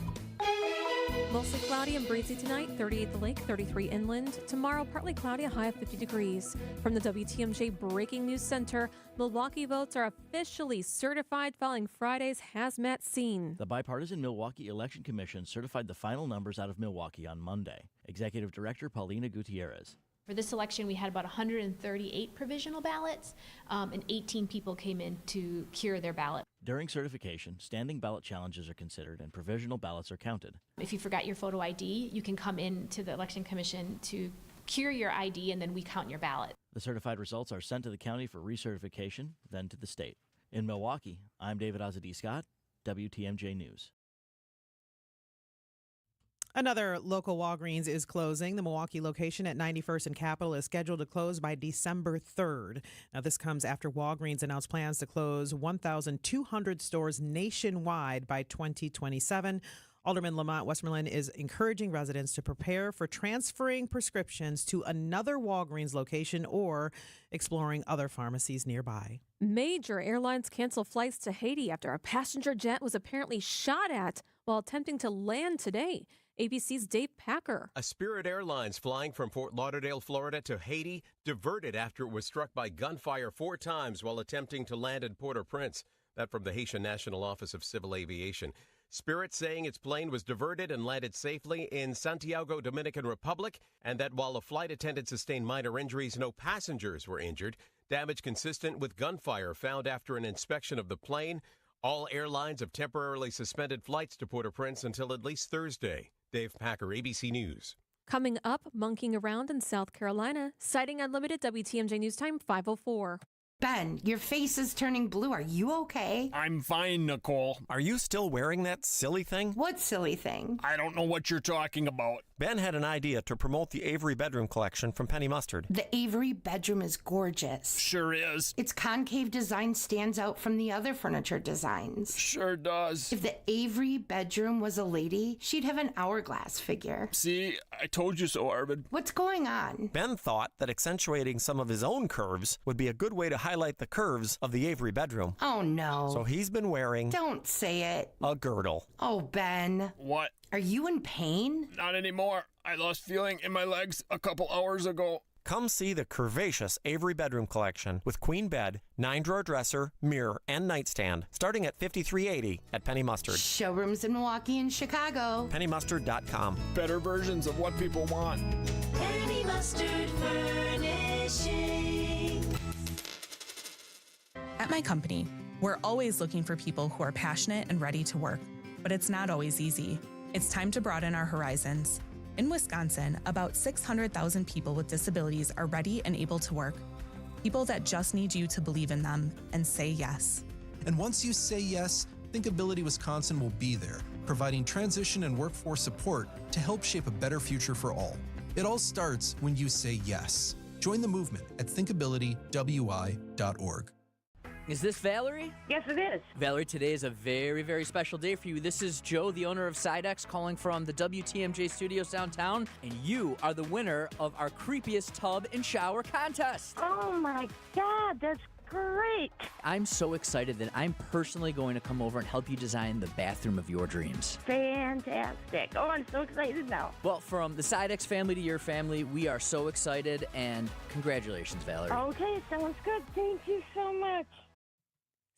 Mostly cloudy and breezy tonight, 38 at the lake, 33 inland. Tomorrow, partly cloudy, a high of 50 degrees. From the WTMJ Breaking News Center, Milwaukee votes are officially certified following Friday's hazmat scene. The bipartisan Milwaukee Election Commission certified the final numbers out of Milwaukee on Monday. Executive Director Paulina Gutierrez. For this election, we had about 138 provisional ballots, and 18 people came in to cure their ballot. During certification, standing ballot challenges are considered and provisional ballots are counted. If you forgot your photo ID, you can come in to the Election Commission to cure your ID, and then we count your ballot. The certified results are sent to the county for recertification, then to the state. In Milwaukee, I'm David Azadi Scott, WTMJ News. Another local Walgreens is closing. The Milwaukee location at 91st and Capitol is scheduled to close by December 3rd. Now, this comes after Walgreens announced plans to close 1,200 stores nationwide by 2027. Alderman Lamont Westmoreland is encouraging residents to prepare for transferring prescriptions to another Walgreens location or exploring other pharmacies nearby. Major airlines cancel flights to Haiti after a passenger jet was apparently shot at while attempting to land today. ABC's Dave Packer. A Spirit Airlines flying from Fort Lauderdale, Florida to Haiti diverted after it was struck by gunfire 4 times while attempting to land in Port-au-Prince. That from the Haitian National Office of Civil Aviation. Spirit saying its plane was diverted and landed safely in Santiago, Dominican Republic, and that while a flight attendant sustained minor injuries, no passengers were injured. Damage consistent with gunfire found after an inspection of the plane. All airlines have temporarily suspended flights to Port-au-Prince until at least Thursday. Dave Packer, ABC News. Coming up, monkeying around in South Carolina, citing Unlimited WTMJ News Time 5:04. Ben, your face is turning blue. Are you okay? I'm fine, Nicole. Are you still wearing that silly thing? What silly thing? I don't know what you're talking about. Ben had an idea to promote the Avery Bedroom Collection from Penny Mustard. The Avery bedroom is gorgeous. Sure is. Its concave design stands out from the other furniture designs. Sure does. If the Avery bedroom was a lady, she'd have an hourglass figure. See, I told you so, Arvid. What's going on? Ben thought that accentuating some of his own curves would be a good way to highlight the curves of the Avery bedroom. Oh, no. So he's been wearing... Don't say it. A girdle. Oh, Ben. What? Are you in pain? Not anymore. I lost feeling in my legs a couple hours ago. Come see the curvaceous Avery Bedroom Collection with queen bed, 9-drawer dresser, mirror, and nightstand, starting at $53.80 at Penny Mustard. Showrooms in Milwaukee and Chicago. PennyMustard.com. Better versions of what people want. Penny Mustard Furnishing. At my company, we're always looking for people who are passionate and ready to work, but it's not always easy. It's time to broaden our horizons. In Wisconsin, about 600,000 people with disabilities are ready and able to work. People that just need you to believe in them and say yes. And once you say yes, Thinkability Wisconsin will be there, providing transition and workforce support to help shape a better future for all. It all starts when you say yes. Join the movement at thinkabilitywi.org. Is this Valerie? Yes, it is. Valerie, today is a very, very special day for you. This is Joe, the owner of Sidex, calling from the WTMJ studios downtown, and you are the winner of our creepiest tub and shower contest. Oh, my God, that's great. I'm so excited that I'm personally going to come over and help you design the bathroom of your dreams. Fantastic. Oh, I'm so excited now. Well, from the Sidex family to your family, we are so excited, and congratulations, Valerie. Okay, sounds good. Thank you so much.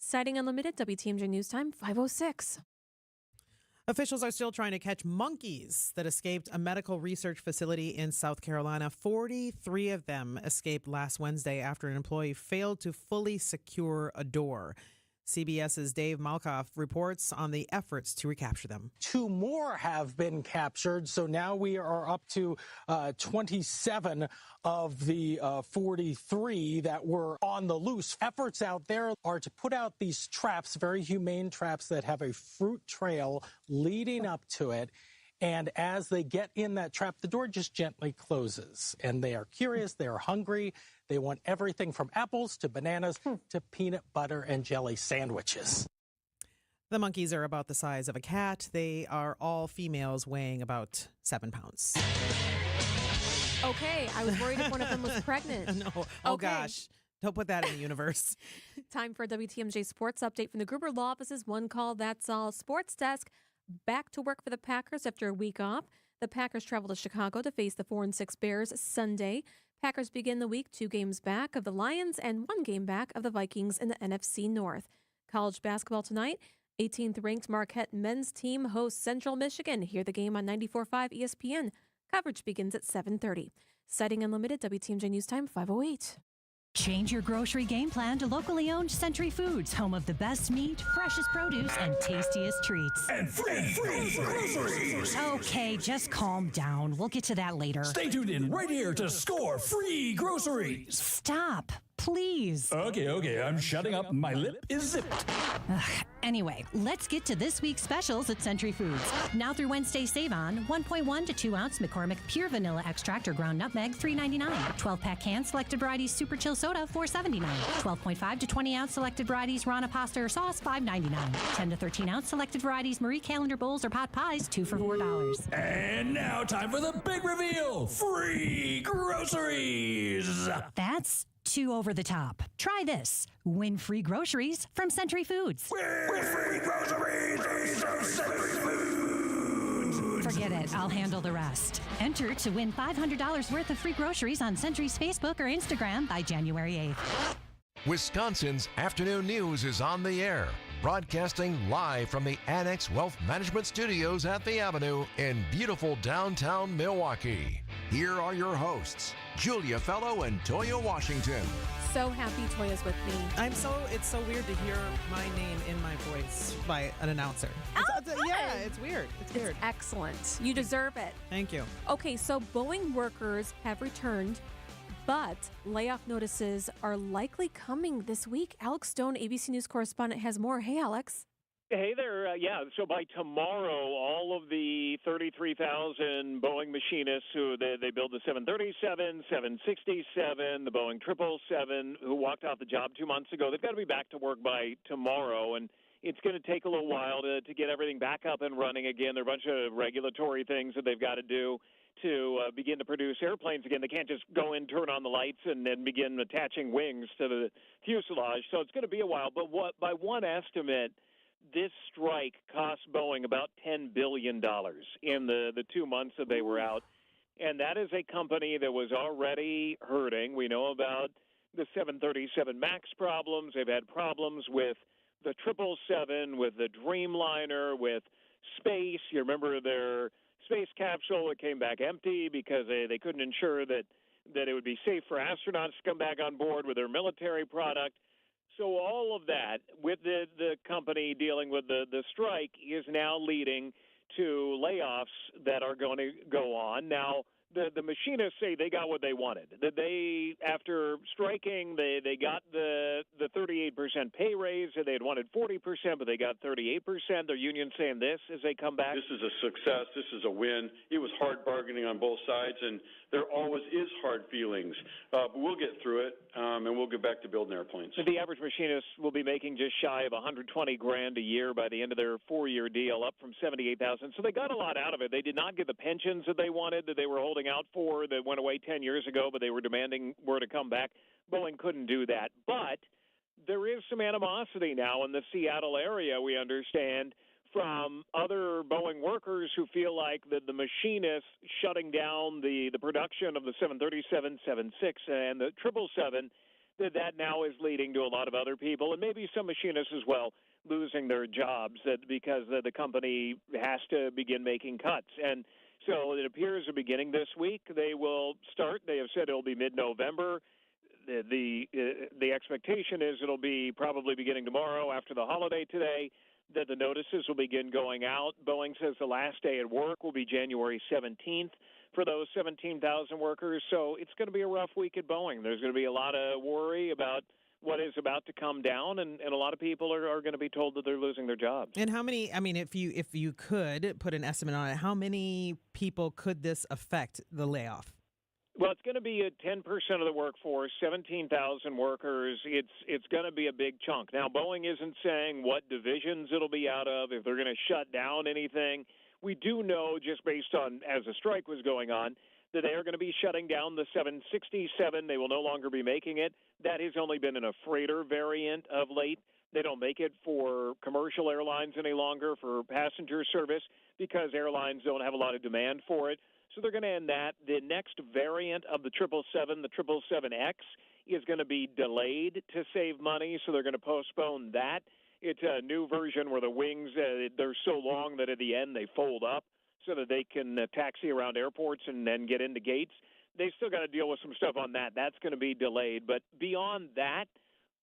Citing Unlimited, WTMJ News Time 5:06. Officials are still trying to catch monkeys that escaped a medical research facility in South Carolina. 43 of them escaped last Wednesday after an employee failed to fully secure a door. CBS's Dave Malkoff reports on the efforts to recapture them. 2 more have been captured, so now we are up to 27 of the 43 that were on the loose. Efforts out there are to put out these traps, very humane traps that have a fruit trail leading up to it. And as they get in that trap, the door just gently closes. And they are curious, they are hungry. They want everything from apples to bananas to peanut butter and jelly sandwiches. The monkeys are about the size of a cat. They are all females weighing about 7 pounds. Okay, I was worried if one of them was pregnant. No. Oh, gosh. Don't put that in the universe. Time for a WTMJ Sports Update from the Gruber Law Office's One Call That's All Sports Desk. Back to work for the Packers after a week off. The Packers travel to Chicago to face the 4-6 Bears Sunday. Packers begin the week 2 games back of the Lions and 1 game back of the Vikings in the NFC North. College basketball tonight. 18th ranked Marquette men's team hosts Central Michigan. Hear the game on 94.5 ESPN. Coverage begins at 7:30. Citing Unlimited, WTMJ News Time 5:08. Change your grocery game plan to locally owned Century Foods, home of the best meat, freshest produce, and tastiest treats. And free groceries. Okay, just calm down. We'll get to that later. Stay tuned in right here to score free groceries. Stop, please. Okay, I'm shutting up. My lip is zipped. Anyway, let's get to this week's specials at Century Foods. Now through Wednesday, save on 1.1 to 2 ounce McCormick Pure Vanilla Extract or Ground Nutmeg, $3.99. 12-pack can selected varieties Super Chill Soda, $4.79. 12.5 to 20 ounce selected varieties Rana Pasta or Sauce, $5.99. 10 to 13 ounce selected varieties Marie Calendar Bowls or Pot Pies, 2 for $4. And now time for the big reveal. Free groceries. That's too over the top. Try this. Win free groceries from Century Foods. With free groceries from Century Foods. Forget it. I'll handle the rest. Enter to win $500 worth of free groceries on Century's Facebook or Instagram by January 8th. Wisconsin's afternoon news is on the air. Broadcasting live from the Annex Wealth Management Studios at the Avenue in beautiful downtown Milwaukee. Here are your hosts, Julia Fellow and Toya Washington. So happy Toya's with me. It's so weird to hear my name in my voice by an announcer. Yeah, it's weird. It's weird. It's excellent. You deserve it. Thank you. Okay, so Boeing workers have returned, but layoff notices are likely coming this week. Alex Stone, ABC News correspondent, has more. Hey, Alex. Hey there. So by tomorrow, all of the 33,000 Boeing machinists who they build the 737, 767, the Boeing 777, who walked off the job 2 months ago, they've got to be back to work by tomorrow. And it's going to take a little while to get everything back up and running again. There are a bunch of regulatory things that they've got to do to begin to produce airplanes again. They can't just go in, turn on the lights, and then begin attaching wings to the fuselage. So it's going to be a while. But by one estimate, this strike cost Boeing about $10 billion in the 2 months that they were out. And that is a company that was already hurting. We know about the 737 MAX problems. They've had problems with the 777, with the Dreamliner, with space. You remember their space capsule that came back empty because they couldn't ensure that it would be safe for astronauts to come back on board with their military product. So all of that, with the company dealing with the strike, is now leading to layoffs that are going to go on. Now, the machinists say they got what they wanted. That they, after striking, they got the 38% pay raise. They had wanted 40%, but they got 38%. Their union saying this as they come back. This is a success. This is a win. It was hard bargaining on both sides, and there always is hard feelings. But we'll get through it, and we'll get back to building airplanes. The average machinist will be making just shy of $120,000 a year by the end of their 4-year deal, up from $78,000. So they got a lot out of it. They did not get the pensions that they wanted, that they were holding out for, that went away 10 years ago, but they were demanding were to come back. Boeing couldn't do that. But there is some animosity now in the Seattle area, we understand, from other Boeing workers who feel like that the machinists shutting down the production of the 737, 76, and the 777, that now is leading to a lot of other people, and maybe some machinists as well, losing their jobs because the company has to begin making cuts. And so it appears they're beginning this week. They will start. They have said it'll be mid-November. The expectation is it'll be probably beginning tomorrow after the holiday today, that the notices will begin going out. Boeing says the last day at work will be January 17th for those 17,000 workers. So it's going to be a rough week at Boeing. There's going to be a lot of worry about what is about to come down, and a lot of people are going to be told that they're losing their jobs. And how many, if you could put an estimate on it, how many people could this affect, the layoff? Well, it's going to be 10% of the workforce, 17,000 workers. It's going to be a big chunk. Now, Boeing isn't saying what divisions it'll be out of, if they're going to shut down anything. We do know, just based on as the strike was going on, that they are going to be shutting down the 767. They will no longer be making it. That has only been in a freighter variant of late. They don't make it for commercial airlines any longer, for passenger service, because airlines don't have a lot of demand for it. So they're going to end that. The next variant of the 777, the 777X, is going to be delayed to save money, so they're going to postpone that. It's a new version where the wings, they're so long that at the end they fold up so that they can taxi around airports and then get into gates. They still got to deal with some stuff on that. That's going to be delayed. But beyond that,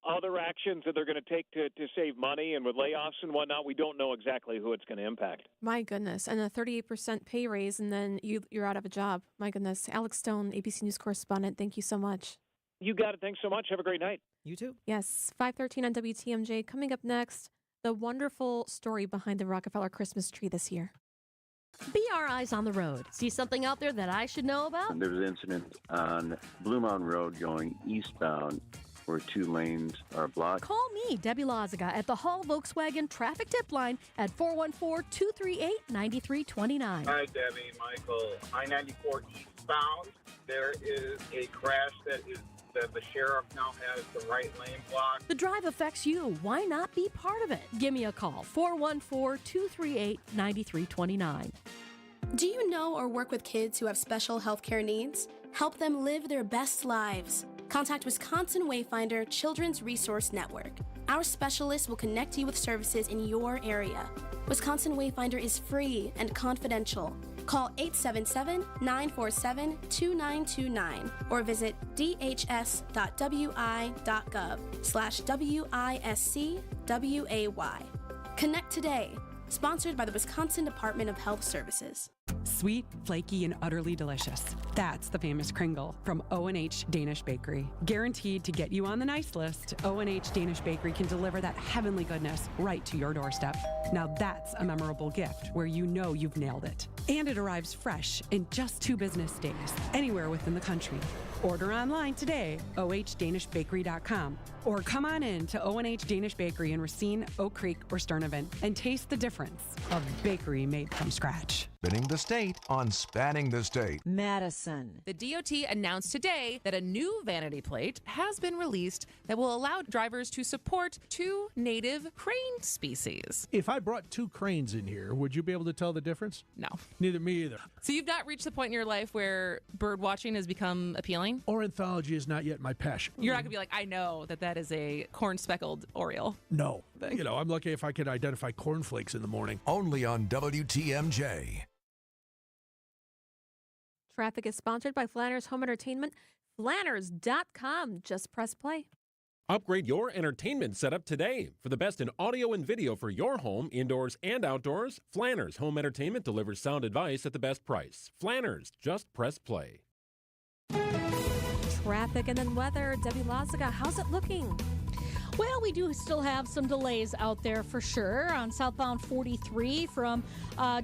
other actions that they're going to take to save money and with layoffs and whatnot, we don't know exactly who it's going to impact. My goodness. And a 38% pay raise, and then you're out of a job. My goodness. Alex Stone, ABC News correspondent, thank you so much. You got it. Thanks so much. Have a great night. You too. Yes. 5:13 on WTMJ. Coming up next, the wonderful story behind the Rockefeller Christmas tree this year. Be our eyes on the road. See something out there that I should know about? There was an incident on Blue Mountain Road going eastbound where 2 lanes are blocked. Call me, Debbie Loziga, at the Hall Volkswagen traffic tip line at 414-238-9329. Hi, Debbie, Michael. I-94 eastbound, there is a crash that the sheriff now has the right lane blocked. The drive affects you. Why not be part of it? Give me a call, 414-238-9329. Do you know or work with kids who have special health care needs? Help them live their best lives. Contact Wisconsin Wayfinder Children's Resource Network. Our specialists will connect you with services in your area. Wisconsin Wayfinder is free and confidential. Call 877-947-2929 or visit dhs.wi.gov/WISCWAY. Connect today. Sponsored by the Wisconsin Department of Health Services. Sweet, flaky, and utterly delicious. That's the famous Kringle from O&H Danish Bakery. Guaranteed to get you on the nice list, O&H Danish Bakery can deliver that heavenly goodness right to your doorstep. Now that's a memorable gift where you know you've nailed it. And it arrives fresh in just 2 business days, anywhere within the country. Order online today, ohddanishbakery.com, or come on in to O&H Danish Bakery in Racine, Oak Creek, or Sturnivan and taste the difference of bakery made from scratch. Spinning the state on Spanning the State. Madison. The DOT announced today that a new vanity plate has been released that will allow drivers to support 2 native crane species. If I brought 2 cranes in here, would you be able to tell the difference? No. Neither me either. So you've not reached the point in your life where bird watching has become appealing? Ornithology is not yet my passion. You're not going to be like, I know that is a corn-speckled oriole. No. You know, I'm lucky if I could identify cornflakes in the morning. Only on WTMJ. Traffic is sponsored by Flanners Home Entertainment. Flanners.com. Just press play. Upgrade your entertainment setup today. For the best in audio and video for your home, indoors and outdoors, Flanners Home Entertainment delivers sound advice at the best price. Flanners, just press play. Traffic and then weather. Debbie Loziga, how's it looking? Well, we do still have some delays out there for sure on southbound 43 from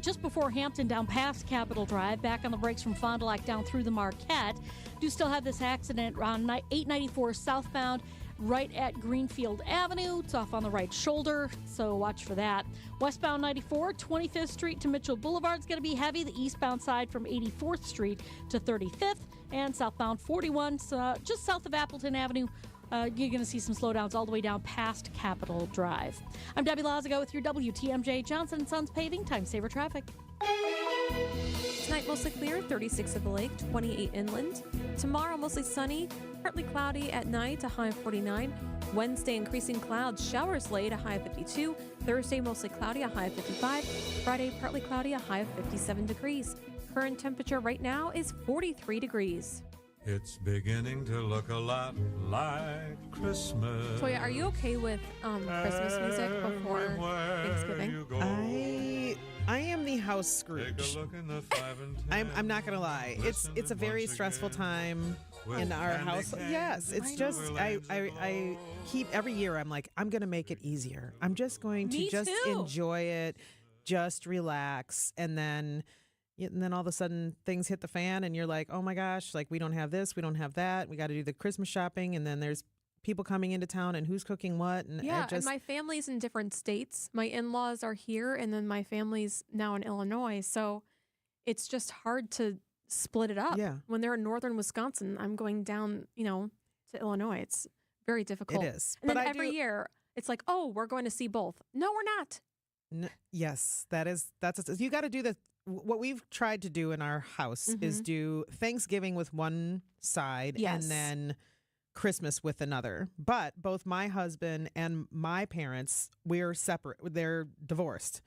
just before Hampton down past Capitol Drive, back on the brakes from Fond du Lac down through the Marquette. Do still have this accident on 894 southbound right at Greenfield Avenue. It's off on the right shoulder, so watch for that. Westbound 94, 25th Street to Mitchell Boulevard is going to be heavy. The eastbound side from 84th Street to 35th, and southbound 41, just south of Appleton Avenue. You're going to see some slowdowns all the way down past Capitol Drive. I'm Debbie Loziga with your WTMJ Johnson & Sons Paving Time Saver Traffic. Tonight, mostly clear, 36 at the lake, 28 inland. Tomorrow, mostly sunny, partly cloudy at night, a high of 49. Wednesday, increasing clouds, showers late, a high of 52. Thursday, mostly cloudy, a high of 55. Friday, partly cloudy, a high of 57 degrees. Current temperature right now is 43 degrees. It's beginning to look a lot like Christmas. Toya, are you okay with Christmas music before Thanksgiving? I am the house Scrooge. I'm not gonna lie. It's a very stressful time in our house. Yes, it's just I keep every year. I'm like, I'm gonna make it easier. I'm just going to enjoy it, just relax, and then all of a sudden things hit the fan and you're like, oh my gosh, like we don't have this, we don't have that. We got to do the Christmas shopping. And then there's people coming into town and who's cooking what. And and my family's in different states. My in-laws are here and then my family's now in Illinois. So it's just hard to split it up. Yeah. When they're in northern Wisconsin, I'm going down, to Illinois. It's very difficult. It is. And then every year it's like, oh, we're going to see both. No, we're not. Yes, that's you got to do what we've tried to do in our house is do Thanksgiving with one side and then Christmas with another. But both my husband and my parents, we're separate. They're divorced.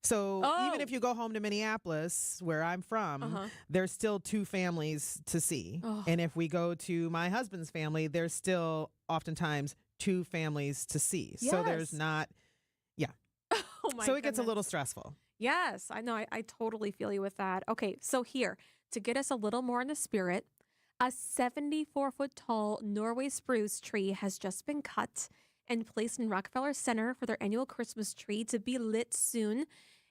So even if you go home to Minneapolis, where I'm from, there's still 2 families to see. And if we go to my husband's family, there's still oftentimes 2 families to see. Yes. So there's not, Oh my so it gets a goodness. little stressful. Yes, I know. I totally feel you with that. Okay, so here, to get us a little more in the spirit, a 74-foot tall Norway spruce tree has just been cut and placed in Rockefeller Center for their annual Christmas tree to be lit soon.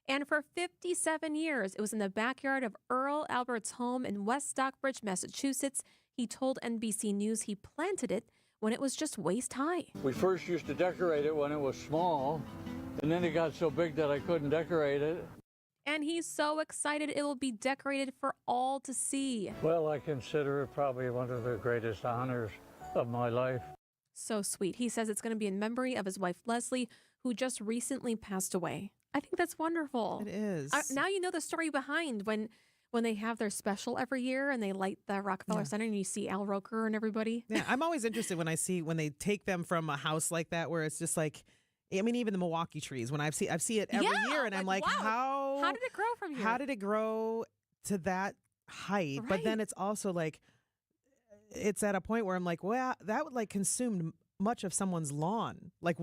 And for 57 years, it was in the backyard of Earl Albert's home in West Stockbridge, Massachusetts. He told NBC News he planted it when it was just waist high. We first used to decorate it when it was small, and then it got so big that I couldn't decorate it. And he's so excited it will be decorated for all to see. Well, I consider it probably one of the greatest honors of my life. So sweet. He says it's going to be in memory of his wife, Leslie, who just recently passed away. I think that's wonderful. It is. Now you know the story behind when they have their special every year and they light the Rockefeller Center and you see Al Roker and everybody. Yeah, I'm always interested when they take them from a house like that where it's just like, I mean, even the Milwaukee trees. When I see it every year, and I'm like, wow, how did it grow from here? How did it grow to that height? Right. But then it's also like, it's at a point where I'm like, well, that would like consume much of someone's lawn. Like,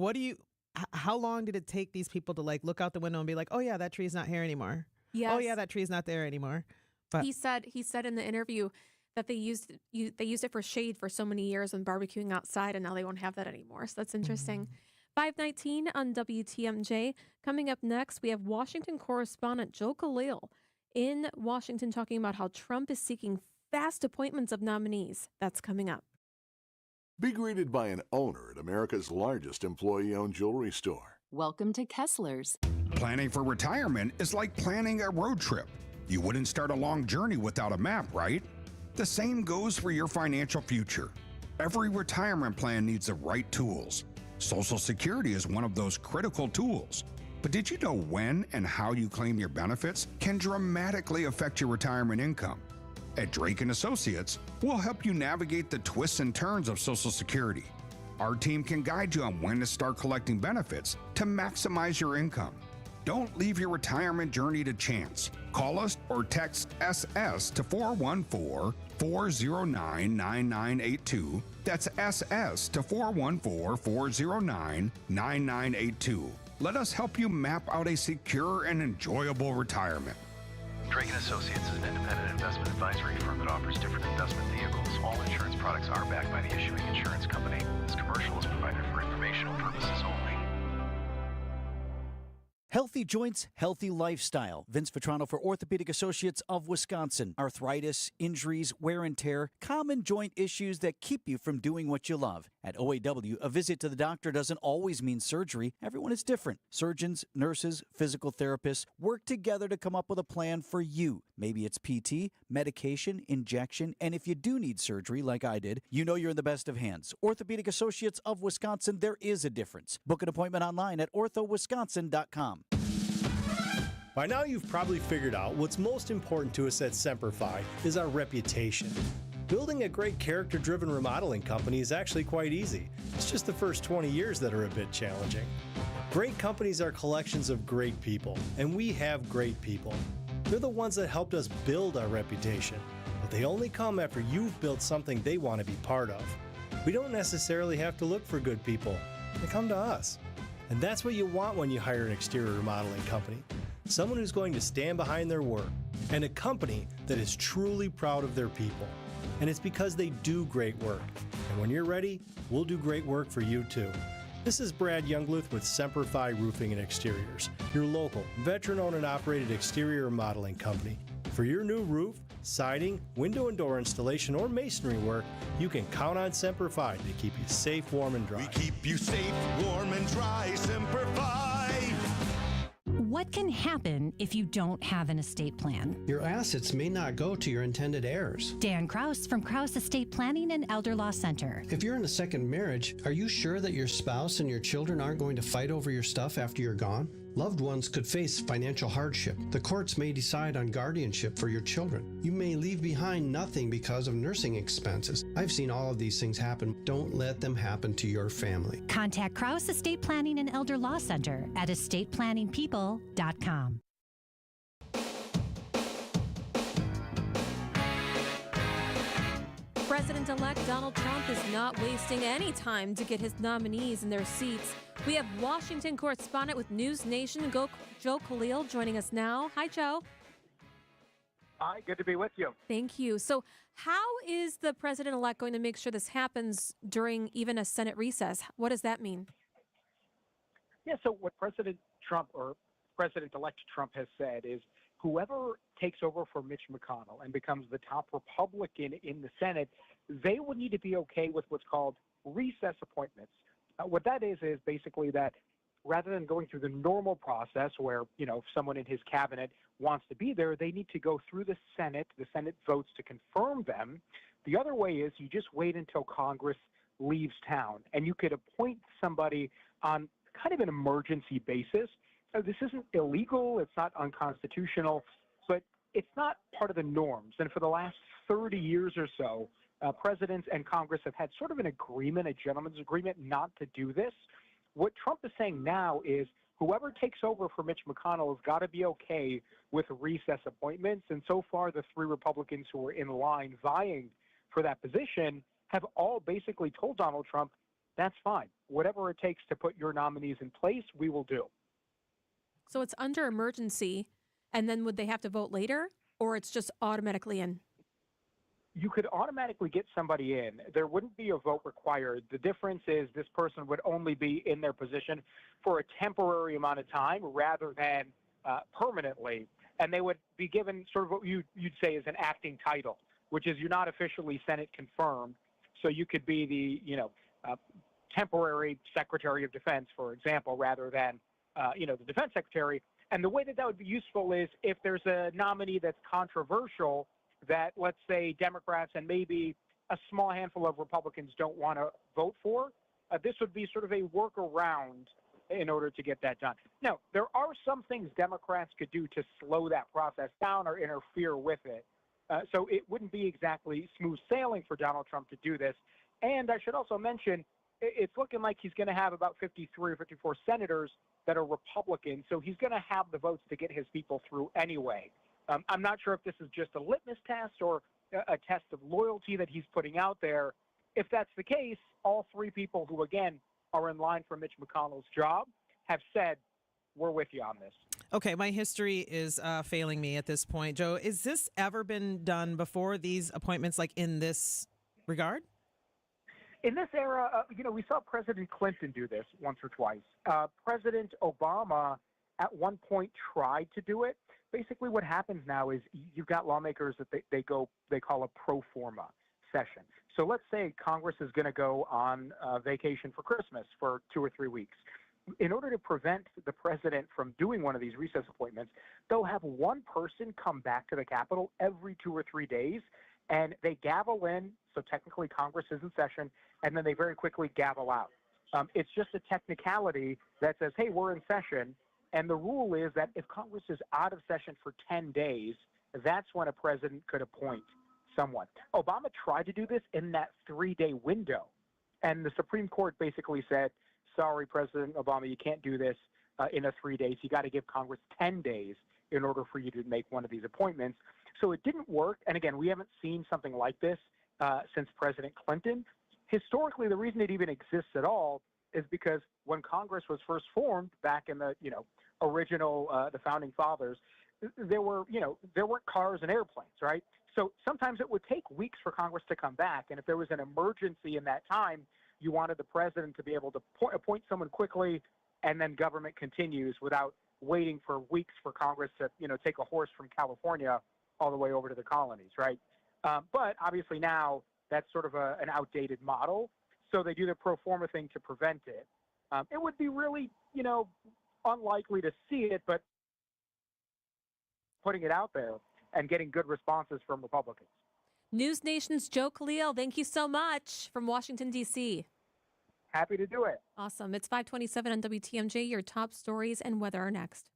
how long did it take these people to like look out the window and be like, oh yeah, that tree's not here anymore. Yes. Oh yeah, that tree's not there anymore. But he said in the interview that they used it for shade for so many years when barbecuing outside, and now they won't have that anymore. So that's interesting. 5:19 on WTMJ. Coming up next, we have Washington correspondent Joe Khalil in Washington talking about how Trump is seeking fast appointments of nominees. That's coming up. Be greeted by an owner at America's largest employee-owned jewelry store. Welcome to Kessler's. Planning for retirement is like planning a road trip. You wouldn't start a long journey without a map, right? The same goes for your financial future. Every retirement plan needs the right tools. Social Security is one of those critical tools. But did you know when and how you claim your benefits can dramatically affect your retirement income? At Drake & Associates, we'll help you navigate the twists and turns of Social Security. Our team can guide you on when to start collecting benefits to maximize your income. Don't leave your retirement journey to chance. Call us or text SS to 414-409-9982. That's SS to 414-409-9982. Let us help you map out a secure and enjoyable retirement. Drake & Associates is an independent investment advisory firm that offers different investment vehicles. All insurance products are backed by the issuing insurance company. This commercial is provided for informational purposes only. Healthy joints, healthy lifestyle. Vince Vetrano for Orthopedic Associates of Wisconsin. Arthritis, injuries, wear and tear, common joint issues that keep you from doing what you love. At OAW, a visit to the doctor doesn't always mean surgery. Everyone is different. Surgeons, nurses, physical therapists work together to come up with a plan for you. Maybe it's PT, medication, injection, and if you do need surgery like I did, you know you're in the best of hands. Orthopedic Associates of Wisconsin, there is a difference. Book an appointment online at orthowisconsin.com. By now, you've probably figured out what's most important to us at Semper Fi is our reputation. Building a great character-driven remodeling company is actually quite easy. It's just the first 20 years that are a bit challenging. Great companies are collections of great people, and we have great people. They're the ones that helped us build our reputation, but they only come after you've built something they want to be part of. We don't necessarily have to look for good people. They come to us. And that's what you want when you hire an exterior remodeling company. Someone who's going to stand behind their work, and a company that is truly proud of their people. And it's because they do great work. And when you're ready, we'll do great work for you too. This is Brad Youngluth with Semper Fi Roofing and Exteriors, your local, veteran-owned and operated exterior remodeling company. For your new roof, siding, window and door installation, or masonry work, you can count on Semper Fi to keep you safe, warm, and dry. We keep you safe, warm, and dry, Semper Fi. What can happen if you don't have an estate plan? Your assets may not go to your intended heirs. Dan Kraus from Kraus Estate Planning and Elder Law Center. If you're in a second marriage, are you sure that your spouse and your children aren't going to fight over your stuff after you're gone? Loved ones could face financial hardship. The courts may decide on guardianship for your children. You may leave behind nothing because of nursing expenses. I've seen all of these things happen. Don't let them happen to your family. Contact Kraus Estate Planning and Elder Law Center at estateplanningpeople.com. President-elect Donald Trump is not wasting any time to get his nominees in their seats. We have Washington correspondent with News Nation, Joe Khalil, joining us now. Hi, Joe. Hi, good to be with you. Thank you. So how is the president-elect going to make sure this happens during even a Senate recess? What does that mean? Yeah, so what President Trump or President-elect Trump has said is whoever takes over for Mitch McConnell and becomes the top Republican in the Senate, they would need to be okay with what's called recess appointments. What that is basically that rather than going through the normal process where, if someone in his cabinet wants to be there, they need to go through the Senate. The Senate votes to confirm them. The other way is you just wait until Congress leaves town, and you could appoint somebody on kind of an emergency basis. This isn't illegal. It's not unconstitutional, but it's not part of the norms. And for the last 30 years or so, presidents and Congress have had sort of an agreement, a gentleman's agreement not to do this. What Trump is saying now is whoever takes over for Mitch McConnell has got to be okay with recess appointments. And so far, the three Republicans who are in line vying for that position have all basically told Donald Trump, that's fine. Whatever it takes to put your nominees in place, we will do. So it's under emergency, and then would they have to vote later, or it's just automatically in? You could automatically get somebody in. There wouldn't be a vote required. The difference is this person would only be in their position for a temporary amount of time rather than permanently. And they would be given sort of what you'd say is an acting title, which is you're not officially Senate confirmed. So you could be the, temporary Secretary of Defense, for example, rather than, the Defense Secretary. And the way that would be useful is if there's a nominee that's controversial that, let's say, Democrats and maybe a small handful of Republicans don't want to vote for, this would be sort of a workaround in order to get that done. Now, there are some things Democrats could do to slow that process down or interfere with it. So it wouldn't be exactly smooth sailing for Donald Trump to do this. And I should also mention, it's looking like he's going to have about 53 or 54 senators that are Republicans, so he's going to have the votes to get his people through anyway. I'm not sure if this is just a litmus test or a test of loyalty that he's putting out there. If that's the case, all three people who, again, are in line for Mitch McConnell's job have said, we're with you on this. Okay, my history is failing me at this point. Joe, has this ever been done before, these appointments, like in this regard? In this era, we saw President Clinton do this once or twice. President Obama at one point tried to do it. Basically what happens now is you've got lawmakers that they call a pro forma session. So let's say Congress is going to go on vacation for Christmas for 2 or 3 weeks. In order to prevent the president from doing one of these recess appointments, they'll have one person come back to the Capitol every 2 or 3 days, and they gavel in, so technically Congress is in session, and then they very quickly gavel out. It's just a technicality that says, hey, we're in session, and the rule is that if Congress is out of session for 10 days, that's when a president could appoint someone. Obama tried to do this in that 3-day window, and the Supreme Court basically said, sorry, President Obama, you can't do this in a 3 days. You got to give Congress 10 days in order for you to make one of these appointments. So it didn't work. And again, we haven't seen something like this since President Clinton. Historically, the reason it even exists at all is because when Congress was first formed back in the, original, the founding fathers, there weren't cars and airplanes, right? So sometimes it would take weeks for Congress to come back. And if there was an emergency in that time, you wanted the president to be able to appoint someone quickly, and then government continues without waiting for weeks for Congress to, take a horse from California all the way over to the colonies, right? But obviously now that's sort of an outdated model, so they do the pro forma thing to prevent it. It would be really, unlikely to see it, but putting it out there and getting good responses from Republicans. News Nation's Joe Khalil, thank you so much from Washington, D.C. Happy to do it. Awesome. It's 5:27 on WTMJ. Your top stories and weather are next.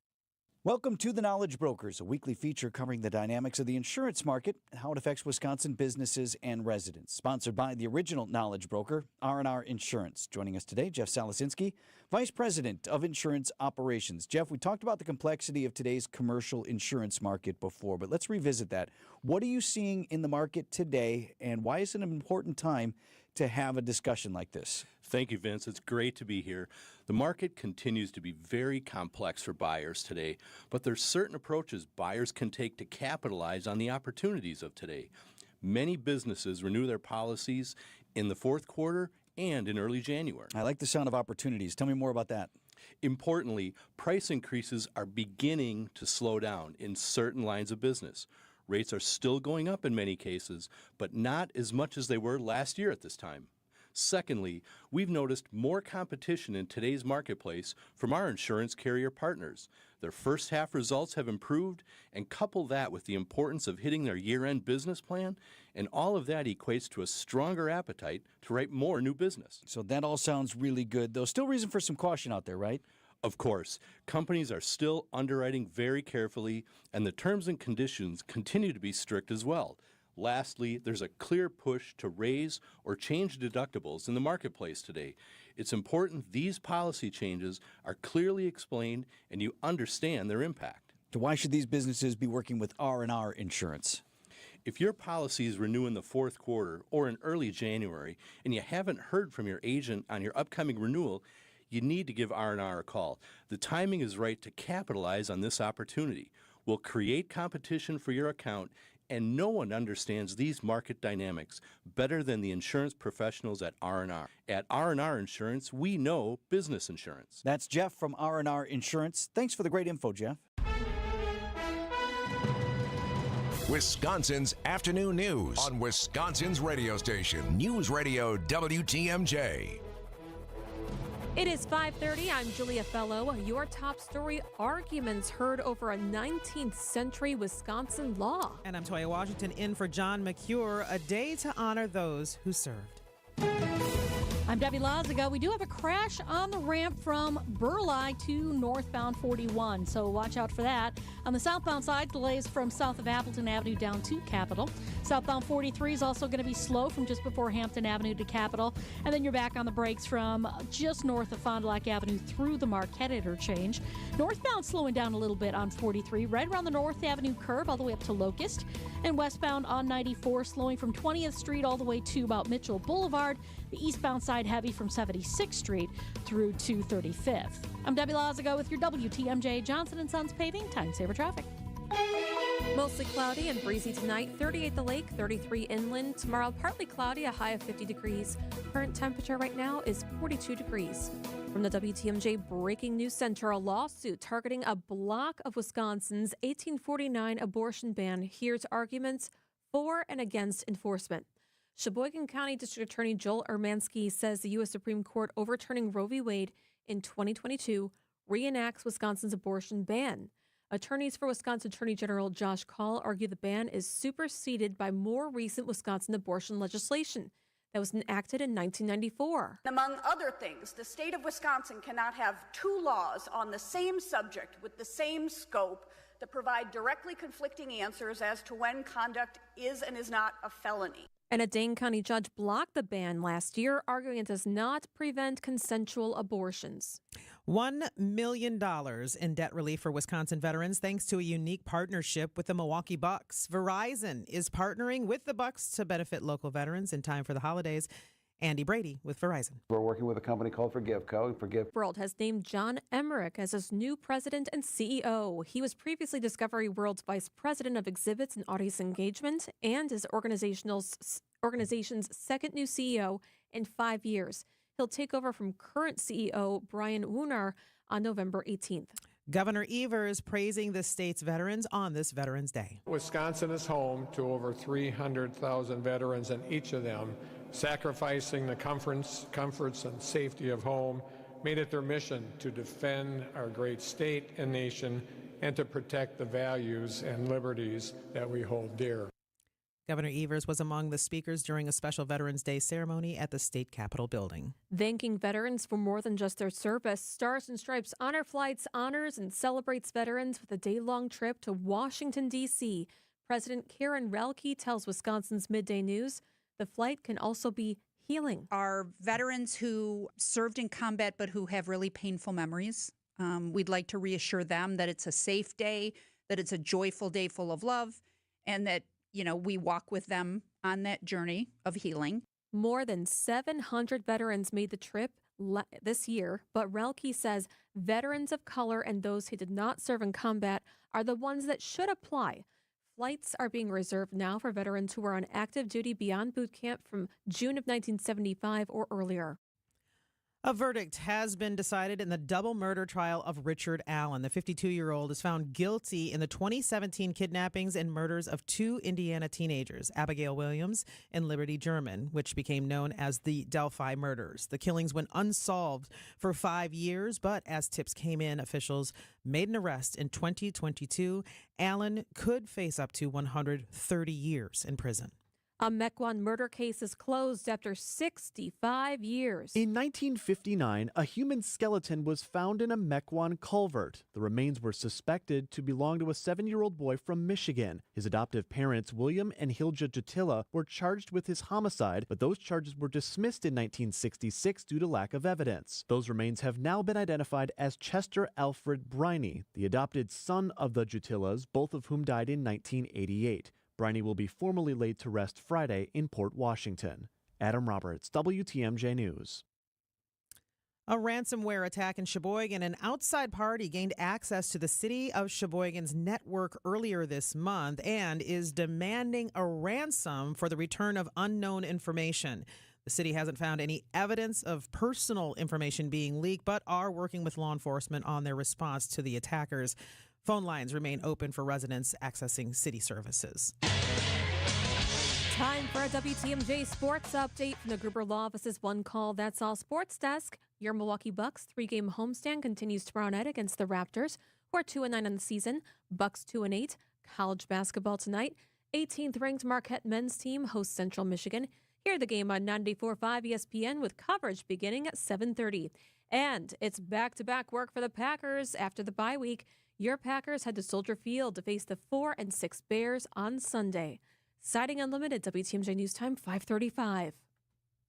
Welcome to The Knowledge Brokers, a weekly feature covering the dynamics of the insurance market and how it affects Wisconsin businesses and residents. Sponsored by the original Knowledge Broker, R&R Insurance. Joining us today, Jeff Salasinski, Vice President of Insurance Operations. Jeff, we talked about the complexity of today's commercial insurance market before, but let's revisit that. What are you seeing in the market today, and why is it an important time to have a discussion like this? Thank you, Vince. It's great to be here. The market continues to be very complex for buyers today, but there's certain approaches buyers can take to capitalize on the opportunities of today. Many businesses renew their policies in the fourth quarter and in early January. I like the sound of opportunities. Tell me more about that. Importantly, price increases are beginning to slow down in certain lines of business. Rates are still going up in many cases, but not as much as they were last year at this time. Secondly, we've noticed more competition in today's marketplace from our insurance carrier partners. Their first half results have improved, and couple that with the importance of hitting their year-end business plan, and all of that equates to a stronger appetite to write more new business. So that all sounds really good, though. Still reason for some caution out there, right? Of course, companies are still underwriting very carefully, and the terms and conditions continue to be strict as well. Lastly, there's a clear push to raise or change deductibles in the marketplace today. It's important these policy changes are clearly explained and you understand their impact. So why should these businesses be working with R&R Insurance? If your policies renew in the fourth quarter or in early January and you haven't heard from your agent on your upcoming renewal, you need to give R&R a call. The timing is right to capitalize on this opportunity. We'll create competition for your account, and no one understands these market dynamics better than the insurance professionals at R&R. At R&R Insurance, we know business insurance. That's Jeff from R&R Insurance. Thanks for the great info, Jeff. Wisconsin's afternoon news on Wisconsin's radio station, News Radio WTMJ. It is 5:30. I'm Julia Fellow. Your top story: arguments heard over a 19th century Wisconsin law. And I'm Toya Washington in for John McCure. A day to honor those who served. I'm Debbie Lazaga. We do have a crash on the ramp from Burleigh to northbound 41, so watch out for that. On the southbound side, delays from south of Appleton Avenue down to Capitol. Southbound 43 is also going to be slow from just before Hampton Avenue to Capitol. And then you're back on the brakes from just north of Fond du Lac Avenue through the Marquette interchange. Northbound slowing down a little bit on 43, right around the North Avenue curve all the way up to Locust. And westbound on 94 slowing from 20th Street all the way to about Mitchell Boulevard. The eastbound side heavy from 76th Street through to 35th. I'm Debbie Lazaga with your WTMJ Johnson & Sons Paving Time Saver Traffic. Mostly cloudy and breezy tonight, 38 the lake, 33 inland. Tomorrow, partly cloudy, a high of 50 degrees. Current temperature right now is 42 degrees. From the WTMJ Breaking News Center, a lawsuit targeting a block of Wisconsin's 1849 abortion ban hears arguments for and against enforcement. Sheboygan County District Attorney Joel Ermansky says the U.S. Supreme Court overturning Roe v. Wade in 2022 reenacts Wisconsin's abortion ban. Attorneys for Wisconsin Attorney General Josh Kaul argue the ban is superseded by more recent Wisconsin abortion legislation that was enacted in 1994. Among other things, the state of Wisconsin cannot have two laws on the same subject with the same scope that provide directly conflicting answers as to when conduct is and is not a felony. And a Dane County judge blocked the ban last year, arguing it does not prevent consensual abortions. $1 million in debt relief for Wisconsin veterans thanks to a unique partnership with the Milwaukee Bucks. Verizon is partnering with the Bucks to benefit local veterans in time for the holidays. Andy Brady with Verizon. We're working with a company called ForgiveCo. World has named John Emmerich as its new president and CEO. He was previously Discovery World's vice president of exhibits and audience engagement and is organization's second new CEO in 5 years. He'll take over from current CEO Brian Woonar on November 18th. Governor Evers praising the state's veterans on this Veterans Day. Wisconsin is home to over 300,000 veterans, and each of them, sacrificing the comforts and safety of home, made it their mission to defend our great state and nation and to protect the values and liberties that we hold dear. Governor Evers was among the speakers during a special Veterans Day ceremony at the state capitol building. Thanking veterans for more than just their service, Stars and Stripes Honor Flights honors and celebrates veterans with a day-long trip to Washington, D.C. President Karen Relke tells Wisconsin's Midday News the flight can also be healing. Our veterans who served in combat but who have really painful memories, we'd like to reassure them that it's a safe day, that it's a joyful day full of love, and that we walk with them on that journey of healing. More than 700 veterans made the trip this year, but Relke says veterans of color and those who did not serve in combat are the ones that should apply. Flights are being reserved now for veterans who were on active duty beyond boot camp from June of 1975 or earlier. A verdict has been decided in the double murder trial of Richard Allen. The 52-year-old is found guilty in the 2017 kidnappings and murders of two Indiana teenagers, Abigail Williams and Liberty German, which became known as the Delphi murders. The killings went unsolved for 5 years, but as tips came in, officials made an arrest in 2022. Allen could face up to 130 years in prison. A Mequon murder case is closed after 65 years. In 1959, a human skeleton was found in a Mequon culvert. The remains were suspected to belong to a 7-year-old boy from Michigan. His adoptive parents, William and Hilja Jutila, were charged with his homicide, but those charges were dismissed in 1966 due to lack of evidence. Those remains have now been identified as Chester Alfred Briney, the adopted son of the Jutilas, both of whom died in 1988. Briney will be formally laid to rest Friday in Port Washington. Adam Roberts, WTMJ News. A ransomware attack in Sheboygan. An outside party gained access to the city of Sheboygan's network earlier this month and is demanding a ransom for the return of unknown information. The city hasn't found any evidence of personal information being leaked, but are working with law enforcement on their response to the attackers. Phone lines remain open for residents accessing city services. Time for a WTMJ sports update from the Gruber Law Office's One Call That's All Sports Desk. Your Milwaukee Bucks 3-game homestand continues tomorrow night against the Raptors, who are 2-9 on the season. Bucks 2-8. College basketball tonight. 18th ranked Marquette men's team hosts Central Michigan. Hear the game on 94.5 ESPN with coverage beginning at 7:30. And it's back-to-back work for the Packers after the bye week. Your Packers head to Soldier Field to face the 4-6 Bears on Sunday. Siding Unlimited, WTMJ News Time, 5:35.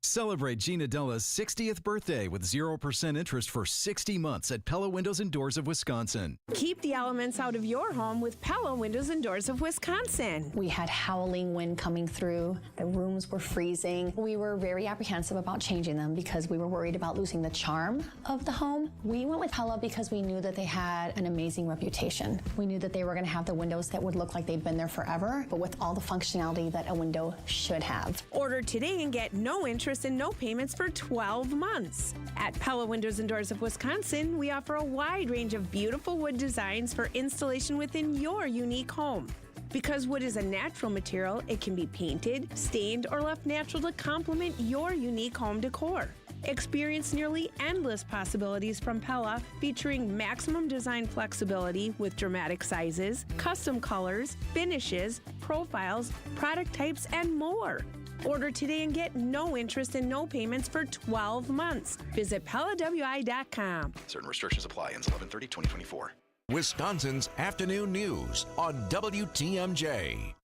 Celebrate Gina Della's 60th birthday with 0% interest for 60 months at Pella Windows and Doors of Wisconsin. Keep the elements out of your home with Pella Windows and Doors of Wisconsin. We had howling wind coming through. The rooms were freezing. We were very apprehensive about changing them because we were worried about losing the charm of the home. We went with Pella because we knew that they had an amazing reputation. We knew that they were going to have the windows that would look like they'd been there forever, but with all the functionality that a window should have. Order today and get no interest and no payments for 12 months. At Pella Windows and Doors of Wisconsin, we offer a wide range of beautiful wood designs for installation within your unique home. Because wood is a natural material, it can be painted, stained, or left natural to complement your unique home decor. Experience nearly endless possibilities from Pella, featuring maximum design flexibility with dramatic sizes, custom colors, finishes, profiles, product types, and more. Order today and get no interest and no payments for 12 months. Visit PellaWI.com. Certain restrictions apply. Ends 11/30/2024. Wisconsin's afternoon news on WTMJ.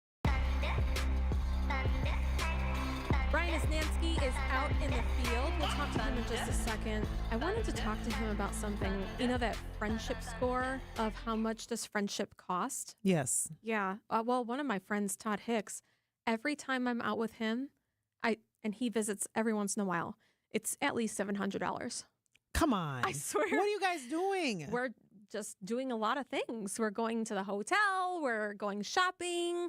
Brian Isnansky is out in the field. We'll talk to him in just a second. I wanted to talk to him about something. You know that friendship score of how much does friendship cost? Yes. Yeah. Well, one of my friends, Todd Hicks, every time I'm out with him, and he visits every once in a while, it's at least $700. Come on. I swear. What are you guys doing? We're just doing a lot of things. We're going to the hotel. We're going shopping,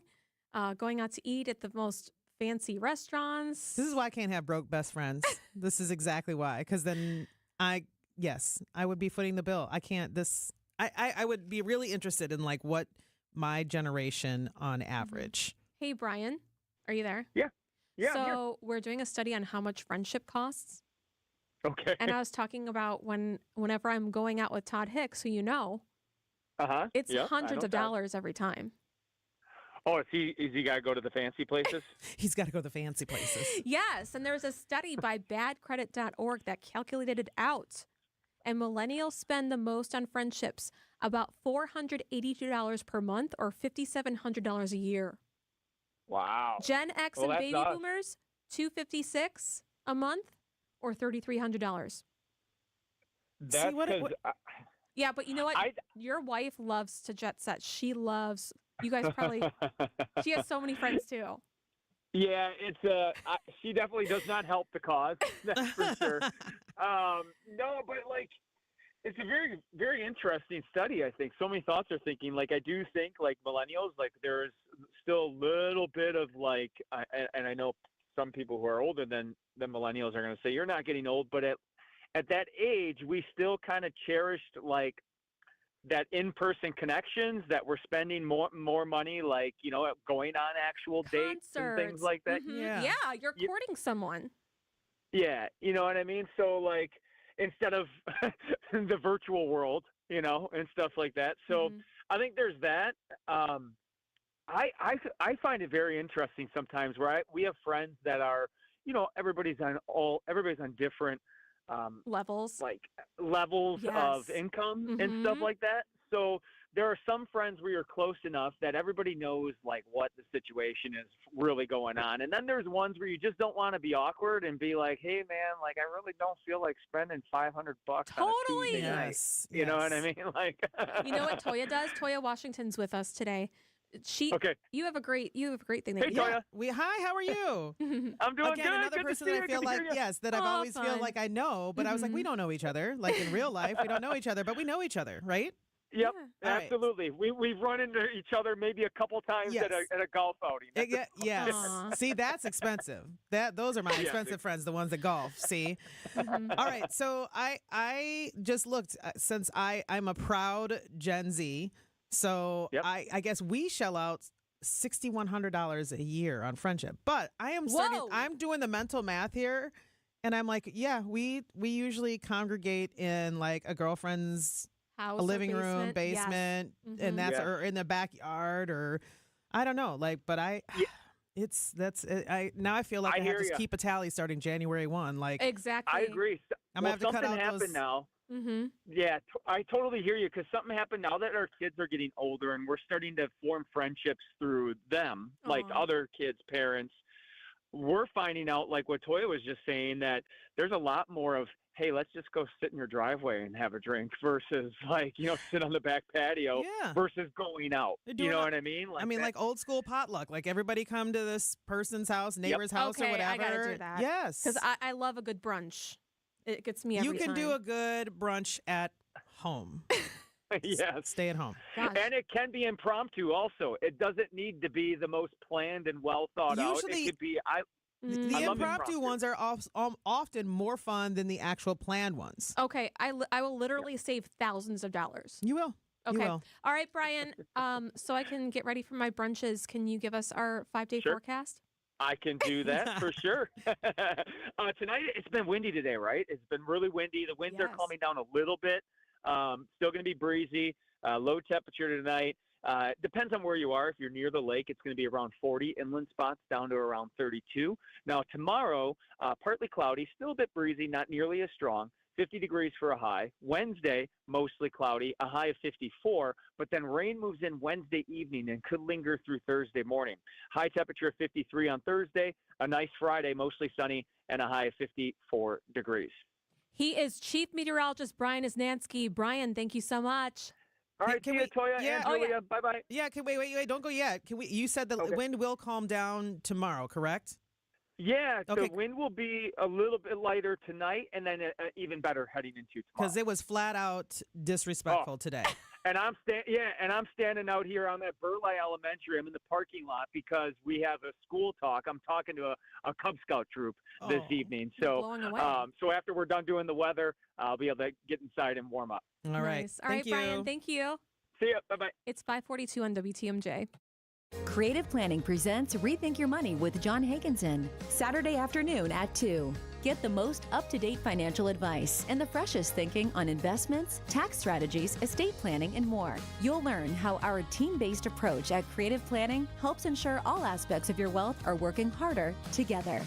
going out to eat at the most fancy restaurants. This is why I can't have broke best friends. This is exactly why. Because then I would be footing the bill. I can't. I would be really interested in like what my generation on average. Hey, Brian, are you there? Yeah. Yeah. So we're doing a study on how much friendship costs. Okay. And I was talking about whenever I'm going out with Todd Hicks, who you know, it's hundreds of dollars every time. Oh, is he got to go to the fancy places? He's got to go to the fancy places. Yes, and there's a study by badcredit.org that calculated it out. And millennials spend the most on friendships, about $482 per month or $5,700 a year. Wow. Gen X and baby boomers, $256 a month or $3,300. That's because yeah, but you know what? Your wife loves to jet set. She loves. You guys probably. She has so many friends too. Yeah, it's she definitely does not help the cause. That's for sure. No, but like, it's a very, very interesting study. I think so many thoughts are thinking. Like, I do think like millennials, like there's still a little bit of like, and I know some people who are older than millennials are going to say you're not getting old, but at that age, we still kind of cherished like that in-person connections, that we're spending more money, like, going on actual dates and things like that. Mhm. Yeah, you're courting someone. Yeah, you know what I mean? So, like, instead of the virtual world, and stuff like that. So I think there's that. I find it very interesting sometimes where we have friends that are, everybody's on different levels, of income and stuff like that. So there are some friends where you're close enough that everybody knows like what the situation is really going on. And then there's ones where you just don't want to be awkward and be like, hey man, like I really don't feel like spending $500 on a Tuesday night. You know what I mean? Like, you know what Toya does? Toya Washington's with us today. You have a great thing. Hey, Toya. Hi, how are you? I'm doing Again, good. another Good person to see that I you. feel Good to like, hear you. yes, that I've always feel like I know, but I was like, we don't know each other. Like in real life, we don't know each other, but we know each other, right? Yep, Yeah. absolutely. We've run into each other maybe a couple times at a golf outing. Yes. See, that's expensive. Those are my expensive friends, the ones that golf. See. All right. So I just looked since I'm a proud Gen Z. So I guess we shell out $6,100 a year on friendship. But I'm doing the mental math here, and I'm like, yeah, we usually congregate in like a girlfriend's house, a living room, basement, and that's or in the backyard, or I don't know. Like, but I feel like I have to keep a tally starting January 1. Like, exactly. I agree. I'm gonna have to cut something out happened those. now. Mm-hmm. Yeah, I totally hear you, because something happened now that our kids are getting older and we're starting to form friendships through them, like other kids' parents. We're finding out, like what Toya was just saying, that there's a lot more of, hey, let's just go sit in your driveway and have a drink versus like, sit on the back patio versus going out. You know what I mean? Like old school potluck. Like everybody come to this person's house, neighbor's house, or whatever. I gotta do that. Yes. Because I love a good brunch. It gets me every You can time. do a good brunch at home. Yes. Stay at home. And it can be impromptu also. It doesn't need to be the most planned and well thought out. It could be the impromptu ones are often more fun than the actual planned ones. Okay, I will literally save thousands of dollars. You will. Okay. You will. All right, Brian. So I can get ready for my brunches. Can you give us our 5-day forecast? I can do that for sure. Tonight, it's been windy today, right? It's been really windy. The winds are calming down a little bit. Still going to be breezy. Low temperature tonight. Depends on where you are. If you're near the lake, it's going to be around 40. Inland spots down to around 32. Now, tomorrow, partly cloudy, still a bit breezy, not nearly as strong. 50 degrees for a high. Wednesday, mostly cloudy, a high of 54, but then rain moves in Wednesday evening and could linger through Thursday morning. High temperature of 53 on Thursday, a nice Friday, mostly sunny, and a high of 54 degrees. He is Chief Meteorologist Brian Isnansky. Brian, thank you so much. All right, see you, Toya and Julia. Bye-bye. Yeah, wait, don't go yet. You said the wind will calm down tomorrow, correct? Yeah, the wind will be a little bit lighter tonight, and then even better heading into tomorrow. Because it was flat out disrespectful today. And I'm standing out here on that Burleigh Elementary. I'm in the parking lot because we have a school talk. I'm talking to a Cub Scout troop this evening. So, so after we're done doing the weather, I'll be able to get inside and warm up. All right. All right, Brian. Thank you. See ya. Bye-bye. It's 5:42 on WTMJ. Creative Planning presents Rethink Your Money with John Hagenson, Saturday afternoon at 2. Get the most up-to-date financial advice and the freshest thinking on investments, tax strategies, estate planning, and more. You'll learn how our team-based approach at Creative Planning helps ensure all aspects of your wealth are working harder together.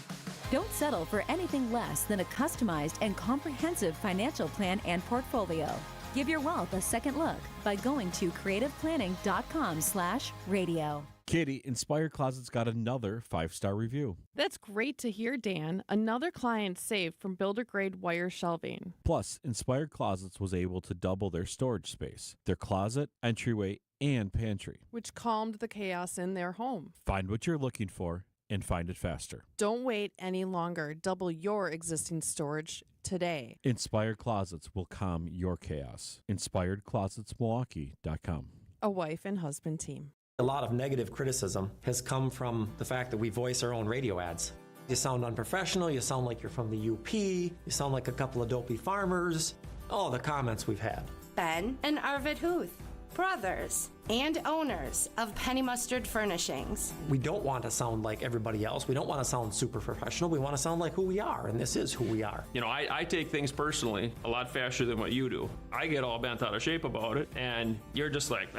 Don't settle for anything less than a customized and comprehensive financial plan and portfolio. Give your wealth a second look by going to creativeplanning.com/radio. Katie, Inspired Closets got another 5-star review. That's great to hear, Dan. Another client saved from builder-grade wire shelving. Plus, Inspired Closets was able to double their storage space, their closet, entryway, and pantry, which calmed the chaos in their home. Find what you're looking for and find it faster. Don't wait any longer. Double your existing storage today. Inspired Closets will calm your chaos. InspiredClosetsMilwaukee.com. A wife and husband team. A lot of negative criticism has come from the fact that we voice our own radio ads. You sound unprofessional, you sound like you're from the UP, you sound like a couple of dopey farmers. All the comments we've had. Ben and Arvid Huth, brothers and owners of Penny Mustard Furnishings. We don't want to sound like everybody else. We don't want to sound super professional. We want to sound like who we are, and this is who we are. You know, I take things personally a lot faster than what you do. I get all bent out of shape about it, and you're just like,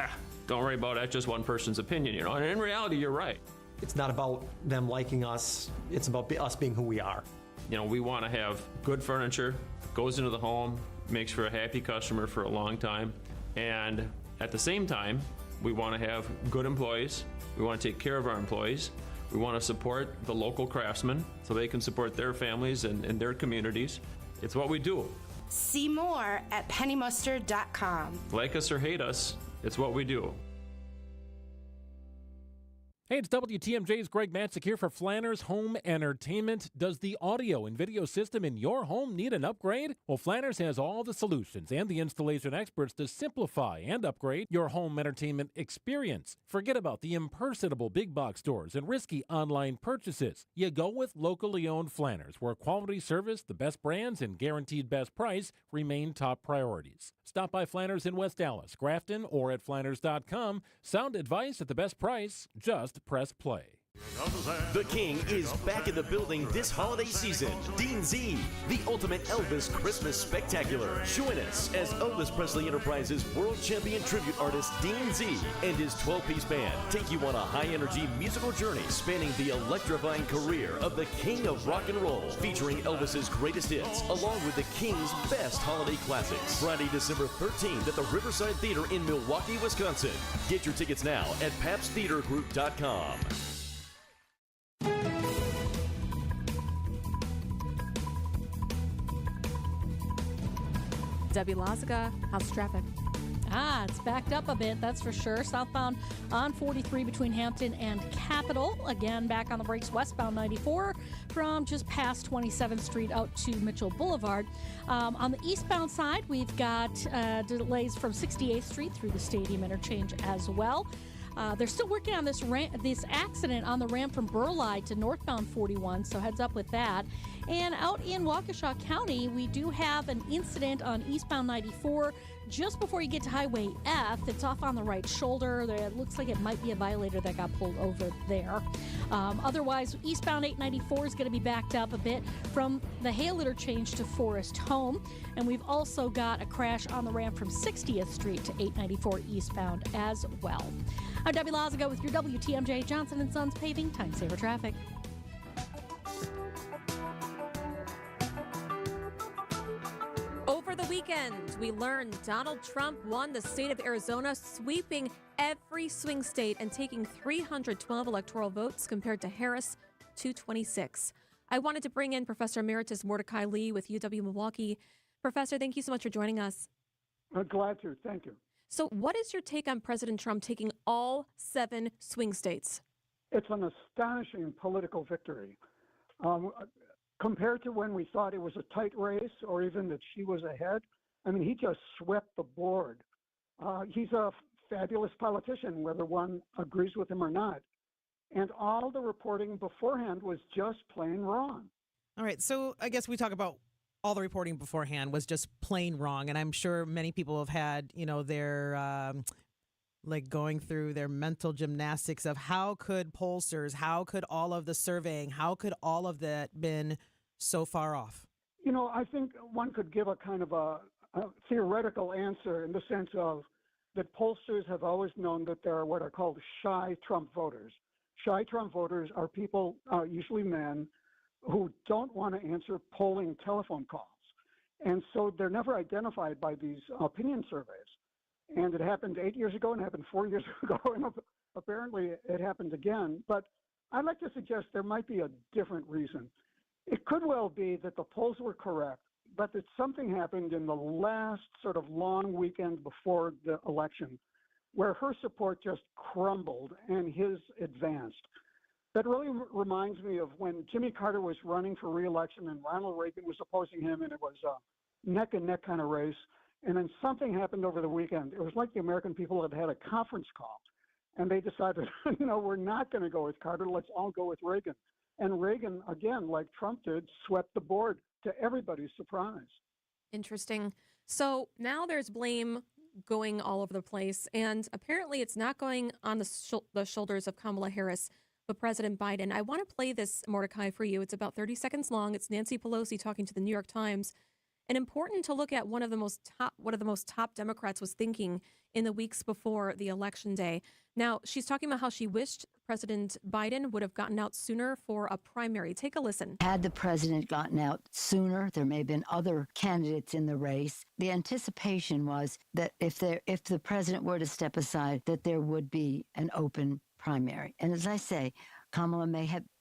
don't worry about it. That's just one person's opinion, you know. And in reality, you're right. It's not about them liking us. It's about us being who we are. You know, we want to have good furniture, goes into the home, makes for a happy customer for a long time. And at the same time, we want to have good employees. We want to take care of our employees. We want to support the local craftsmen so they can support their families and their communities. It's what we do. See more at pennymustard.com. Like us or hate us, it's what we do. Hey, it's WTMJ's Greg Matzik here for Flanner's Home Entertainment. Does the audio and video system in your home need an upgrade? Well, Flanner's has all the solutions and the installation experts to simplify and upgrade your home entertainment experience. Forget about the impersonable big box stores and risky online purchases. You go with locally owned Flanner's, where quality service, the best brands, and guaranteed best price remain top priorities. Stop by Flanner's in West Dallas, Grafton, or at Flanners.com. Sound advice at the best price. Just press play. The King is back in the building this holiday season. Dean Z, the ultimate Elvis Christmas spectacular. Join us as Elvis Presley Enterprises world champion tribute artist Dean Z and his 12-piece band take you on a high-energy musical journey spanning the electrifying career of the King of Rock and Roll, featuring Elvis's greatest hits, along with the King's best holiday classics. Friday, December 13th at the Riverside Theater in Milwaukee, Wisconsin. Get your tickets now at PabstTheaterGroup.com. Debbie Lazaga, how's traffic? It's backed up a bit, that's for sure. Southbound on 43 between Hampton and Capitol. Again, back on the brakes westbound 94 from just past 27th Street out to Mitchell Boulevard. On the eastbound side, we've got delays from 68th Street through the Stadium interchange as well. They're still working on this accident on the ramp from Burleigh to northbound 41, so heads up with that. And out in Waukesha County, we do have an incident on eastbound 94 just before you get to Highway F. It's off on the right shoulder. It looks like it might be a violator that got pulled over there. Otherwise, eastbound 894 is going to be backed up a bit from the Hale interchange to Forest Home. And we've also got a crash on the ramp from 60th Street to 894 eastbound as well. I'm Debbie Lazaga with your WTMJ Johnson & Sons Paving Time Saver Traffic. Over the weekend, we learned Donald Trump won the state of Arizona, sweeping every swing state and taking 312 electoral votes compared to Harris, 226. I wanted to bring in Professor Emeritus Mordecai Lee with UW-Milwaukee. Professor, thank you so much for joining us. Glad to. Thank you. So what is your take on President Trump taking all 7 swing states? It's an astonishing political victory. Compared to when we thought it was a tight race or even that she was ahead, I mean, he just swept the board. He's a fabulous politician, whether one agrees with him or not. And all the reporting beforehand was just plain wrong. All right, so I guess we talk about all the reporting beforehand was just plain wrong. And I'm sure many people have had, their like going through their mental gymnastics of how could pollsters, how could all of the surveying, how could all of that been so far off? I think one could give a kind of a theoretical answer in the sense of that pollsters have always known that there are what are called shy Trump voters. Shy Trump voters are people, usually men, who don't want to answer polling telephone calls. And so they're never identified by these opinion surveys. And it happened 8 years ago and it happened 4 years ago, and apparently it happened again. But I'd like to suggest there might be a different reason. It could well be that the polls were correct, but that something happened in the last sort of long weekend before the election where her support just crumbled and his advanced. That really reminds me of when Jimmy Carter was running for re-election and Ronald Reagan was opposing him, and it was a neck-and-neck kind of race. And then something happened over the weekend. It was like the American people had had a conference call, and they decided, we're not going to go with Carter. Let's all go with Reagan. And Reagan, again, like Trump did, swept the board to everybody's surprise. Interesting. So now there's blame going all over the place, and apparently it's not going on the shoulders of Kamala Harris, but President Biden. I want to play this, Mordecai, for you. It's about 30 seconds long. It's Nancy Pelosi talking to the New York Times. And important to look at what one of the most top Democrats was thinking in the weeks before the election day. Now, she's talking about how she wished President Biden would have gotten out sooner for a primary. Take a listen. Had the president gotten out sooner, there may have been other candidates in the race. The anticipation was that if the president were to step aside, that there would be an open primary. And as I say, Kamala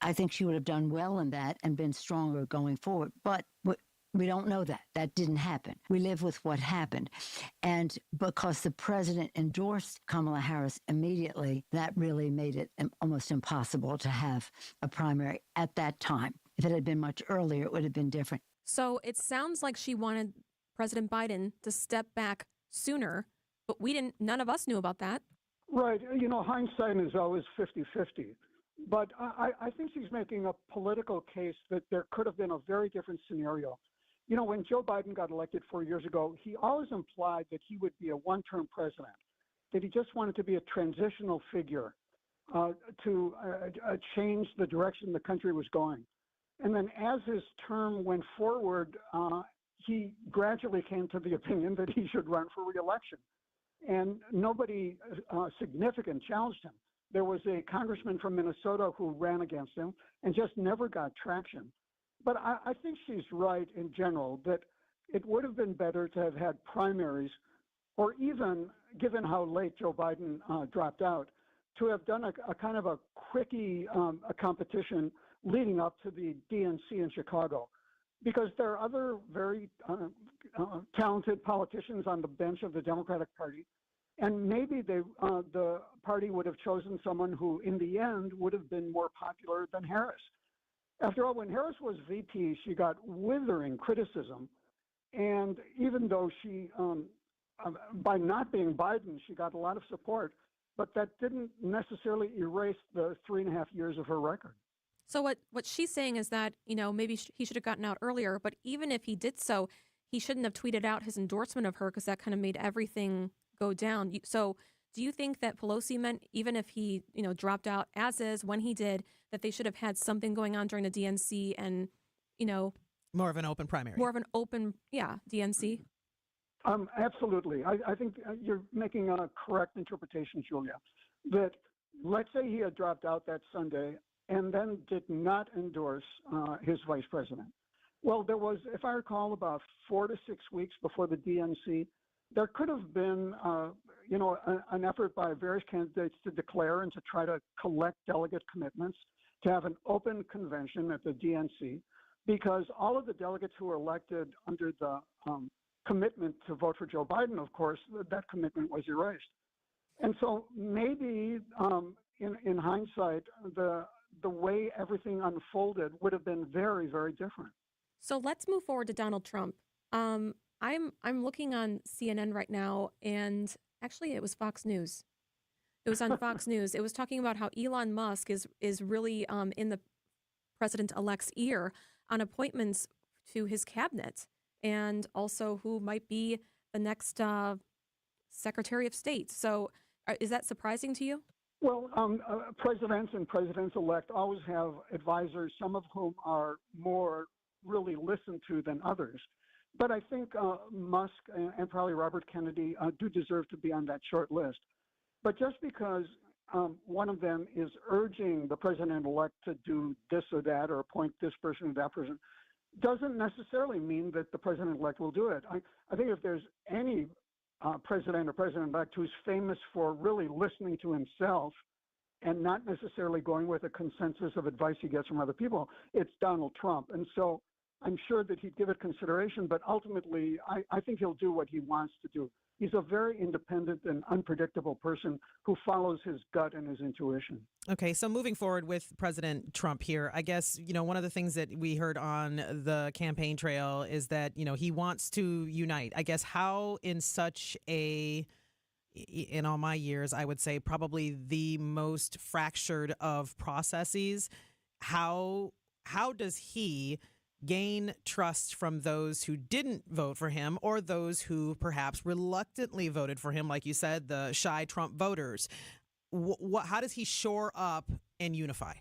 I think she would have done well in that and been stronger going forward. But we don't know that. That didn't happen. We live with what happened. And because the president endorsed Kamala Harris immediately, that really made it almost impossible to have a primary at that time. If it had been much earlier, it would have been different. So it sounds like she wanted President Biden to step back sooner, but none of us knew about that. Right. Hindsight is always 50-50. But I think she's making a political case that there could have been a very different scenario. When Joe Biden got elected 4 years ago, he always implied that he would be a one-term president, that he just wanted to be a transitional figure to change the direction the country was going. And then as his term went forward, he gradually came to the opinion that he should run for re-election. And nobody significant challenged him. There was a congressman from Minnesota who ran against him and just never got traction. But I think she's right in general that it would have been better to have had primaries, or even, given how late Joe Biden dropped out, to have done a kind of a quickie a competition leading up to the DNC in Chicago. Because there are other very talented politicians on the bench of the Democratic Party, and maybe the party would have chosen someone who, in the end, would have been more popular than Harris. After all, when Harris was VP, she got withering criticism. And even though she, by not being Biden, she got a lot of support, but that didn't necessarily erase the 3.5 years of her record. So what she's saying is that, maybe he should have gotten out earlier, but even if he did so, he shouldn't have tweeted out his endorsement of her because that kind of made everything go down. So do you think that Pelosi meant even if he, dropped out as is when he did, that they should have had something going on during the DNC and, more of an open primary? More of an open, DNC? Absolutely. I think you're making a correct interpretation, Julia, that let's say he had dropped out that Sunday and then did not endorse his vice president. Well, there was, if I recall, about 4 to 6 weeks before the DNC, there could have been, an effort by various candidates to declare and to try to collect delegate commitments to have an open convention at the DNC, because all of the delegates who were elected under the commitment to vote for Joe Biden, of course, that commitment was erased. And so maybe in hindsight, the way everything unfolded would have been very, very different. So let's move forward to Donald Trump. I'm looking on CNN right now, and actually it was Fox News. It was on Fox News. It was talking about how Elon Musk is really in the president-elect's ear on appointments to his cabinet, and also who might be the next Secretary of State. So is that surprising to you? Well, presidents and presidents-elect always have advisors, some of whom are more really listened to than others. But I think Musk and probably Robert Kennedy do deserve to be on that short list. But just because one of them is urging the president-elect to do this or that or appoint this person or that person doesn't necessarily mean that the president-elect will do it. I think if there's any president or president-elect who's famous for really listening to himself and not necessarily going with a consensus of advice he gets from other people, it's Donald Trump. And so I'm sure that he'd give it consideration, but ultimately I think he'll do what he wants to do. He's a very independent and unpredictable person who follows his gut and his intuition. Okay, so moving forward with President Trump here, I guess, one of the things that we heard on the campaign trail is that, he wants to unite. I guess how in all my years, I would say probably the most fractured of processes, how does he gain trust from those who didn't vote for him or those who perhaps reluctantly voted for him, like you said, the shy Trump voters? How does he shore up and unify?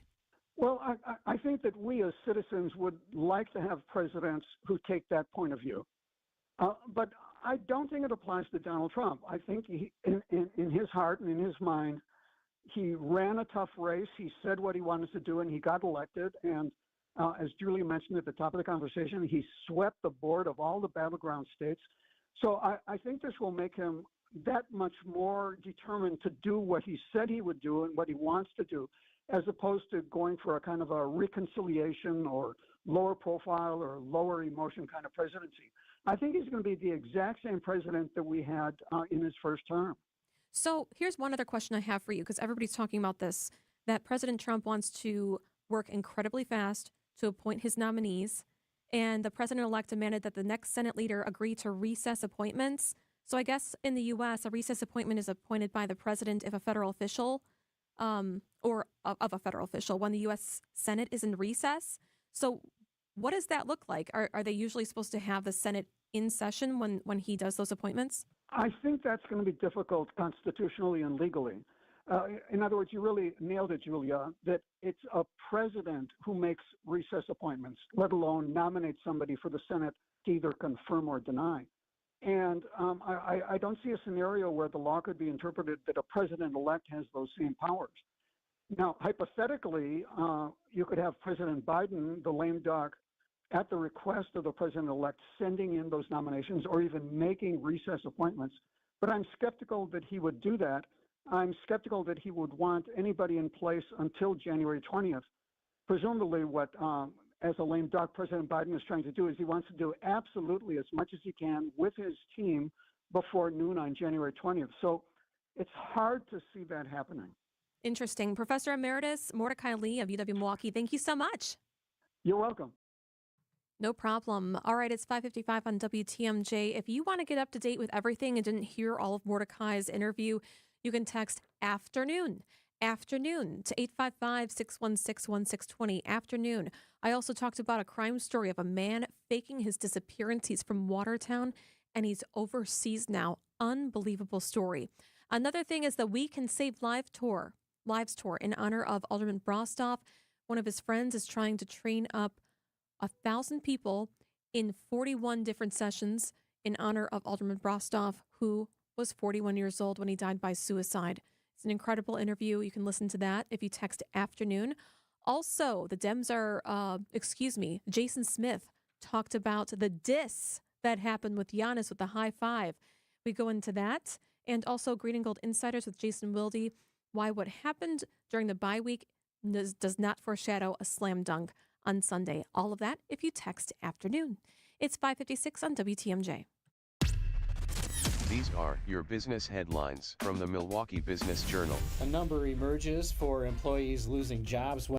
Well, I think that we as citizens would like to have presidents who take that point of view. But I don't think it applies to Donald Trump. I think in his heart and in his mind, he ran a tough race. He said what he wanted to do, and he got elected. And as Julie mentioned at the top of the conversation, he swept the board of all the battleground states. So I think this will make him that much more determined to do what he said he would do and what he wants to do, as opposed to going for a kind of a reconciliation or lower profile or lower emotion kind of presidency. I think he's going to be the exact same president that we had in his first term. So here's one other question I have for you, because everybody's talking about this, that President Trump wants to work incredibly fast to appoint his nominees, and the president-elect demanded that the next Senate leader agree to recess appointments. So I guess in the U.S., a recess appointment is appointed by the president if a federal official, or of a federal official, when the U.S. Senate is in recess. So what does that look like? Are they usually supposed to have the Senate in session when he does those appointments? I think that's going to be difficult constitutionally and legally. In other words, you really nailed it, Julia, that it's a president who makes recess appointments, let alone nominate somebody for the Senate to either confirm or deny. And I don't see a scenario where the law could be interpreted that a president-elect has those same powers. Now, hypothetically, you could have President Biden, the lame duck, at the request of the president-elect, sending in those nominations or even making recess appointments. But I'm skeptical that he would do that. I'm skeptical that he would want anybody in place until January 20th. Presumably what, as a lame duck, President Biden is trying to do is he wants to do absolutely as much as he can with his team before noon on January 20th. So it's hard to see that happening. Interesting. Professor Emeritus Mordecai Lee of UW Milwaukee, thank you so much. You're welcome. No problem. All right, it's 5:55 on WTMJ. If you want to get up to date with everything and didn't hear all of Mordecai's interview, you can text afternoon to 855-616-1620, afternoon. I also talked about a crime story of a man faking his disappearance. He's from Watertown, and he's overseas now. Unbelievable story. Another thing is the We Can Save Lives tour in honor of Alderman Brostoff. One of his friends is trying to train up 1,000 people in 41 different sessions in honor of Alderman Brostoff, who was 41 years old when he died by suicide. It's an incredible interview. You can listen to that if you text afternoon. Also, the Dems are, Jason Smith talked about the diss that happened with Giannis with the high five. We go into that. And also Green and Gold Insiders with Jason Wilde, why what happened during the bye week does not foreshadow a slam dunk on Sunday. All of that if you text afternoon. It's 5:56 on WTMJ. These are your business headlines from the Milwaukee Business Journal. A number emerges for employees losing jobs